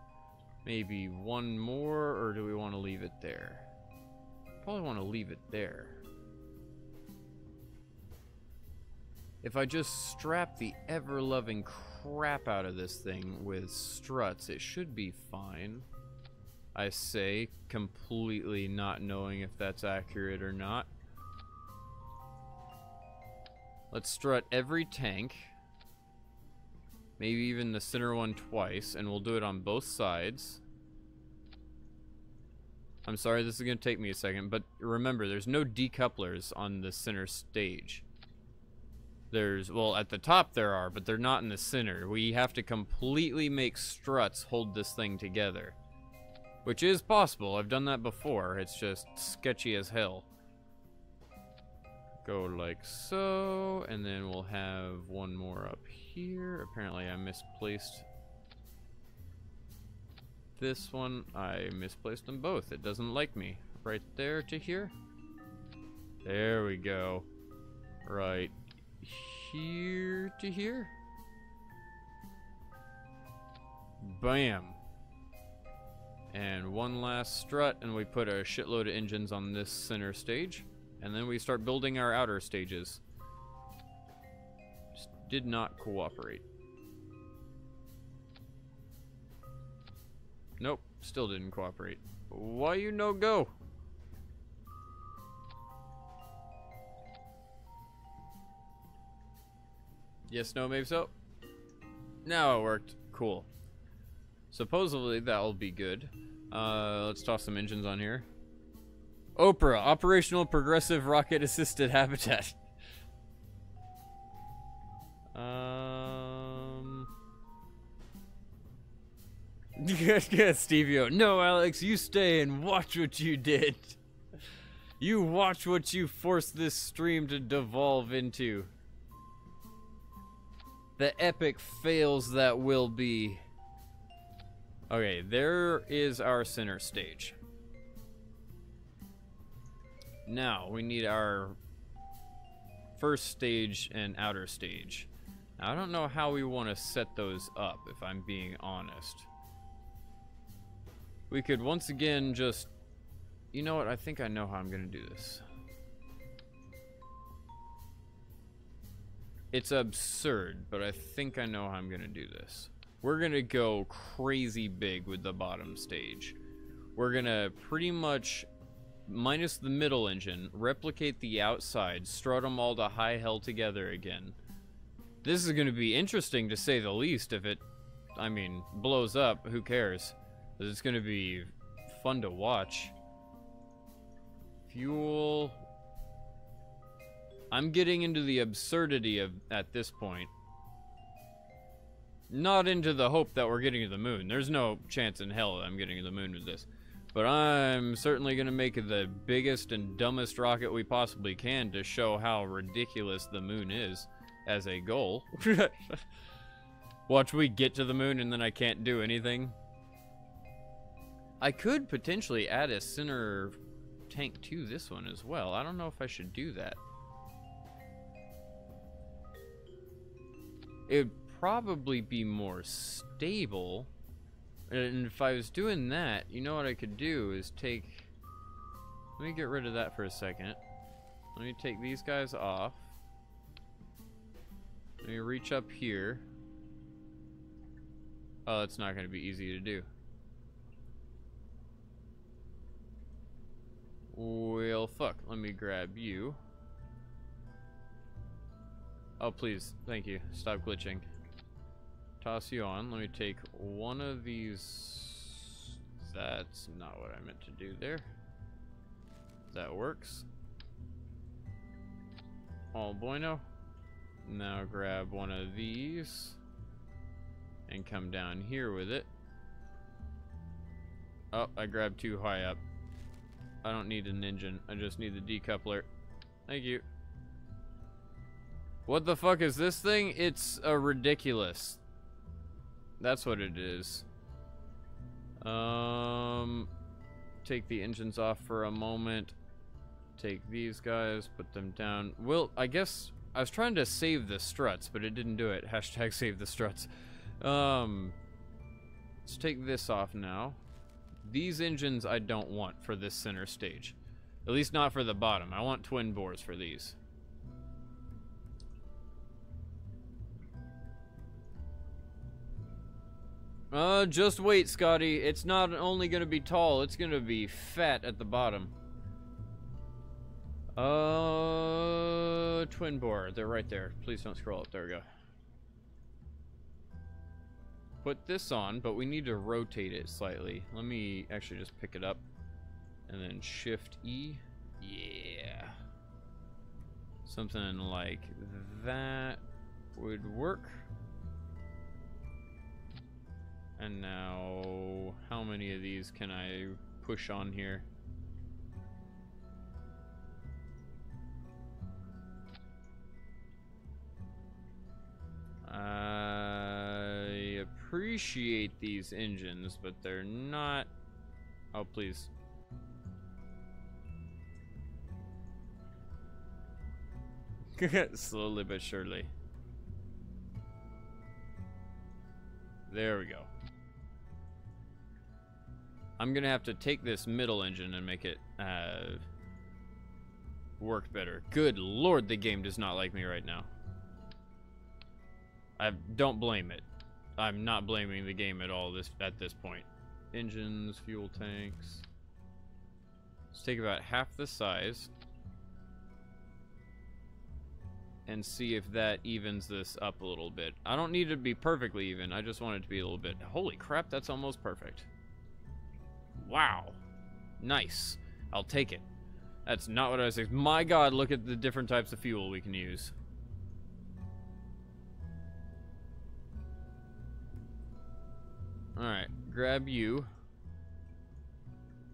maybe one more, or do we want to leave it there? Probably want to leave it there. If I just strap the ever-loving crap out of this thing with struts, it should be fine. I say, completely not knowing if that's accurate or not. Let's strut every tank. Maybe even the center one twice, and we'll do it on both sides. I'm sorry, this is going to take me a second, but remember, there's no decouplers on the center stage. There's, well, at the top there are, but they're not in the center. We have to completely make struts hold this thing together. Which is possible. I've done that before. It's just sketchy as hell. Go like so, and then we'll have one more up here. Apparently I misplaced this one. I misplaced them both. It doesn't like me. Right there to here. There we go. Right here to here. Bam. And one last strut, and we put a shitload of engines on this center stage. And then we start building our outer stages. Just did not cooperate. Nope, still didn't cooperate. Why you no go? Yes, no, maybe so. Now it worked. Cool. Supposedly that'll be good. Let's toss some engines on here. Oprah, Operational Progressive Rocket Assisted Habitat. Stevie-O. No, Alex, you stay and watch what you did. You watch what you forced this stream to devolve into. The epic fails that will be. Okay, there is our center stage. Now, we need our first stage and outer stage. Now, I don't know how we want to set those up, if I'm being honest. We could once again just... You know what? I think I know how I'm going to do this. It's absurd, but I think I know how I'm going to do this. We're going to go crazy big with the bottom stage. We're going to pretty much, minus the middle engine, replicate the outside, strut them all to high hell together again. This is going to be interesting, to say the least. If it, I mean, blows up, who cares? It's going to be fun to watch. Fuel. I'm getting into the absurdity of at this point. Not into the hope that we're getting to the moon. There's no chance in hell that I'm getting to the moon with this. But I'm certainly going to make it the biggest and dumbest rocket we possibly can to show how ridiculous the moon is as a goal. Watch we get to the moon and then I can't do anything. I could potentially add a center tank to this one as well. I don't know if I should do that. It'd probably be more stable. And if I was doing that, you know what I could do is take... Let me get rid of that for a second. Let me take these guys off. Let me reach up here. Oh, that's not going to be easy to do. Well, fuck. Let me grab you. Oh, please. Thank you. Stop glitching. Toss you on. Let me take one of these. That's not what I meant to do there. That works. All bueno. Now grab one of these and come down here with it. Oh, I grabbed too high up. I don't need an engine. I just need the decoupler. Thank you. What the fuck is this thing? It's a ridiculous. That's what it is. Take the engines off for a moment. Take these guys, put them down. Well, I guess I was trying to save the struts, but it didn't do it. Hashtag save the struts. Let's take this off now. These engines I don't want for this center stage. At least not for the bottom. I want twin bores for these. Just wait, Scotty. It's not only gonna be tall, it's gonna be fat at the bottom. Twin bore. They're right there. Please don't scroll up. There we go. Put this on, but we need to rotate it slightly. Let me actually just pick it up and then Shift E. Yeah. Something like that would work. And now, how many of these can I push on here? I appreciate these engines, but they're not... Oh, please. Slowly but surely. There we go. I'm gonna have to take this middle engine and make it work better. Good lord, the game does not like me right now. I don't blame it. I'm not blaming the game at all at this point. Engines, fuel tanks. Let's take about half the size and see if that evens this up a little bit. I don't need it to be perfectly even. I just want it to be a little bit. Holy crap, that's almost perfect. Wow. Nice. I'll take it. That's not what I was saying. My god, look at the different types of fuel we can use. Alright, grab you.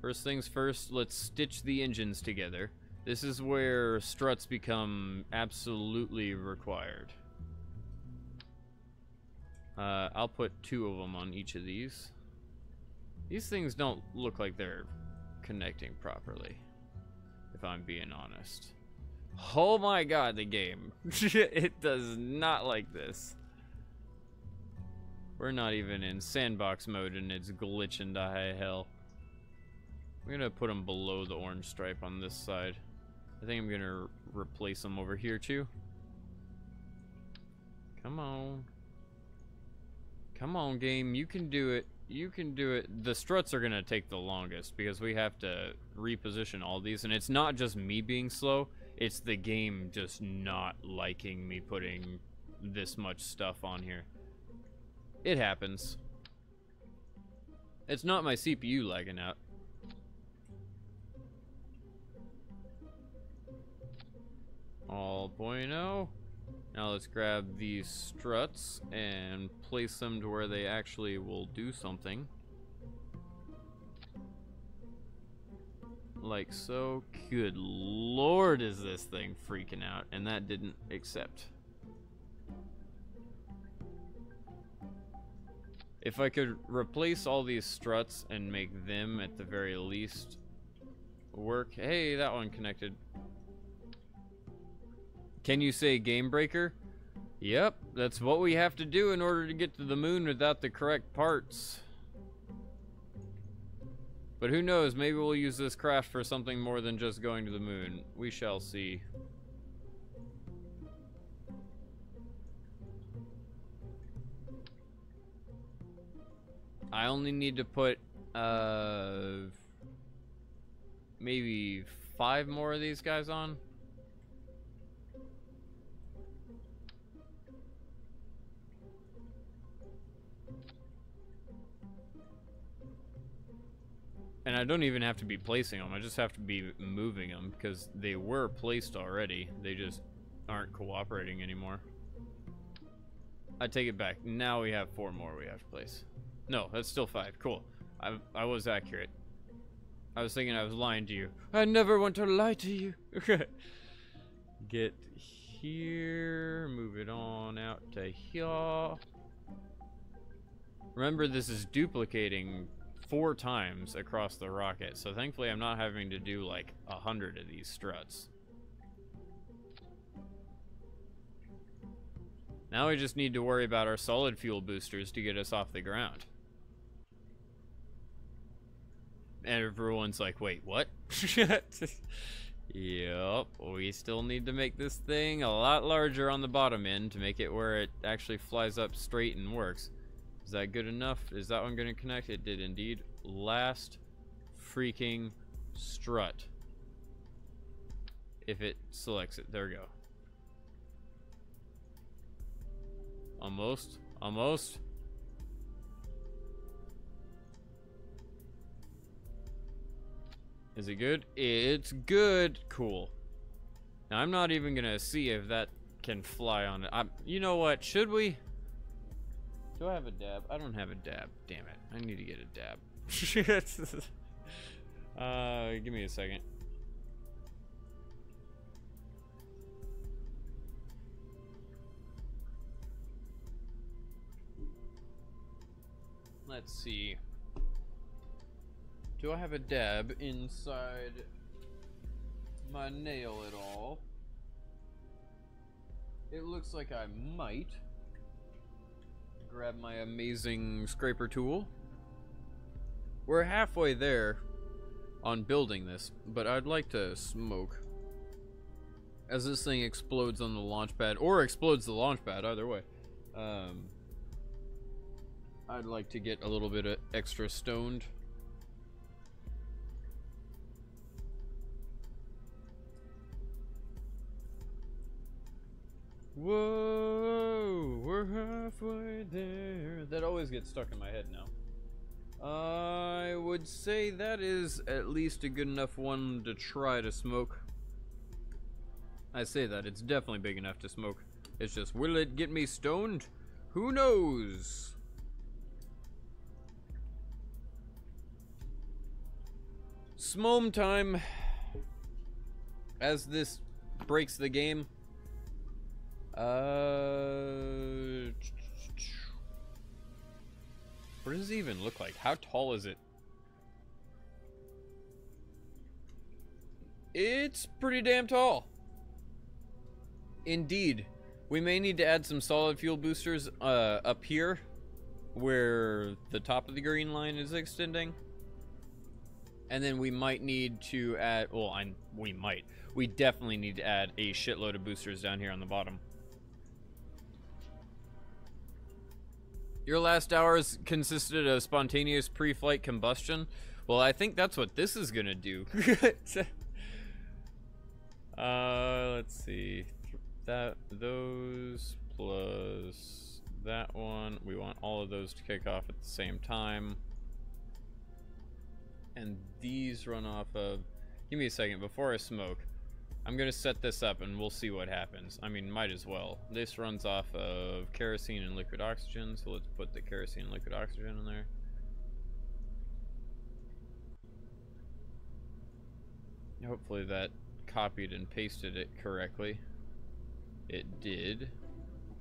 First things first, let's stitch the engines together. This is where struts become absolutely required. I'll put 2 of them on each of these. These things don't look like they're connecting properly. if I'm being honest. Oh my god, the game. It does not like this. We're not even in sandbox mode and it's glitching to high hell. I'm gonna put them below the orange stripe on this side. I think I'm gonna replace them over here too. Come on. Come on, game, you can do it. You can do it. The struts are gonna take the longest because we have to reposition all these, and it's not just me being slow, it's the game just not liking me putting this much stuff on here. It happens. It's not my CPU lagging out. All 0.0. Now let's grab these struts and place them to where they actually will do something. Like so. Good lord, is this thing freaking out. And that didn't accept. If I could replace all these struts and make them at the very least work. Hey, that one connected. Can you say game breaker? Yep, that's what we have to do in order to get to the moon without the correct parts. But who knows, maybe we'll use this craft for something more than just going to the moon. We shall see. I only need to put maybe 5 more of these guys on. And I don't even have to be placing them, I just have to be moving them because they were placed already. They just aren't cooperating anymore. I take it back. Now we have 4 more we have to place. No, that's still 5. Cool. I was accurate. I was thinking I was lying to you. I never want to lie to you. Get here. Move it on out to here. Remember, this is duplicating 4 times across the rocket, so thankfully I'm not having to do like 100 of these struts. Now we just need to worry about our solid fuel boosters to get us off the ground. And everyone's like, wait, what? Yep, we still need to make this thing a lot larger on the bottom end to make it where it actually flies up straight and works. Is that good enough? Is that one going to connect? It did indeed. Last freaking strut. If it selects it. There we go. Almost. Almost. Is it good? It's good. Cool. Now I'm not even going to see if that can fly on it. You know what? Should we? Do I have a dab? I don't have a dab. Damn it. I need to get a dab. Give me a second. Let's see. Do I have a dab inside my nail at all? It looks like I might. Grab my amazing scraper tool. We're halfway there on building this, but I'd like to smoke as this thing explodes on the launch pad, or explodes the launch pad, either way. I'd like to get a little bit of extra stoned. Whoa, we're halfway there. That always gets stuck in my head now. I would say that is at least a good enough one to try to smoke. I say that, it's definitely big enough to smoke. It's just, will it get me stoned? Who knows? Smom time. As this breaks the game. What does it even look like? How tall is it? It's pretty damn tall. Indeed. We may need to add some solid fuel boosters up here where the top of the green line is extending. And then we might need to add, well, we definitely need to add a shitload of boosters down here on the bottom. Your last hours consisted of spontaneous pre-flight combustion. Well, I think that's what this is gonna do. Let's see. Those plus that one. We want all of those to kick off at the same time. And these run off of... Give me a second. Before I smoke, I'm going to set this up and we'll see what happens. I mean, might as well. This runs off of kerosene and liquid oxygen, so let's put the kerosene and liquid oxygen in there. Hopefully that copied and pasted it correctly. It did.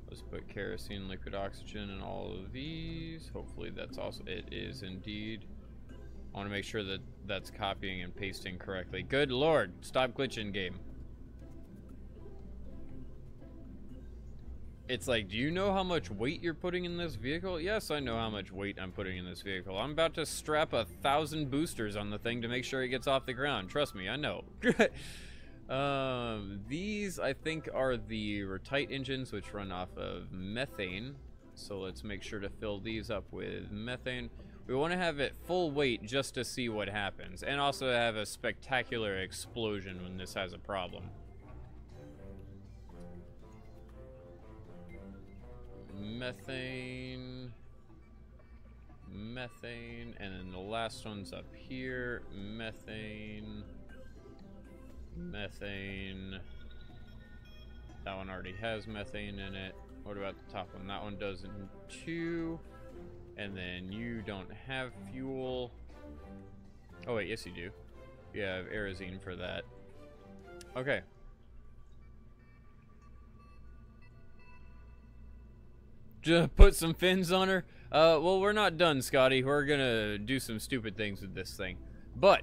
Let's put kerosene, liquid oxygen, in all of these. Hopefully that's also... It is indeed. I want to make sure that that's copying and pasting correctly. Good lord! Stop glitching, game. It's like, do you know how much weight you're putting in this vehicle? Yes, I know how much weight I'm putting in this vehicle. I'm about to strap 1,000 boosters on the thing to make sure it gets off the ground. Trust me, I know. These, I think, are the Retite engines, which run off of methane. So let's make sure to fill these up with methane. We want to have it full weight just to see what happens. And also have a spectacular explosion when this has a problem. Methane. Methane. And then the last one's up here. Methane. Methane. That one already has methane in it. What about the top one? That one doesn't too. And then you don't have fuel. Oh wait, yes you do. You have aerosine for that. Okay. Just put some fins on her. Well, we're not done, Scotty. We're gonna do some stupid things with this thing. But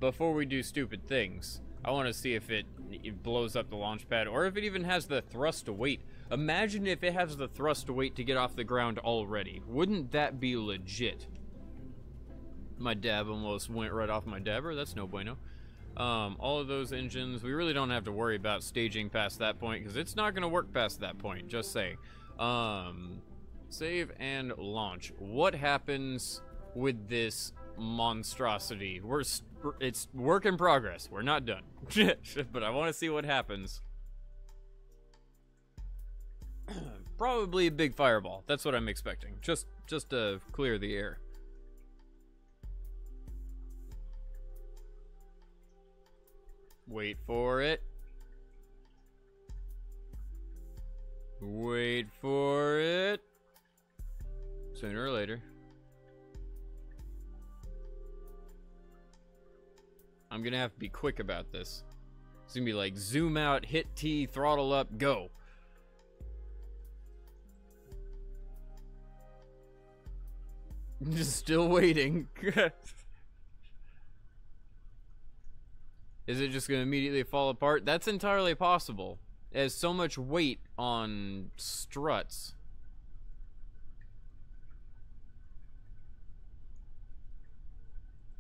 before we do stupid things, I want to see if it blows up the launch pad, or if it even has the thrust to weight. Imagine if it has the thrust to weight to get off the ground already. Wouldn't that be legit? My dab almost went right off my dabber. That's no bueno. All of those engines, we really don't have to worry about staging past that point, because it's not going to work past that point, just saying. Save and launch. What happens with this monstrosity? It's work in progress. We're not done. But I want to see what happens. Probably a big fireball. That's what I'm expecting. Just to clear the air. Wait for it. Wait for it. Sooner or later. I'm gonna have to be quick about this. It's gonna be like zoom out, hit T, throttle up, go. Just still waiting. Is it just gonna immediately fall apart? That's entirely possible. It has so much weight on struts.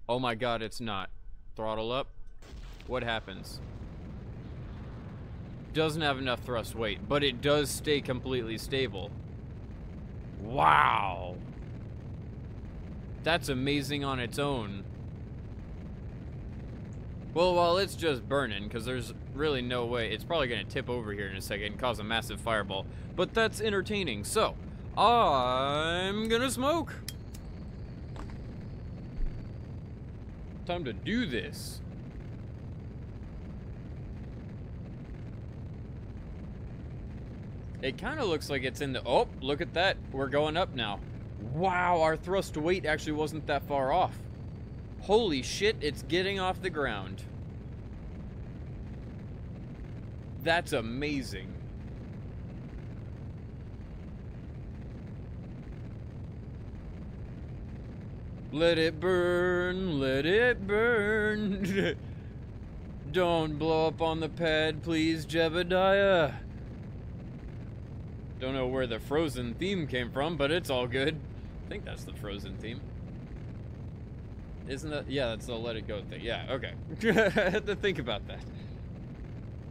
Oh my god, it's not. Throttle up. What happens? Doesn't have enough thrust weight, but it does stay completely stable. Wow. That's amazing on its own. Well, while it's just burning, because there's really no way. It's probably going to tip over here in a second and cause a massive fireball. But that's entertaining. So, I'm going to smoke. Time to do this. It kind of looks like it's in the... Oh, look at that. We're going up now. Wow, our thrust to weight actually wasn't that far off. Holy shit, it's getting off the ground. That's amazing. Let it burn, let it burn. Don't blow up on the pad, please, Jebediah. Don't know where the Frozen theme came from, but it's all good. I think that's the Frozen theme. Isn't that? Yeah, that's the Let It Go thing. Yeah, okay. I had to think about that.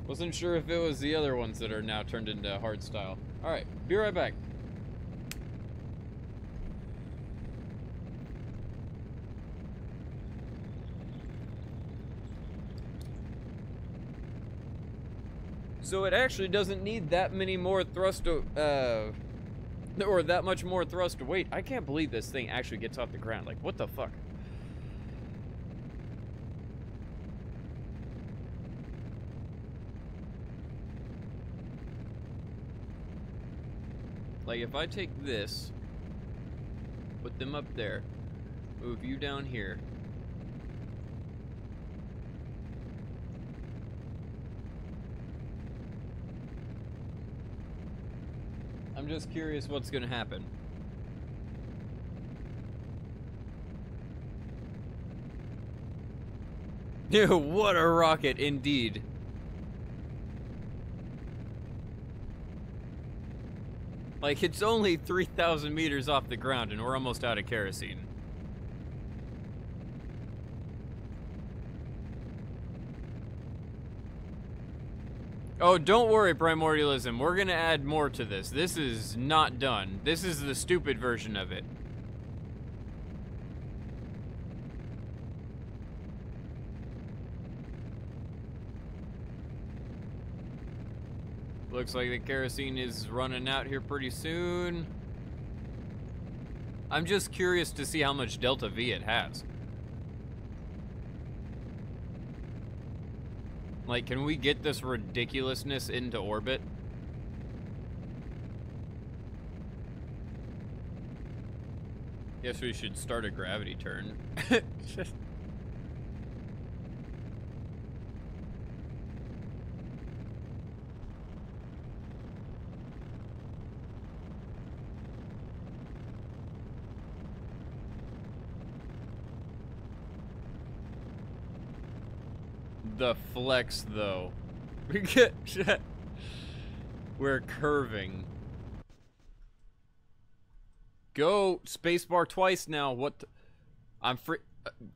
Wasn't sure if it was the other ones that are now turned into hardstyle. Alright, be right back. So it actually doesn't need that many more thrust, or that much more thrust to weight. I can't believe this thing actually gets off the ground. Like, what the fuck? Like, if I take this, put them up there, move you down here. I'm just curious what's gonna happen. Ew, what a rocket indeed. Like, it's only 3,000 meters off the ground and we're almost out of kerosene. Oh, don't worry, Primordialism. We're gonna add more to this. This is not done. This is the stupid version of it. Looks like the kerosene is running out here pretty soon. I'm just curious to see how much Delta V it has. Like, can we get this ridiculousness into orbit? Guess we should start a gravity turn. The flex, though. We're curving. Go spacebar twice now. What? I'm free.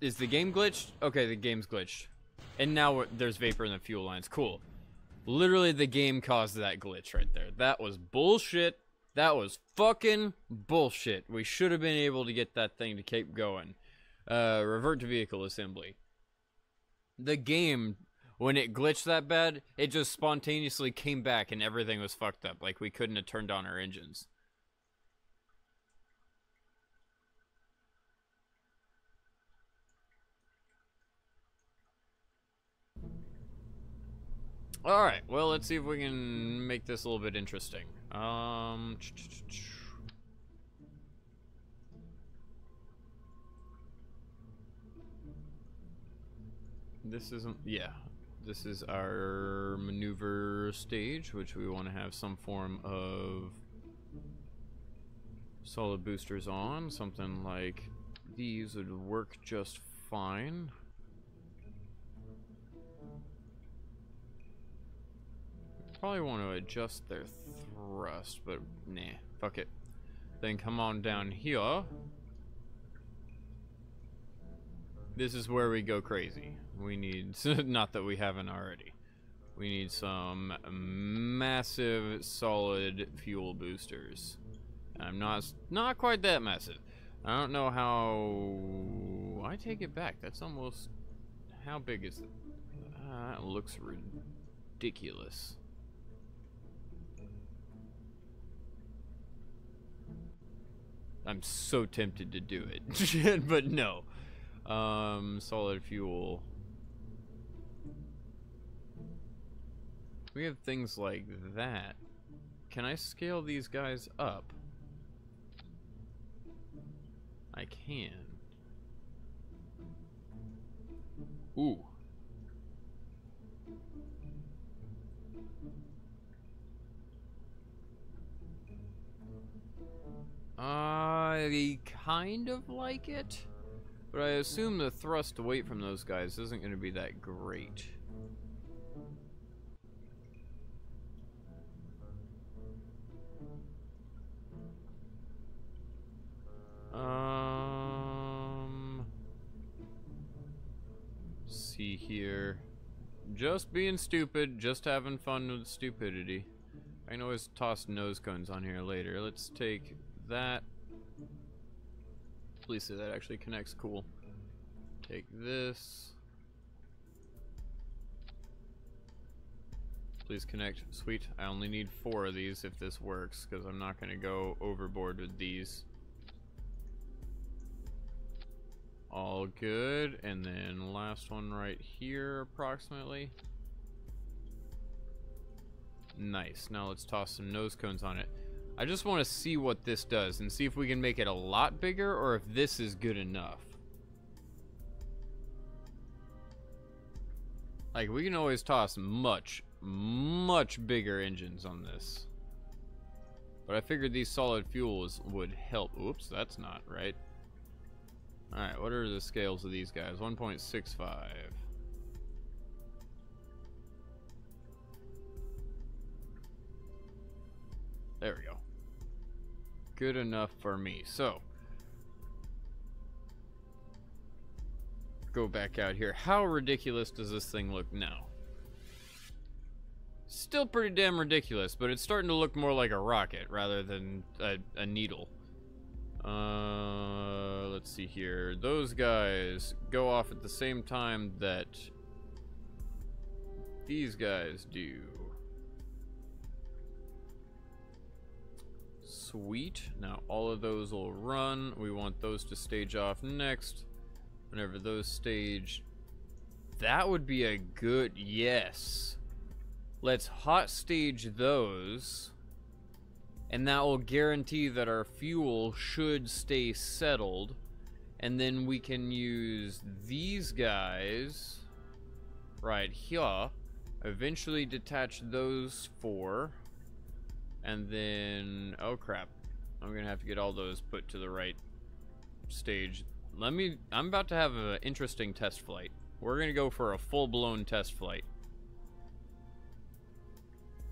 Is the game glitched? Okay, the game's glitched. And now there's vapor in the fuel lines. Cool. Literally, the game caused that glitch right there. That was bullshit. That was fucking bullshit. We should have been able to get that thing to keep going. Revert to vehicle assembly. The game, when it glitched that bad, it just spontaneously came back and everything was fucked up. Like, we couldn't have turned on our engines. Alright, well, let's see if we can make this a little bit interesting. This isn't, yeah, this is our maneuver stage, which we want to have some form of solid boosters on. Something like these would work just fine. Probably want to adjust their thrust, but nah, fuck it. Then come on down here. This is where we go crazy. We need, not that we haven't already, we need some massive solid fuel boosters. I'm not quite that massive. I don't know how, I take it back. That's almost, how big is it? That looks ridiculous. I'm so tempted to do it, but no. Solid fuel. We have things like that. Can I scale these guys up? I can. Ooh. I kind of like it. But I assume the thrust to weight from those guys isn't going to be that great. See here. Just being stupid, just having fun with stupidity. I can always toss nose cones on here later. Let's take that. Please say that actually connects. Cool. Take this. Please connect. Sweet. I only need 4 of these if this works, because I'm not going to go overboard with these. All good. And then last one right here, approximately. Nice. Now let's toss some nose cones on it. I just want to see what this does and see if we can make it a lot bigger or if this is good enough. Like, we can always toss much bigger engines on this. But I figured these solid fuels would help. Oops, that's not right. Alright, what are the scales of these guys? 1.65. There we go. Good enough for me. So, go back out here. How ridiculous does this thing look now? Still pretty damn ridiculous, but it's starting to look more like a rocket rather than a needle. Let's see here. Those guys go off at the same time that these guys do. Sweet. Now all of those will run. We want those to stage off next. Whenever those stage, that would be a good, yes. Let's hot stage those. And that will guarantee that our fuel should stay settled. And then we can use these guys right here. Eventually detach those 4. And then, oh crap. I'm gonna have to get all those put to the right stage. I'm about to have an interesting test flight. We're gonna go for a full-blown test flight.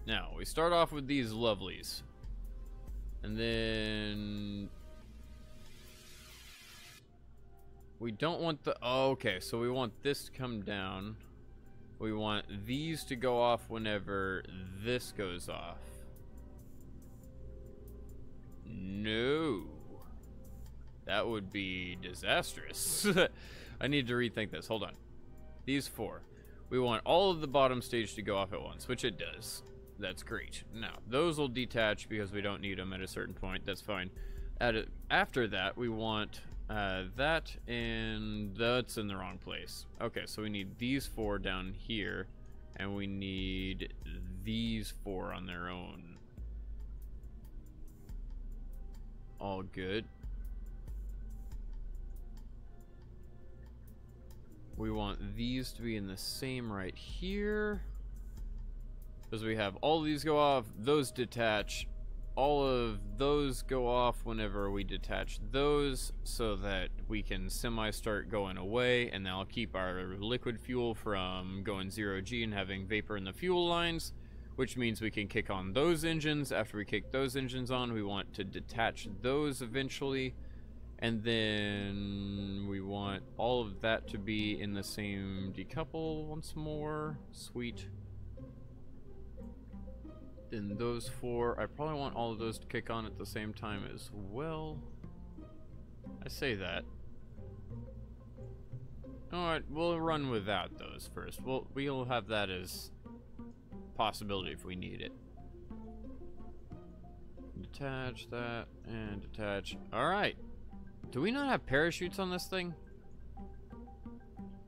Now, we start off with these lovelies. And then we don't want the, oh, okay, so we want this to come down. We want these to go off whenever this goes off. No. That would be disastrous. I need to rethink this. Hold on. These 4. We want all of the bottom stage to go off at once, which it does. That's great. Now, those will detach because we don't need them at a certain point. That's fine. After that, we want that, and that's in the wrong place. Okay, so we need these 4 down here, and we need these 4 on their own. All good. We want these to be in the same right here. Because we have all of these go off, those detach, all of those go off whenever we detach those, so that we can semi-start going away, and that'll keep our liquid fuel from going 0G and having vapor in the fuel lines, which means we can kick on those engines. After we kick those engines on, we want to detach those eventually, and then we want all of that to be in the same decouple once more. Sweet. Then those 4, I probably want all of those to kick on at the same time as well. I say that. Alright, we'll run without those first. We'll have that as possibility if we need it. Detach that and detach. Alright. Do we not have parachutes on this thing?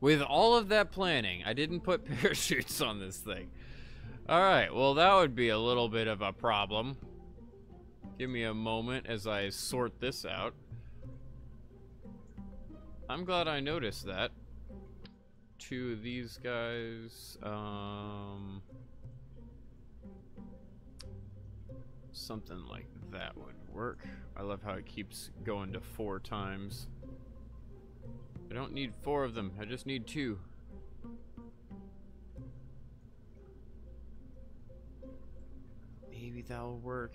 With all of that planning, I didn't put parachutes on this thing. Alright, well that would be a little bit of a problem. Give me a moment as I sort this out. I'm glad I noticed that. 2 of these guys, something like that would work. I love how it keeps going to 4 times. I don't need 4 of them, I just need 2. Maybe that'll work.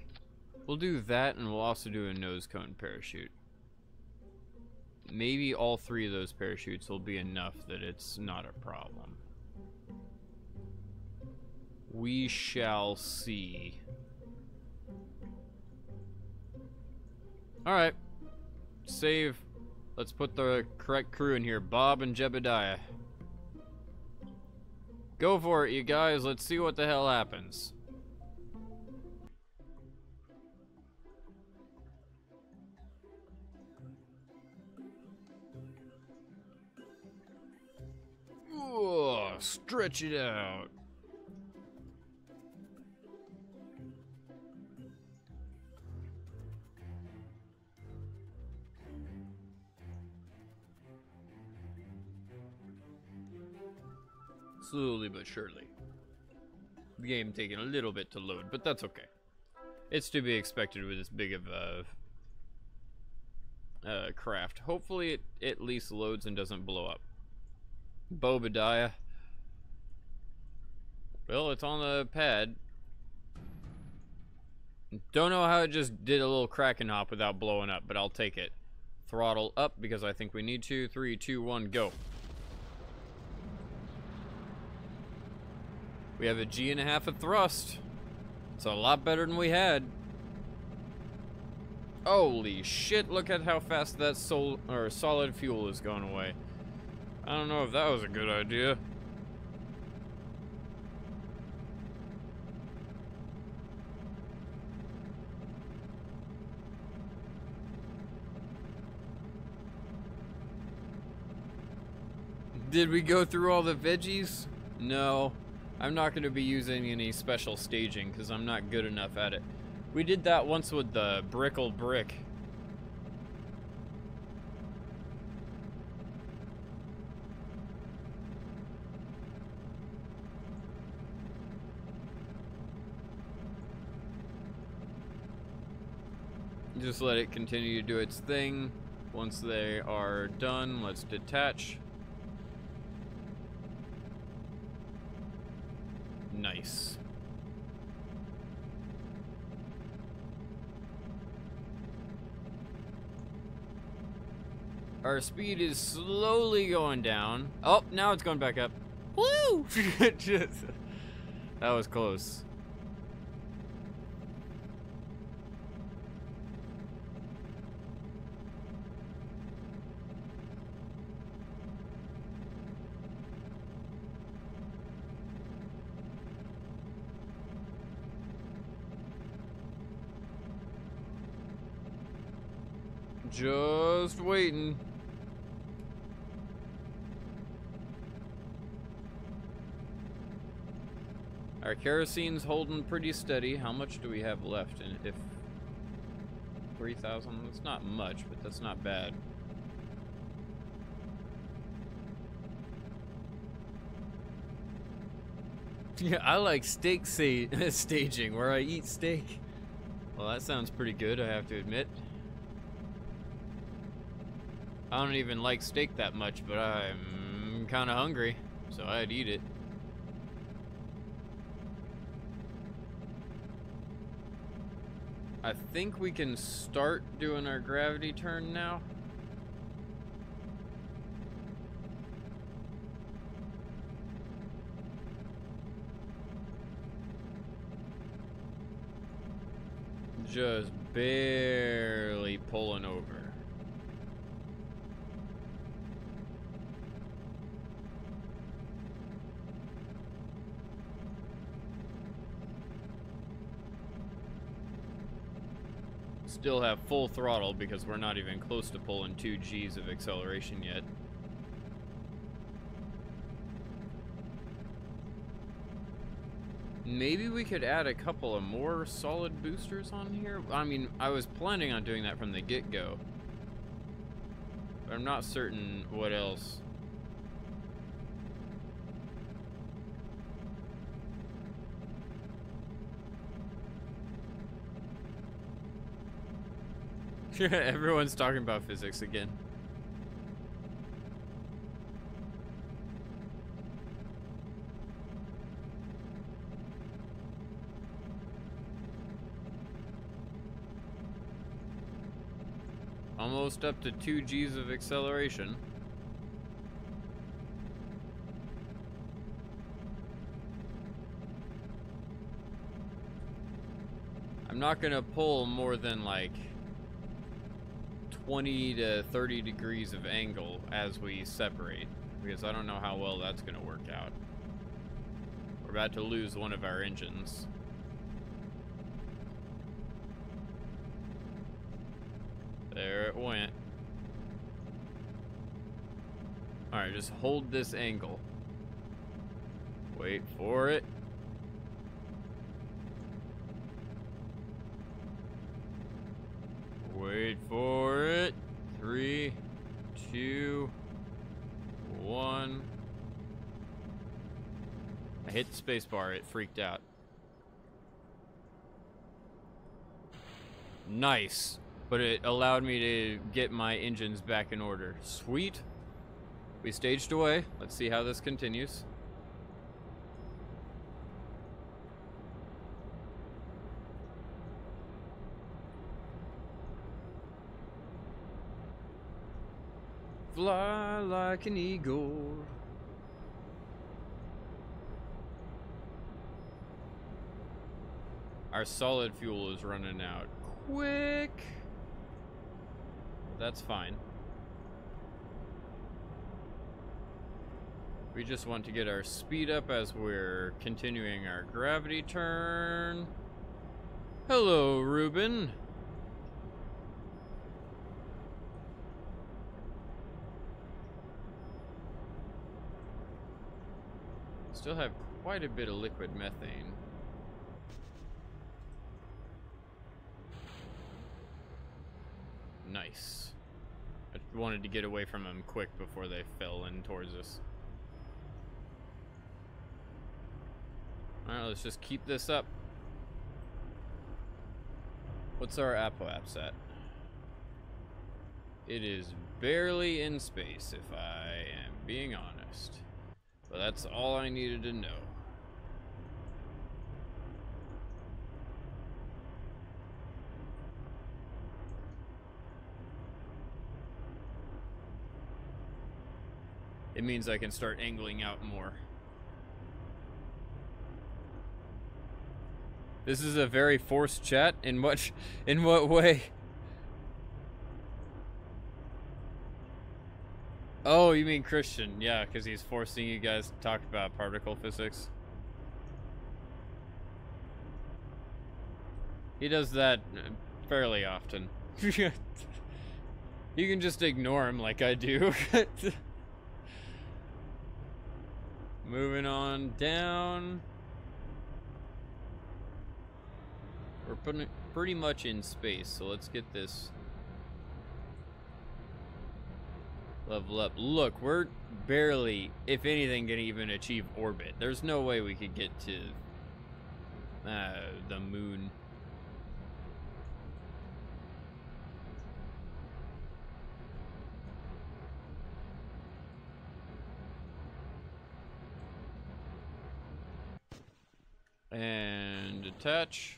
We'll do that, and we'll also do a nose cone parachute. maybe all 3 of those parachutes will be enough that it's not a problem. We shall see. Alright. Save. Let's put the correct crew in here. Bob and Jebediah. Go for it, you guys. Let's see what the hell happens. Whoa, stretch it out. Slowly but surely. The game taking a little bit to load, but that's okay. It's to be expected with this big of a craft. Hopefully it at least loads and doesn't blow up. Bobadiah. Well, it's on the pad. Don't know how it just did a little Kraken hop without blowing up, but I'll take it. Throttle up because I think we need to. 3, 2, 1, go. We have a G.5 of thrust. It's a lot better than we had. Holy shit, look at how fast that solid fuel is going away. I don't know if that was a good idea. Did we go through all the veggies? No. I'm not going to be using any special staging because I'm not good enough at it. We did that once with the Brickle Brick. Just let it continue to do its thing. Once they are done, let's detach. Nice. Our speed is slowly going down. Oh, now it's going back up. Woo! That was close. Just waiting. Our kerosene's holding pretty steady. How much do we have left? And if 3,000, that's not much, but that's not bad. Yeah, I like steak staging, where I eat steak. Well, that sounds pretty good, I have to admit. I don't even like steak that much, but I'm kind of hungry, so I'd eat it. I think we can start doing our gravity turn now. Just barely pulling over. Still have full throttle because we're not even close to pulling 2 G's of acceleration yet. Maybe we could add a couple of more solid boosters on here. I mean, I was planning on doing that from the get-go, but I'm not certain what else. Everyone's talking about physics again. almost up to 2 Gs of acceleration. I'm not gonna pull more than like 20 to 30 degrees of angle as we separate, because I don't know how well that's gonna work out. We're about to lose one of our engines. There it went. Alright, just hold this angle. Wait for it. Wait for it. 3, 2, 1. I hit the spacebar, it freaked out. Nice. But it allowed me to get my engines back in order. Sweet. We staged away. Let's see how this continues. Fly like an eagle. Our solid fuel is running out quick. That's fine. We just want to get our speed up as we're continuing our gravity turn. Hello, Ruben. Still have quite a bit of liquid methane. Nice. I wanted to get away from them quick before they fell in towards us. Alright, let's just keep this up. What's our apoaps at? It is barely in space, if I am being honest. But that's all I needed to know. It means I can start angling out more. This is a very forced chat. In what way? Oh, you mean Christian? Yeah, because he's forcing you guys to talk about particle physics. He does that fairly often. You can just ignore him like I do. Moving on down. We're pretty much in space, so let's get this level up. Look, we're barely, if anything, gonna even achieve orbit. There's no way we could get to the moon. And attach.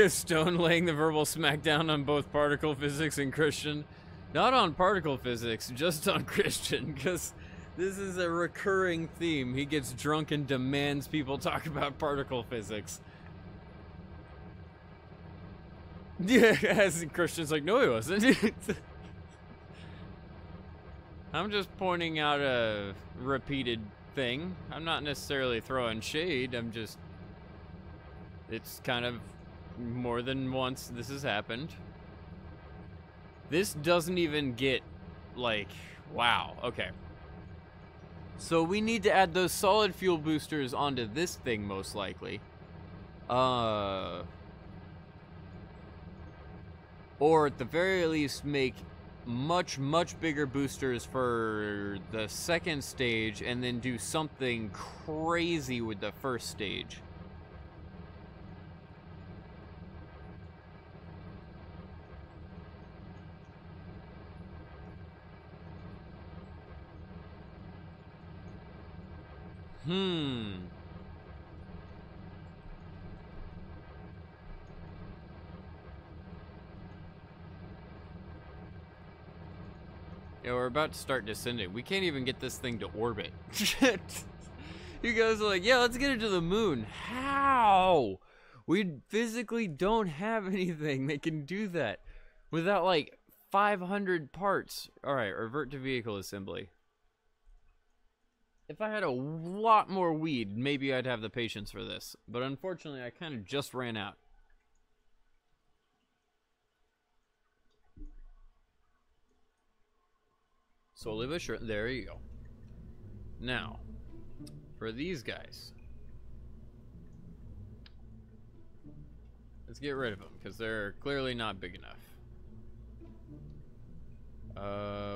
Stone laying the verbal smackdown on both particle physics and Christian. Not on particle physics, just on Christian, because this is a recurring theme. He gets drunk and demands people talk about particle physics. Yeah, as Christian's like, no, he wasn't. I'm just pointing out a repeated thing. I'm not necessarily throwing shade, I'm just... It's kind of... more than once this has happened. This doesn't even get, like, wow, okay. So we need to add those solid fuel boosters onto this thing, most likely. Or at the very least make much, much bigger boosters for the second stage and then do something crazy with the first stage. Yeah, we're about to start descending. We can't even get this thing to orbit. You guys are like, yeah, let's get it to the moon. How? We physically don't have anything that can do that without like 500 parts. All right, revert to vehicle assembly. If I had a lot more weed, maybe I'd have the patience for this. But unfortunately, I kind of just ran out. Slowly but sure. There you go. Now, for these guys, let's get rid of them because they're clearly not big enough.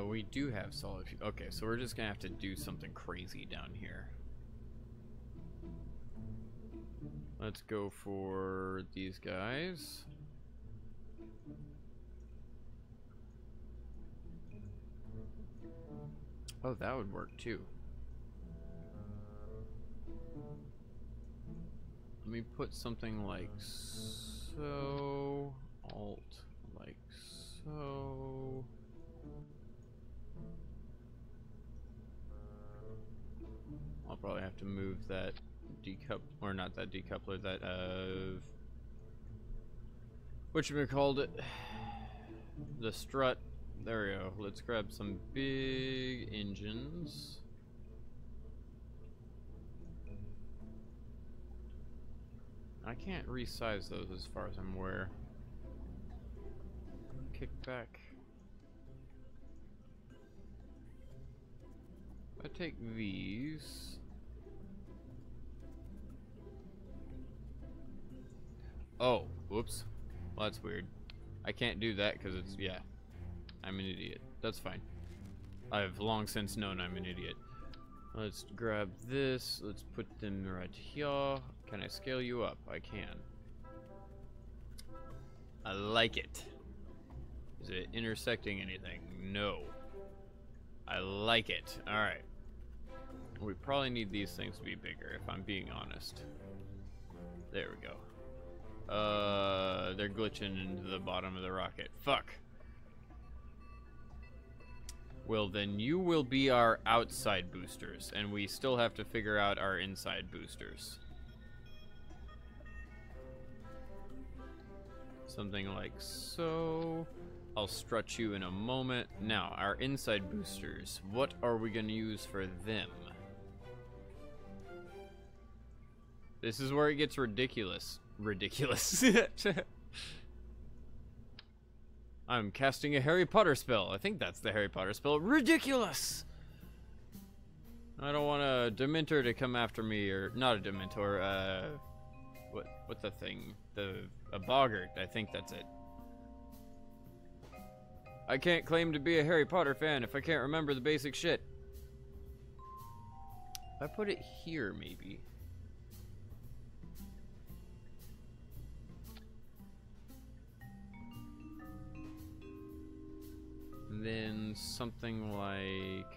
We do have solid fuel. Okay, so we're just gonna have to do something crazy down here. Let's go for these guys. Oh, that would work too. Let me put something like so, alt, like so. I'll probably have to move that or not that decoupler, that whatchamacallit, the strut. There we go. Let's grab some big engines. I can't resize those as far as I'm aware. Kick back. If I take these. Oh, whoops. Well, that's weird. I can't do that because it's, yeah. I'm an idiot. That's fine. I've long since known I'm an idiot. Let's grab this. Let's put them right here. Can I scale you up? I can. I like it. Is it intersecting anything? No. I like it. Alright. We probably need these things to be bigger, if I'm being honest. There we go. They're glitching into the bottom of the rocket. Fuck. Well, then you will be our outside boosters, and we still have to figure out our inside boosters. Something like so. I'll strut you in a moment. Now, our inside boosters. What are we going to use for them? This is where it gets ridiculous. Ridiculous. I'm casting a Harry Potter spell. I think that's the Harry Potter spell. Ridiculous! I don't want a Dementor to come after me, or not a Dementor, what's the thing? A Boggart, I think that's it. I can't claim to be a Harry Potter fan if I can't remember the basic shit. If I put it here, maybe. And then something like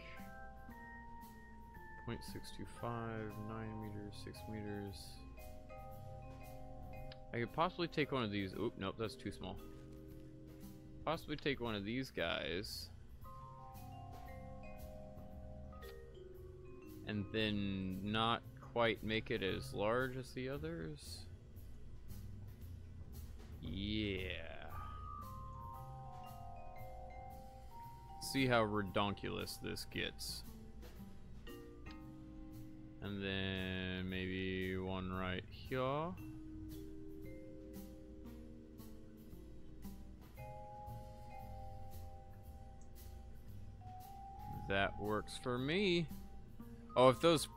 0.625, 9 meters, 6 meters. I could possibly take one of these. Oop, nope, that's too small. Possibly take one of these guys. And then not quite make it as large as the others. Yeah. See how redonkulous this gets. And then maybe one right here. That works for me. Oh, if those,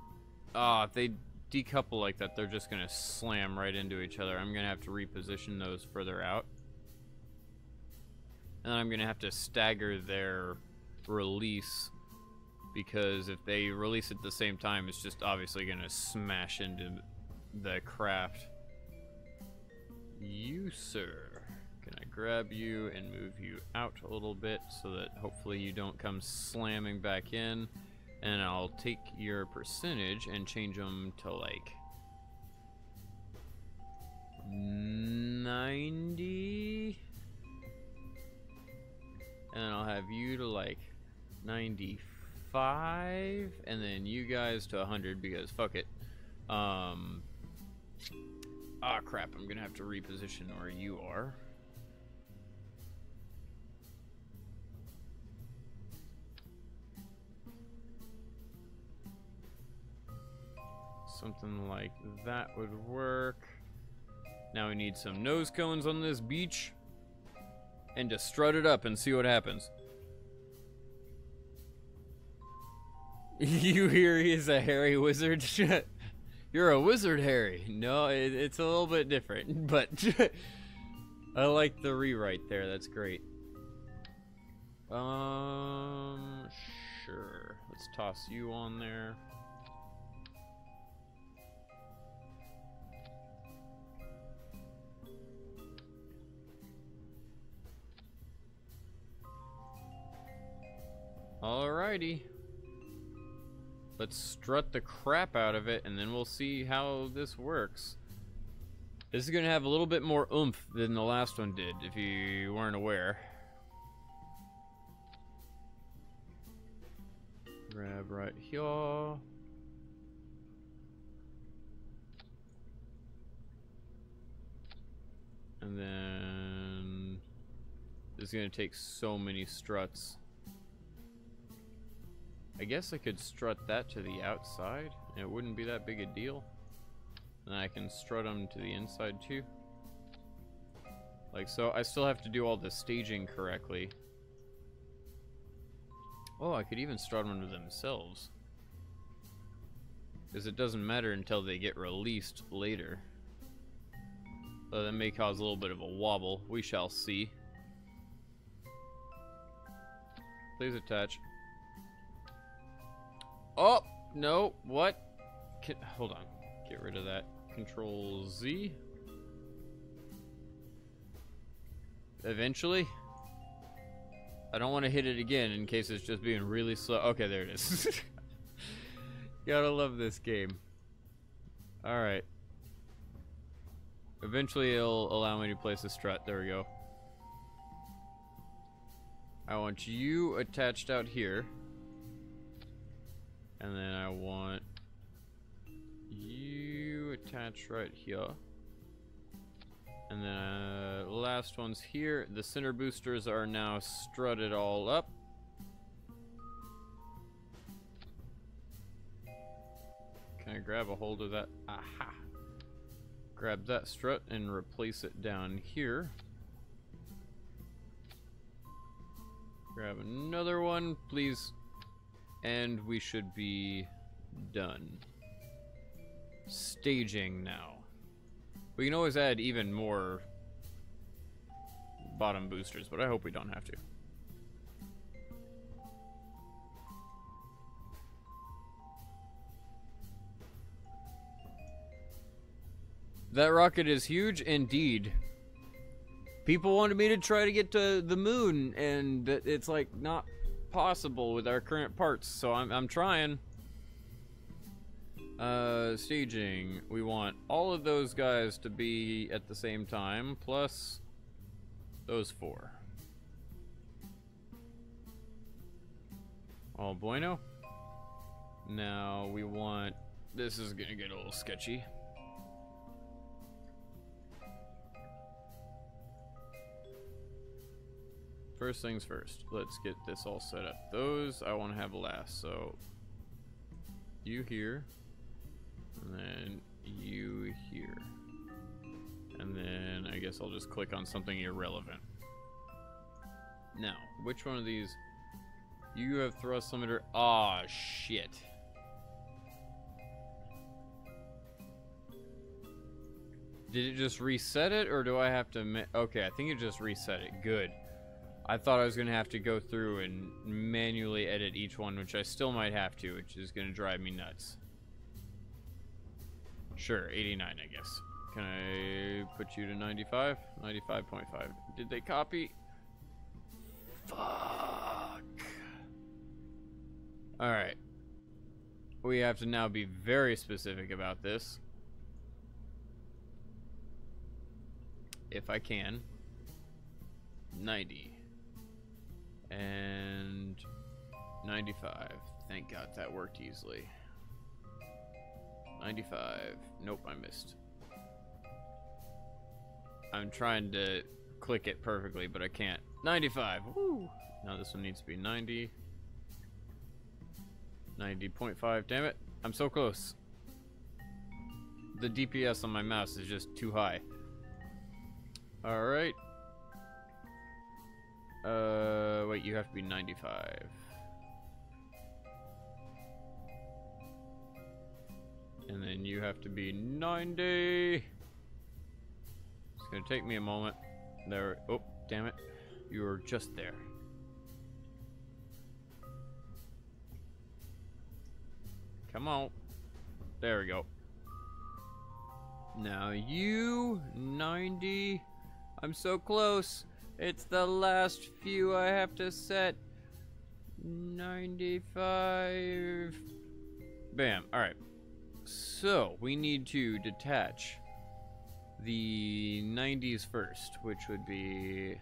if they decouple like that, they're just gonna slam right into each other. I'm gonna have to reposition those further out. And I'm gonna have to stagger their release, because if they release at the same time, it's just obviously gonna smash into the craft. You, sir. Can I grab you and move you out a little bit so that hopefully you don't come slamming back in? And I'll take your percentage and change them to like 90. And then I'll have you to like 95, and then you guys to 100 because fuck it. Ah, crap, I'm gonna have to reposition where you are. Something like that would work. Now we need some nose cones on this beach. And to strut it up and see what happens. You hear he's a hairy wizard? You're a wizard, Harry. No, it's a little bit different, but I like the rewrite there. That's great. Sure. Let's toss you on there. Alrighty. Let's strut the crap out of it, and then we'll see how this works. This is gonna have a little bit more oomph than the last one did, if you weren't aware. Grab right here. And then this is gonna take so many struts. I guess I could strut that to the outside, and it wouldn't be that big a deal. And I can strut them to the inside too. Like so, I still have to do all the staging correctly. Oh, I could even strut them to themselves. Because it doesn't matter until they get released later. So that may cause a little bit of a wobble. We shall see. Please attach. Oh, no, what? Hold on, get rid of that. Control Z. Eventually. I don't want to hit it again in case it's just being really slow. Okay, there it is. Gotta love this game. Alright. Eventually it'll allow me to place a strut. There we go. I want you attached out here. And then I want you attached right here. And then last one's here. The center boosters are now strutted all up. Can I grab a hold of that? Aha! Grab that strut and replace it down here. Grab another one, please. And we should be done. Staging now. We can always add even more bottom boosters, but I hope we don't have to. That rocket is huge indeed. People wanted me to try to get to the moon, and it's like not possible with our current parts, so I'm trying. Staging. We want all of those guys to be at the same time, plus those four. All bueno. Now we want... This is gonna get a little sketchy. First things first, let's get this all set up. Those I want to have last, so you here, and then you here. And then I guess I'll just click on something irrelevant. Now, which one of these? You have thrust limiter. Aw, shit. Did it just reset it, or do I have to... Okay, I think it just reset it. Good. I thought I was going to have to go through and manually edit each one, which I still might have to, which is going to drive me nuts. Sure, 89, I guess. Can I put you to 95? 95.5. Did they copy? Fuck. Alright. We have to now be very specific about this. If I can. 90. And 95. Thank God that worked easily. 95. Nope, I missed. I'm trying to click it perfectly, but I can't. 95. Woo! Now this one needs to be 90. 90.5. Damn it. I'm so close. The DPS on my mouse is just too high. Alright. Wait, you have to be 95. And then you have to be 90. It's gonna take me a moment. There. Oh, damn it. You were just there. Come on. There we go. Now you, 90. I'm so close. It's the last few I have to set. 95. Bam. Alright. So, we need to detach the 90s first, which would be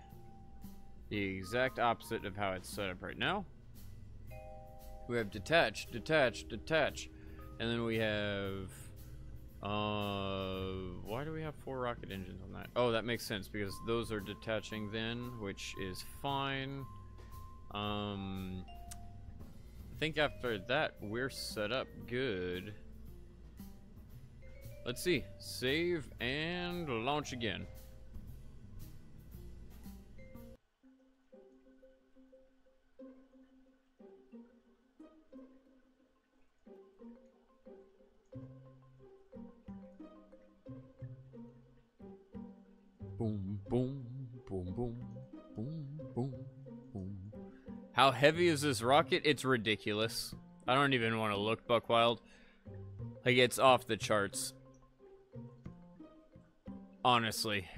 the exact opposite of how it's set up right now. We have detach, detach, detach. And then we have... why do we have 4 rocket engines on that? Oh, that makes sense, because those are detaching then, which is fine. I think after that, we're set up good. Let's see. Save and launch again. Boom, boom, boom, boom, boom, boom, boom. How heavy is this rocket? It's ridiculous. I don't even want to look, Buckwild. Like, it's off the charts. Honestly.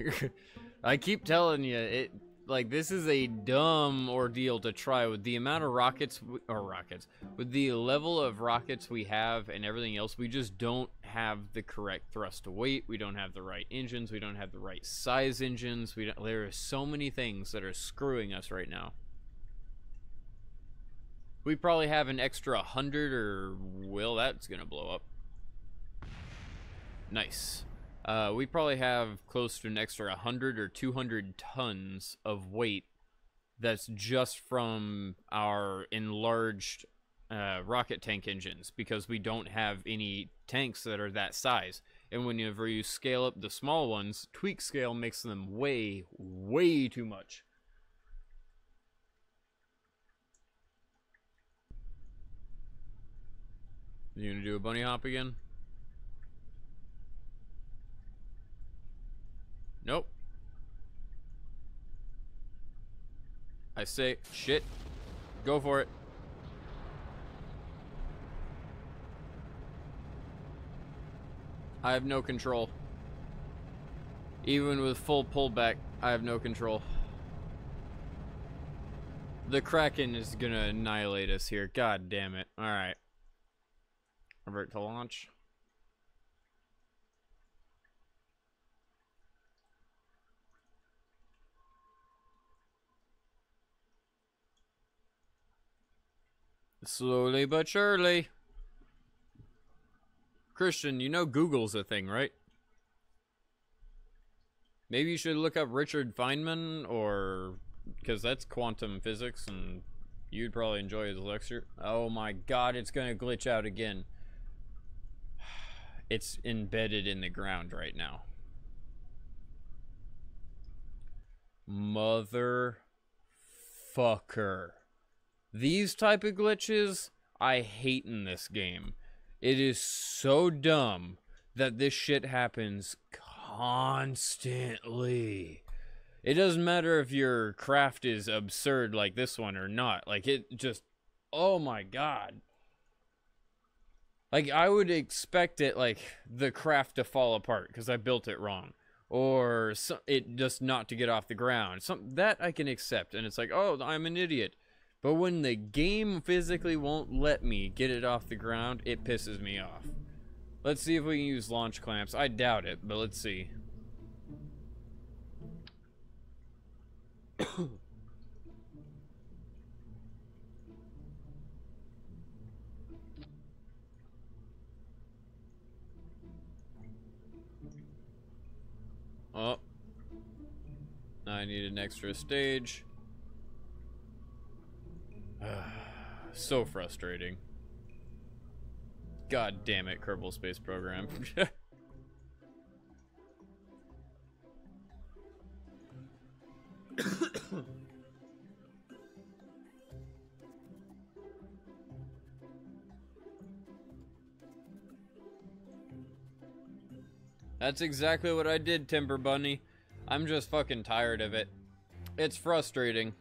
I keep telling you, like, this is a dumb ordeal to try with the amount of rockets, with the level of rockets we have and everything else. We just don't have the correct thrust to weight. We don't have the right engines. We don't have the right size engines. There are so many things that are screwing us right now. We probably have an extra 100 or, well, that's gonna blow up. Nice. We probably have close to an extra 100 or 200 tons of weight that's just from our enlarged rocket tank engines, because we don't have any tanks that are that size. And whenever you scale up the small ones, tweak scale makes them way, way too much. You gonna do a bunny hop again? Nope. I say, shit. Go for it. I have no control. Even with full pullback, I have no control. The Kraken is gonna annihilate us here. God damn it. Alright. Revert to launch. Slowly but surely. Christian, you know Google's a thing, right? Maybe you should look up Richard Feynman, or... because that's quantum physics, and you'd probably enjoy his lecture. Oh my god, it's gonna glitch out again. It's embedded in the ground right now. Motherfucker. These type of glitches, I hate in this game. It is so dumb that this shit happens constantly. It doesn't matter if your craft is absurd like this one or not. Like, it just, oh my god. Like, I would expect it, like, the craft to fall apart because I built it wrong. Or it just not to get off the ground. That I can accept. And it's like, oh, I'm an idiot. But when the game physically won't let me get it off the ground, it pisses me off. Let's see if we can use launch clamps. I doubt it, but let's see. Oh. I need an extra stage. So frustrating. God damn it, Kerbal Space Program. That's exactly what I did, Timber Bunny. I'm just fucking tired of it. It's frustrating.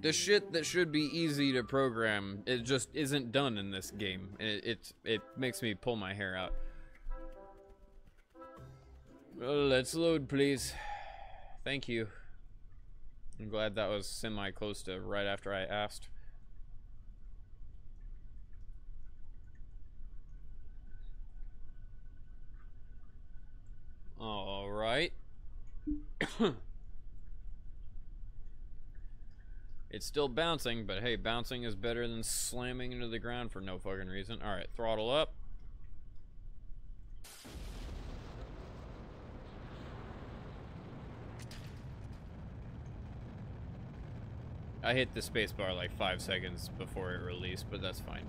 The shit that should be easy to program, it just isn't done in this game. It makes me pull my hair out. Well, let's load, please. Thank you. I'm glad that was semi-close to right after I asked. All right. It's still bouncing, but hey, bouncing is better than slamming into the ground for no fucking reason. All right, throttle up. I hit the spacebar like 5 seconds before it released, but that's fine.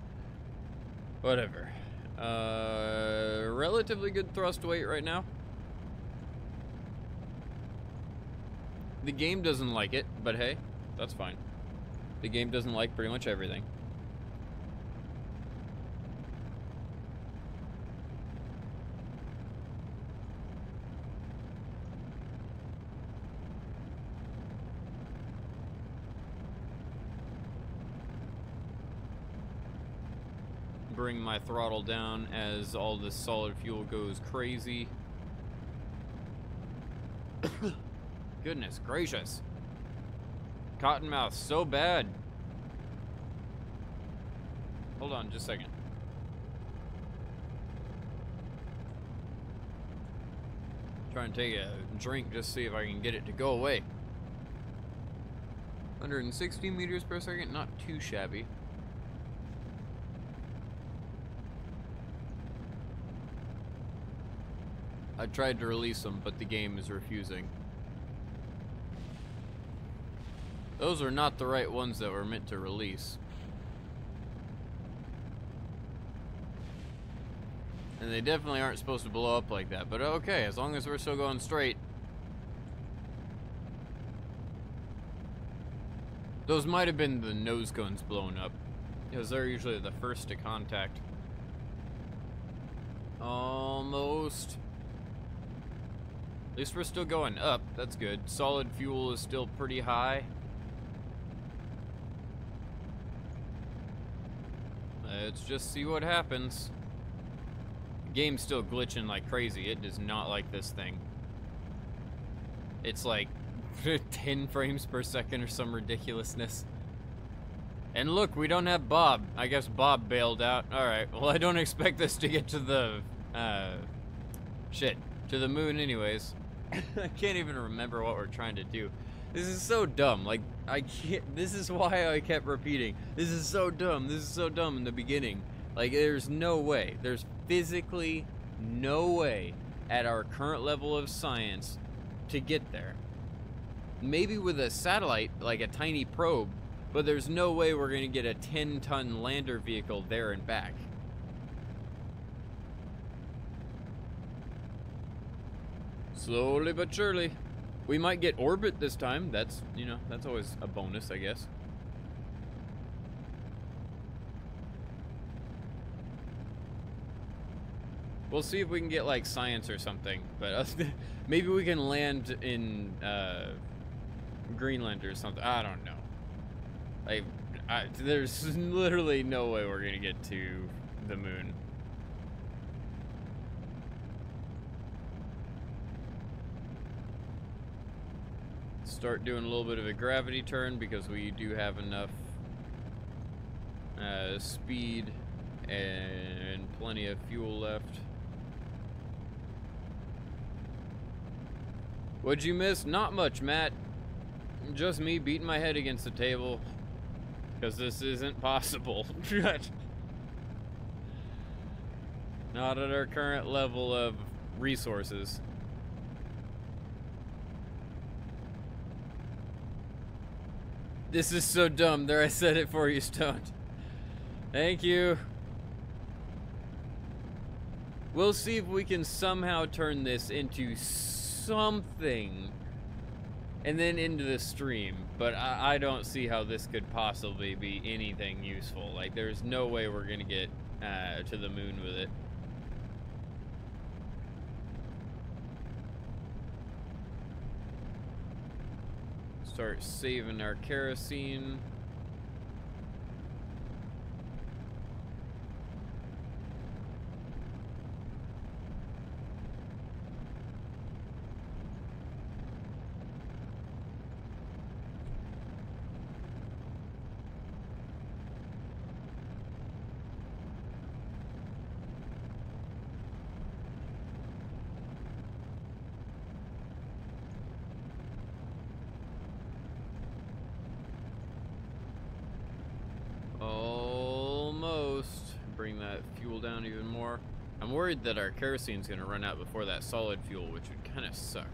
Whatever. Relatively good thrust weight right now. The game doesn't like it, but hey, that's fine. The game doesn't like pretty much everything. Bring my throttle down as all this solid fuel goes crazy. Goodness gracious. Cottonmouth, so bad. Hold on just a second. Trying to take a drink just to see if I can get it to go away. 160 meters per second, not too shabby. I tried to release them, but the game is refusing. Those are not the right ones that were meant to release. And they definitely aren't supposed to blow up like that, but okay, as long as we're still going straight. Those might have been the nose cones blowing up, because they're usually the first to contact. Almost. At least we're still going up, that's good. Solid fuel is still pretty high. Let's just see what happens. The game's still glitching like crazy. It does not like this thing. It's like 10 frames per second or some ridiculousness. And look, we don't have Bob. I guess Bob bailed out. Alright, well I don't expect this to get to the, to the moon anyways. I can't even remember what we're trying to do. This is so dumb. Like, I can't, this is why I kept repeating. This is so dumb. This is so dumb in the beginning. Like, there's no way. There's physically no way at our current level of science to get there. Maybe with a satellite, like a tiny probe, but there's no way we're going to get a 10-ton lander vehicle there and back. Slowly but surely. We might get orbit this time. That's, you know, that's always a bonus, I guess. We'll see if we can get like science or something, but maybe we can land in Greenland or something. I don't know. Like, there's literally no way we're gonna get to the moon. Start doing a little bit of a gravity turn because we do have enough speed and plenty of fuel left. What'd you miss? Not much, Matt. Just me beating my head against the table because this isn't possible. Not at our current level of resources. This is so dumb. There, I said it for you, Stoned. Thank you. We'll see if we can somehow turn this into something and then into the stream, but I don't see how this could possibly be anything useful. Like, there's no way we're gonna get to the moon with it. Start saving our kerosene. Bring that fuel down even more. I'm worried that our kerosene's gonna run out before that solid fuel, which would kind of suck.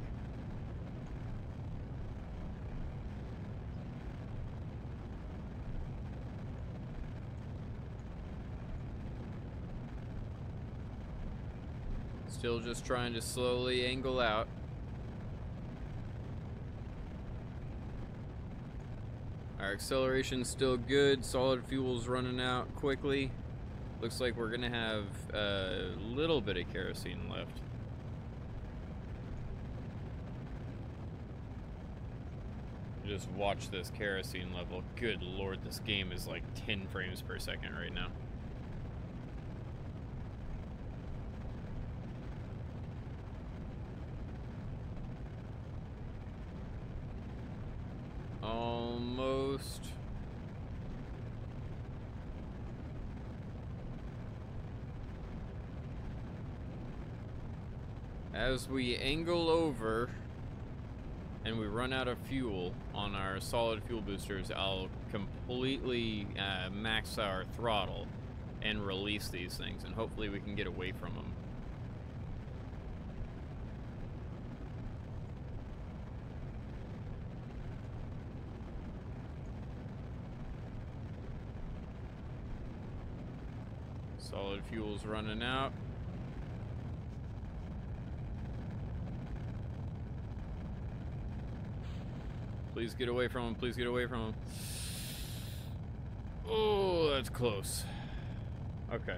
Still just trying to slowly angle out. Our acceleration's still good. Solid fuel's running out quickly. Looks like we're gonna have a little bit of kerosene left. Just watch this kerosene level. Good lord, this game is like 10 frames per second right now. Almost. As we angle over and we run out of fuel on our solid fuel boosters, I'll completely max our throttle and release these things, and hopefully we can get away from them. Solid fuel's running out. Please get away from him. Please get away from him. Oh, that's close. Okay.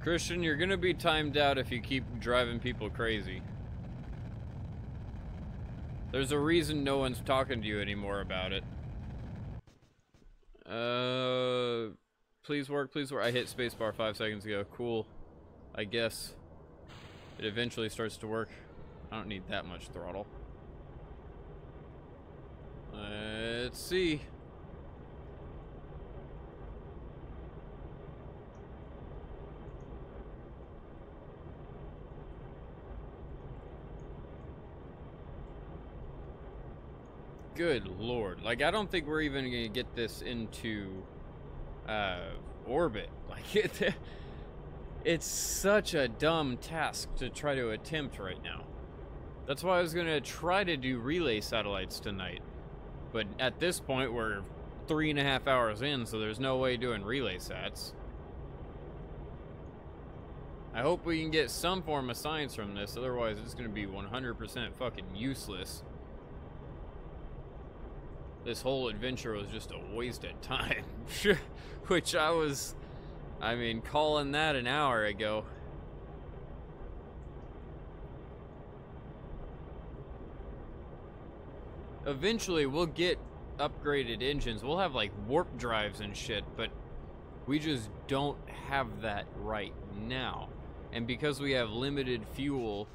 Christian, you're gonna be timed out if you keep driving people crazy. There's a reason no one's talking to you anymore about it. Please work, please work. I hit spacebar 5 seconds ago. Cool. I guess it eventually starts to work. I don't need that much throttle. Let's see. Good lord. Like, I don't think we're even gonna get this into orbit. Like, it's such a dumb task to try to attempt right now. That's why I was gonna try to do relay satellites tonight. But at this point, we're 3.5 hours in, so there's no way doing relay sats. I hope we can get some form of science from this, otherwise it's going to be 100% fucking useless. This whole adventure was just a waste of time. Which I mean, calling that an hour ago. Eventually, we'll get upgraded engines. We'll have, like, warp drives and shit, but we just don't have that right now. And because we have limited fuel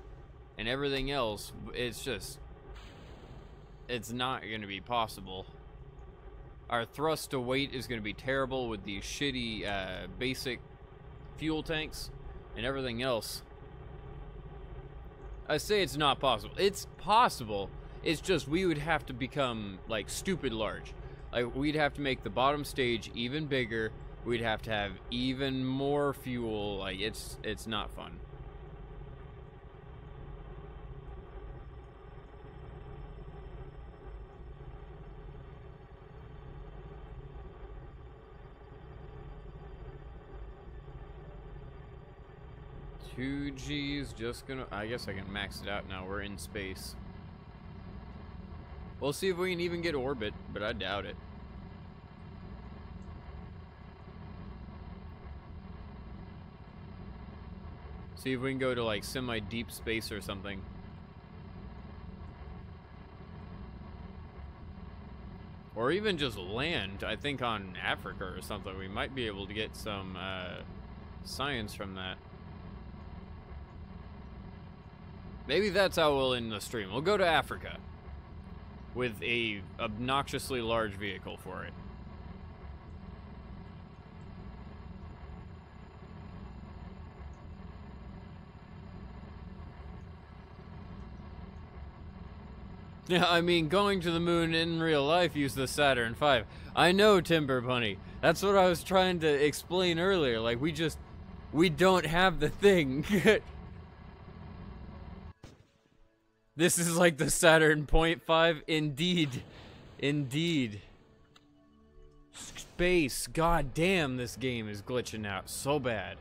and everything else, it's not going to be possible. Our thrust to weight is going to be terrible with these shitty basic fuel tanks and everything else. I say it's not possible. It's possible. It's just we would have to become, like, stupid large. Like, we'd have to make the bottom stage even bigger. We'd have to have even more fuel. Like, it's not fun. Two G's just gonna... I guess I can max it out now. We're in space. We'll see if we can even get orbit, but I doubt it. See if we can go to, like, semi-deep space or something. Or even just land, I think, on Africa or something. We might be able to get some science from that. Maybe that's how we'll end the stream. We'll go to Africa with a obnoxiously large vehicle for it. Yeah, I mean, going to the moon in real life used the Saturn V. I know, Timber Bunny. That's what I was trying to explain earlier. Like, we don't have the thing. This is like the Saturn .5. Indeed. Indeed. Space. God damn, this game is glitching out so bad.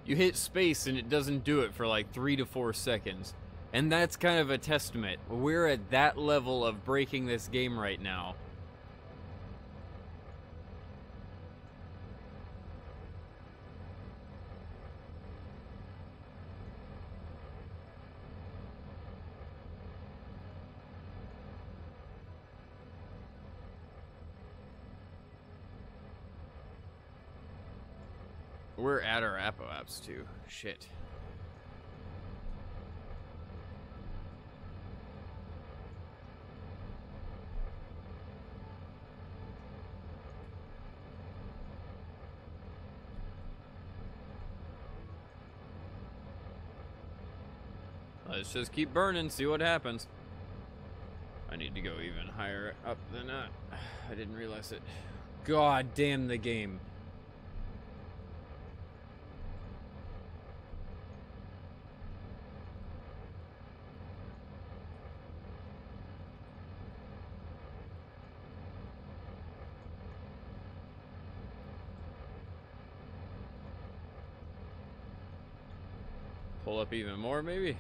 You hit space and it doesn't do it for like 3 to 4 seconds. And that's kind of a testament. We're at that level of breaking this game right now. We're at our apoapse too. Shit. Let's just keep burning, see what happens. I need to go even higher up than that. I didn't realize it. God damn the game. Pull up even more, maybe?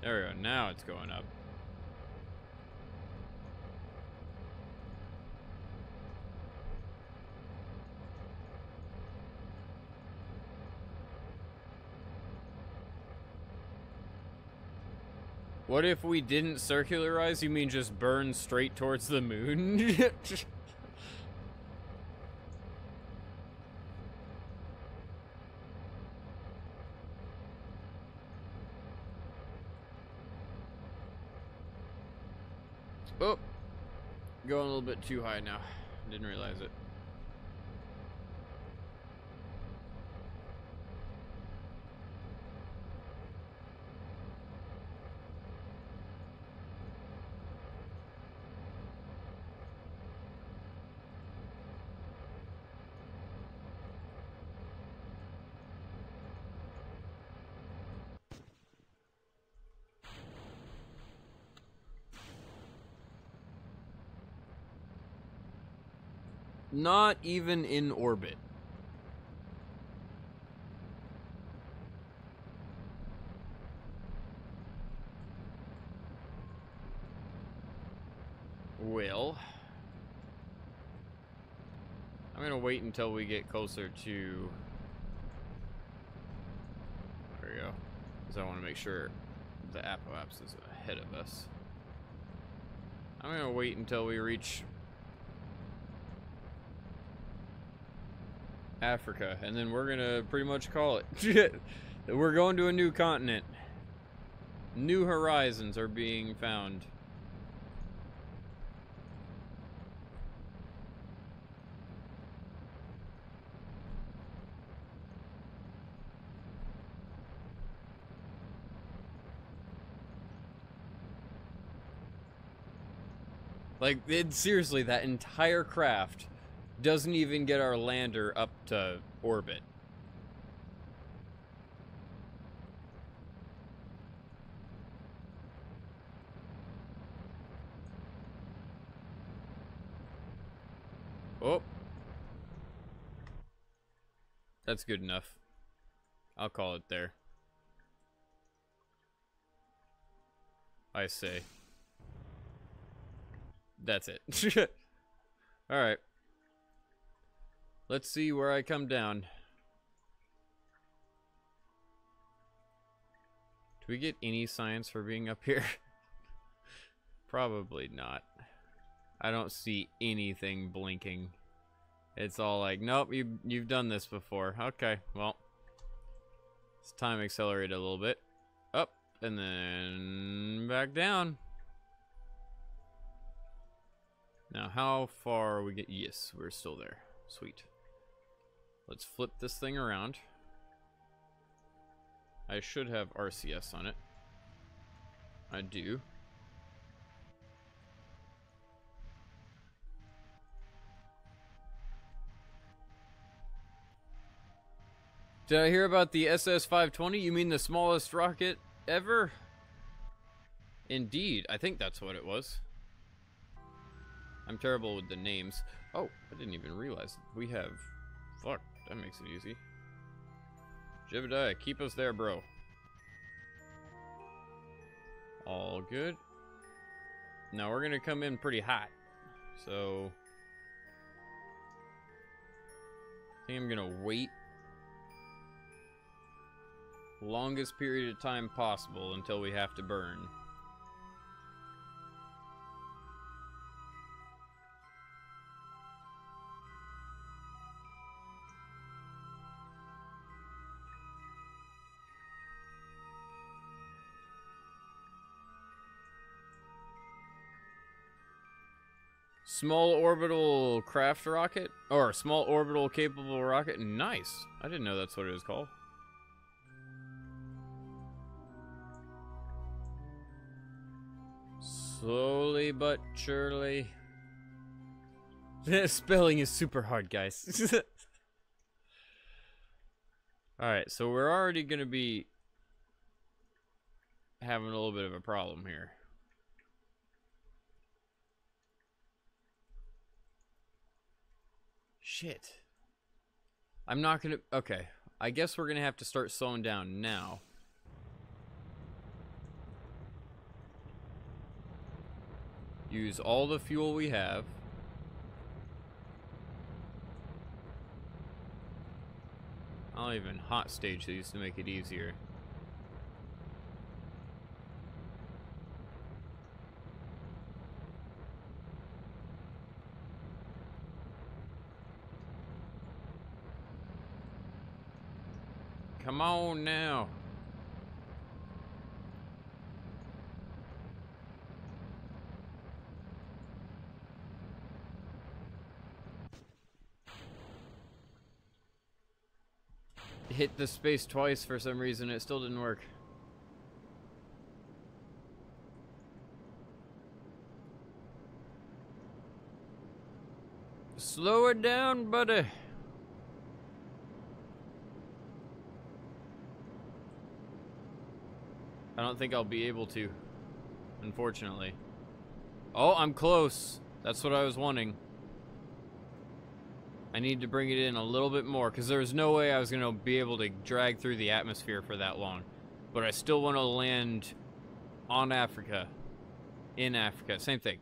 There we go, now it's going up. What if we didn't circularize? You mean just burn straight towards the moon? Oh, going a little bit too high now. Didn't realize it. Not even in orbit. will. I'm gonna wait until we get closer to... There we go. Because I want to make sure the Apoapse is ahead of us. I'm gonna wait until we reach Africa, and then we're gonna pretty much call it. We're going to a new continent. New horizons are being found. Like, seriously, that entire craft doesn't even get our lander up to orbit. Oh. That's good enough. I'll call it there. I say. That's it. Alright. Let's see where I come down. Do we get any science for being up here? Probably not. I don't see anything blinking. It's all like, nope, you've done this before. Okay, well. It's time to accelerate a little bit. Up, and then back down. Now, how far we get? Yes, we're still there. Sweet. Let's flip this thing around. I should have RCS on it. I do. Did I hear about the SS-520? You mean the smallest rocket ever? Indeed, I think that's what it was. I'm terrible with the names. Oh, I didn't even realize we have... Fuck, that makes it easy. Jebediah, keep us there, bro. All good. Now we're gonna come in pretty hot. So... I think I'm gonna wait longest period of time possible until we have to burn. Small orbital craft rocket? Or small orbital capable rocket? Nice. I didn't know that's what it was called. Slowly but surely. Spelling is super hard, guys. Alright, so we're already going to be having a little bit of a problem here. Shit. I'm not gonna... Okay. I guess we're gonna have to start slowing down now. Use all the fuel we have. I'll even hot stage these to make it easier. Come on now. Hit the space twice for some reason, it still didn't work. Slow it down, buddy. I don't think I'll be able to, unfortunately. Oh, I'm close. That's what I was wanting. I need to bring it in a little bit more, because there was no way I was going to be able to drag through the atmosphere for that long. But I still want to land on Africa. In Africa. Same thing.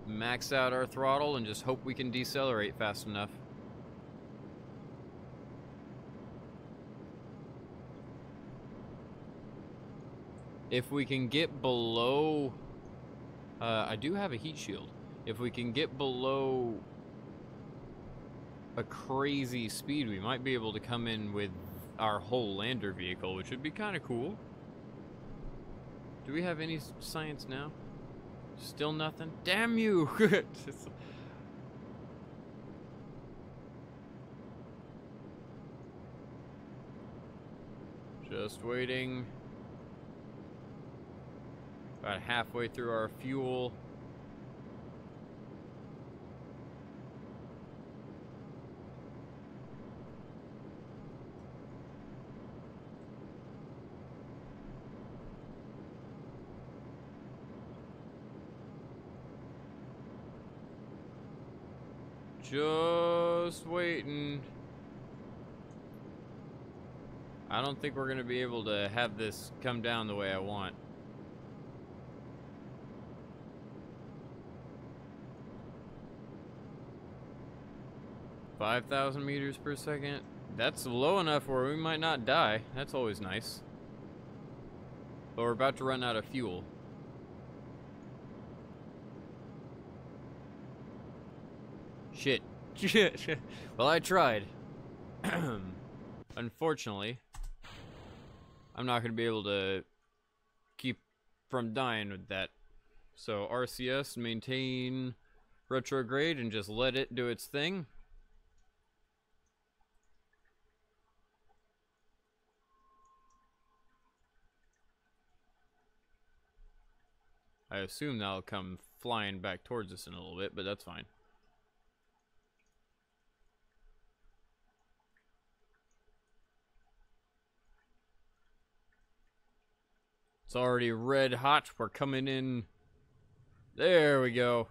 max out our throttle and just hope we can decelerate fast enough. If we can get below... I do have a heat shield. If we can get below a crazy speed, we might be able to come in with our whole lander vehicle, which would be kind of cool. Do we have any science now? Still nothing? Damn you! Just waiting. About halfway through our fuel. Just waiting. I don't think we're gonna be able to have this come down the way I want. $5,000 meters per second. That's low enough where we might not die. That's always nice. But we're about to run out of fuel. Shit. Well, I tried. Unfortunately, I'm not going to be able to keep from dying with that. So RCS, maintain retrograde and just let it do its thing. I assume that'll come flying back towards us in a little bit, but that's fine. It's already red hot. We're coming in. There we go.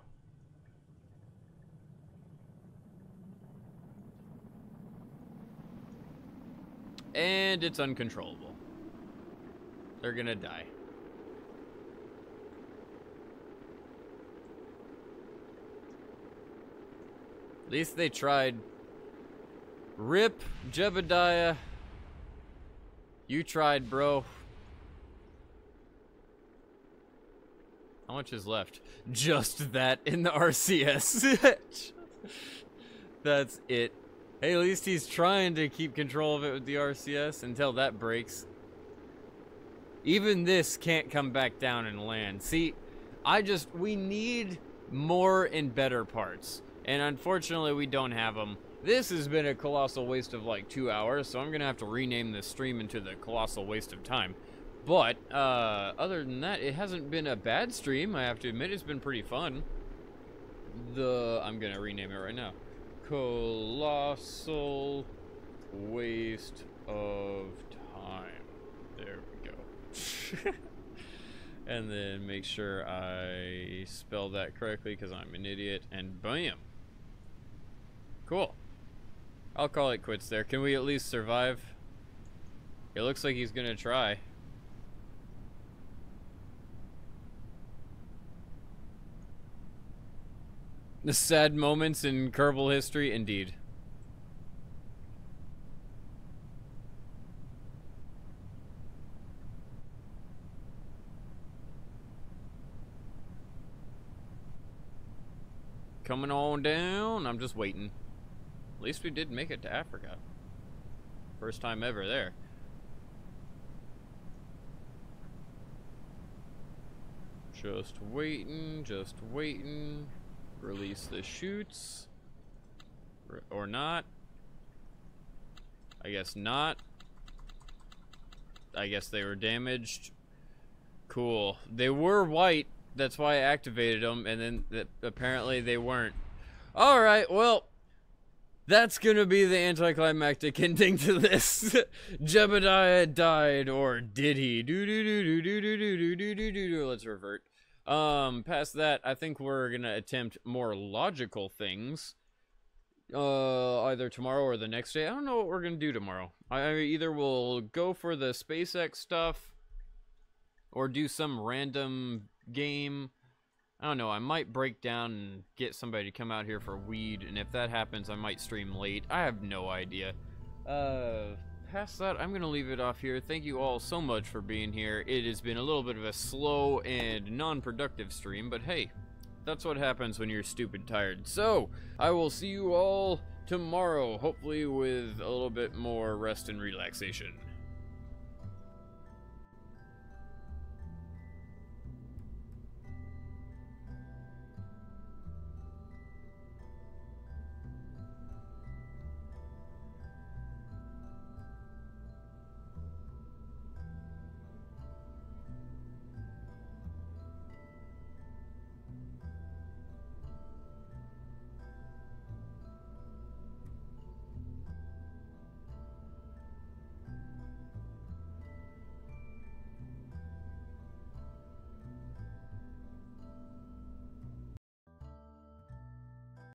And it's uncontrollable. They're gonna die. At least they tried. Rip, Jebediah. You tried, bro. How much is left? Just that in the RCS. That's it. Hey, at least he's trying to keep control of it with the RCS until that breaks. Even this can't come back down and land. See, we need more and better parts. And unfortunately, we don't have them. This has been a colossal waste of like 2 hours, so I'm going to have to rename this stream into the colossal waste of time. But, other than that, it hasn't been a bad stream, I have to admit. It's been pretty fun. I'm going to rename it right now. Colossal waste of time. There we go. And then make sure I spell that correctly because I'm an idiot. And bam. Cool. I'll call it quits there. Can we at least survive? It looks like he's going to try. The sad moments in Kerbal history, indeed. Coming on down. I'm just waiting. At least we did make it to Africa. First time ever there. Just waiting, just waiting. Release the chutes. Or not. I guess not. I guess they were damaged. Cool. They were white. That's why I activated them. And then apparently they weren't. Alright, well. That's gonna be the anticlimactic ending to this. Jebediah died, or did he? Let's revert. Past that, I think we're gonna attempt more logical things. Either tomorrow or the next day. I don't know what we're gonna do tomorrow. I either will go for the SpaceX stuff, or do some random game, I don't know, I might break down and get somebody to come out here for weed, and if that happens, I might stream late. I have no idea. Past that, I'm gonna leave it off here. Thank you all so much for being here. It has been a little bit of a slow and non-productive stream, but hey, that's what happens when you're stupid tired. So, I will see you all tomorrow, hopefully with a little bit more rest and relaxation.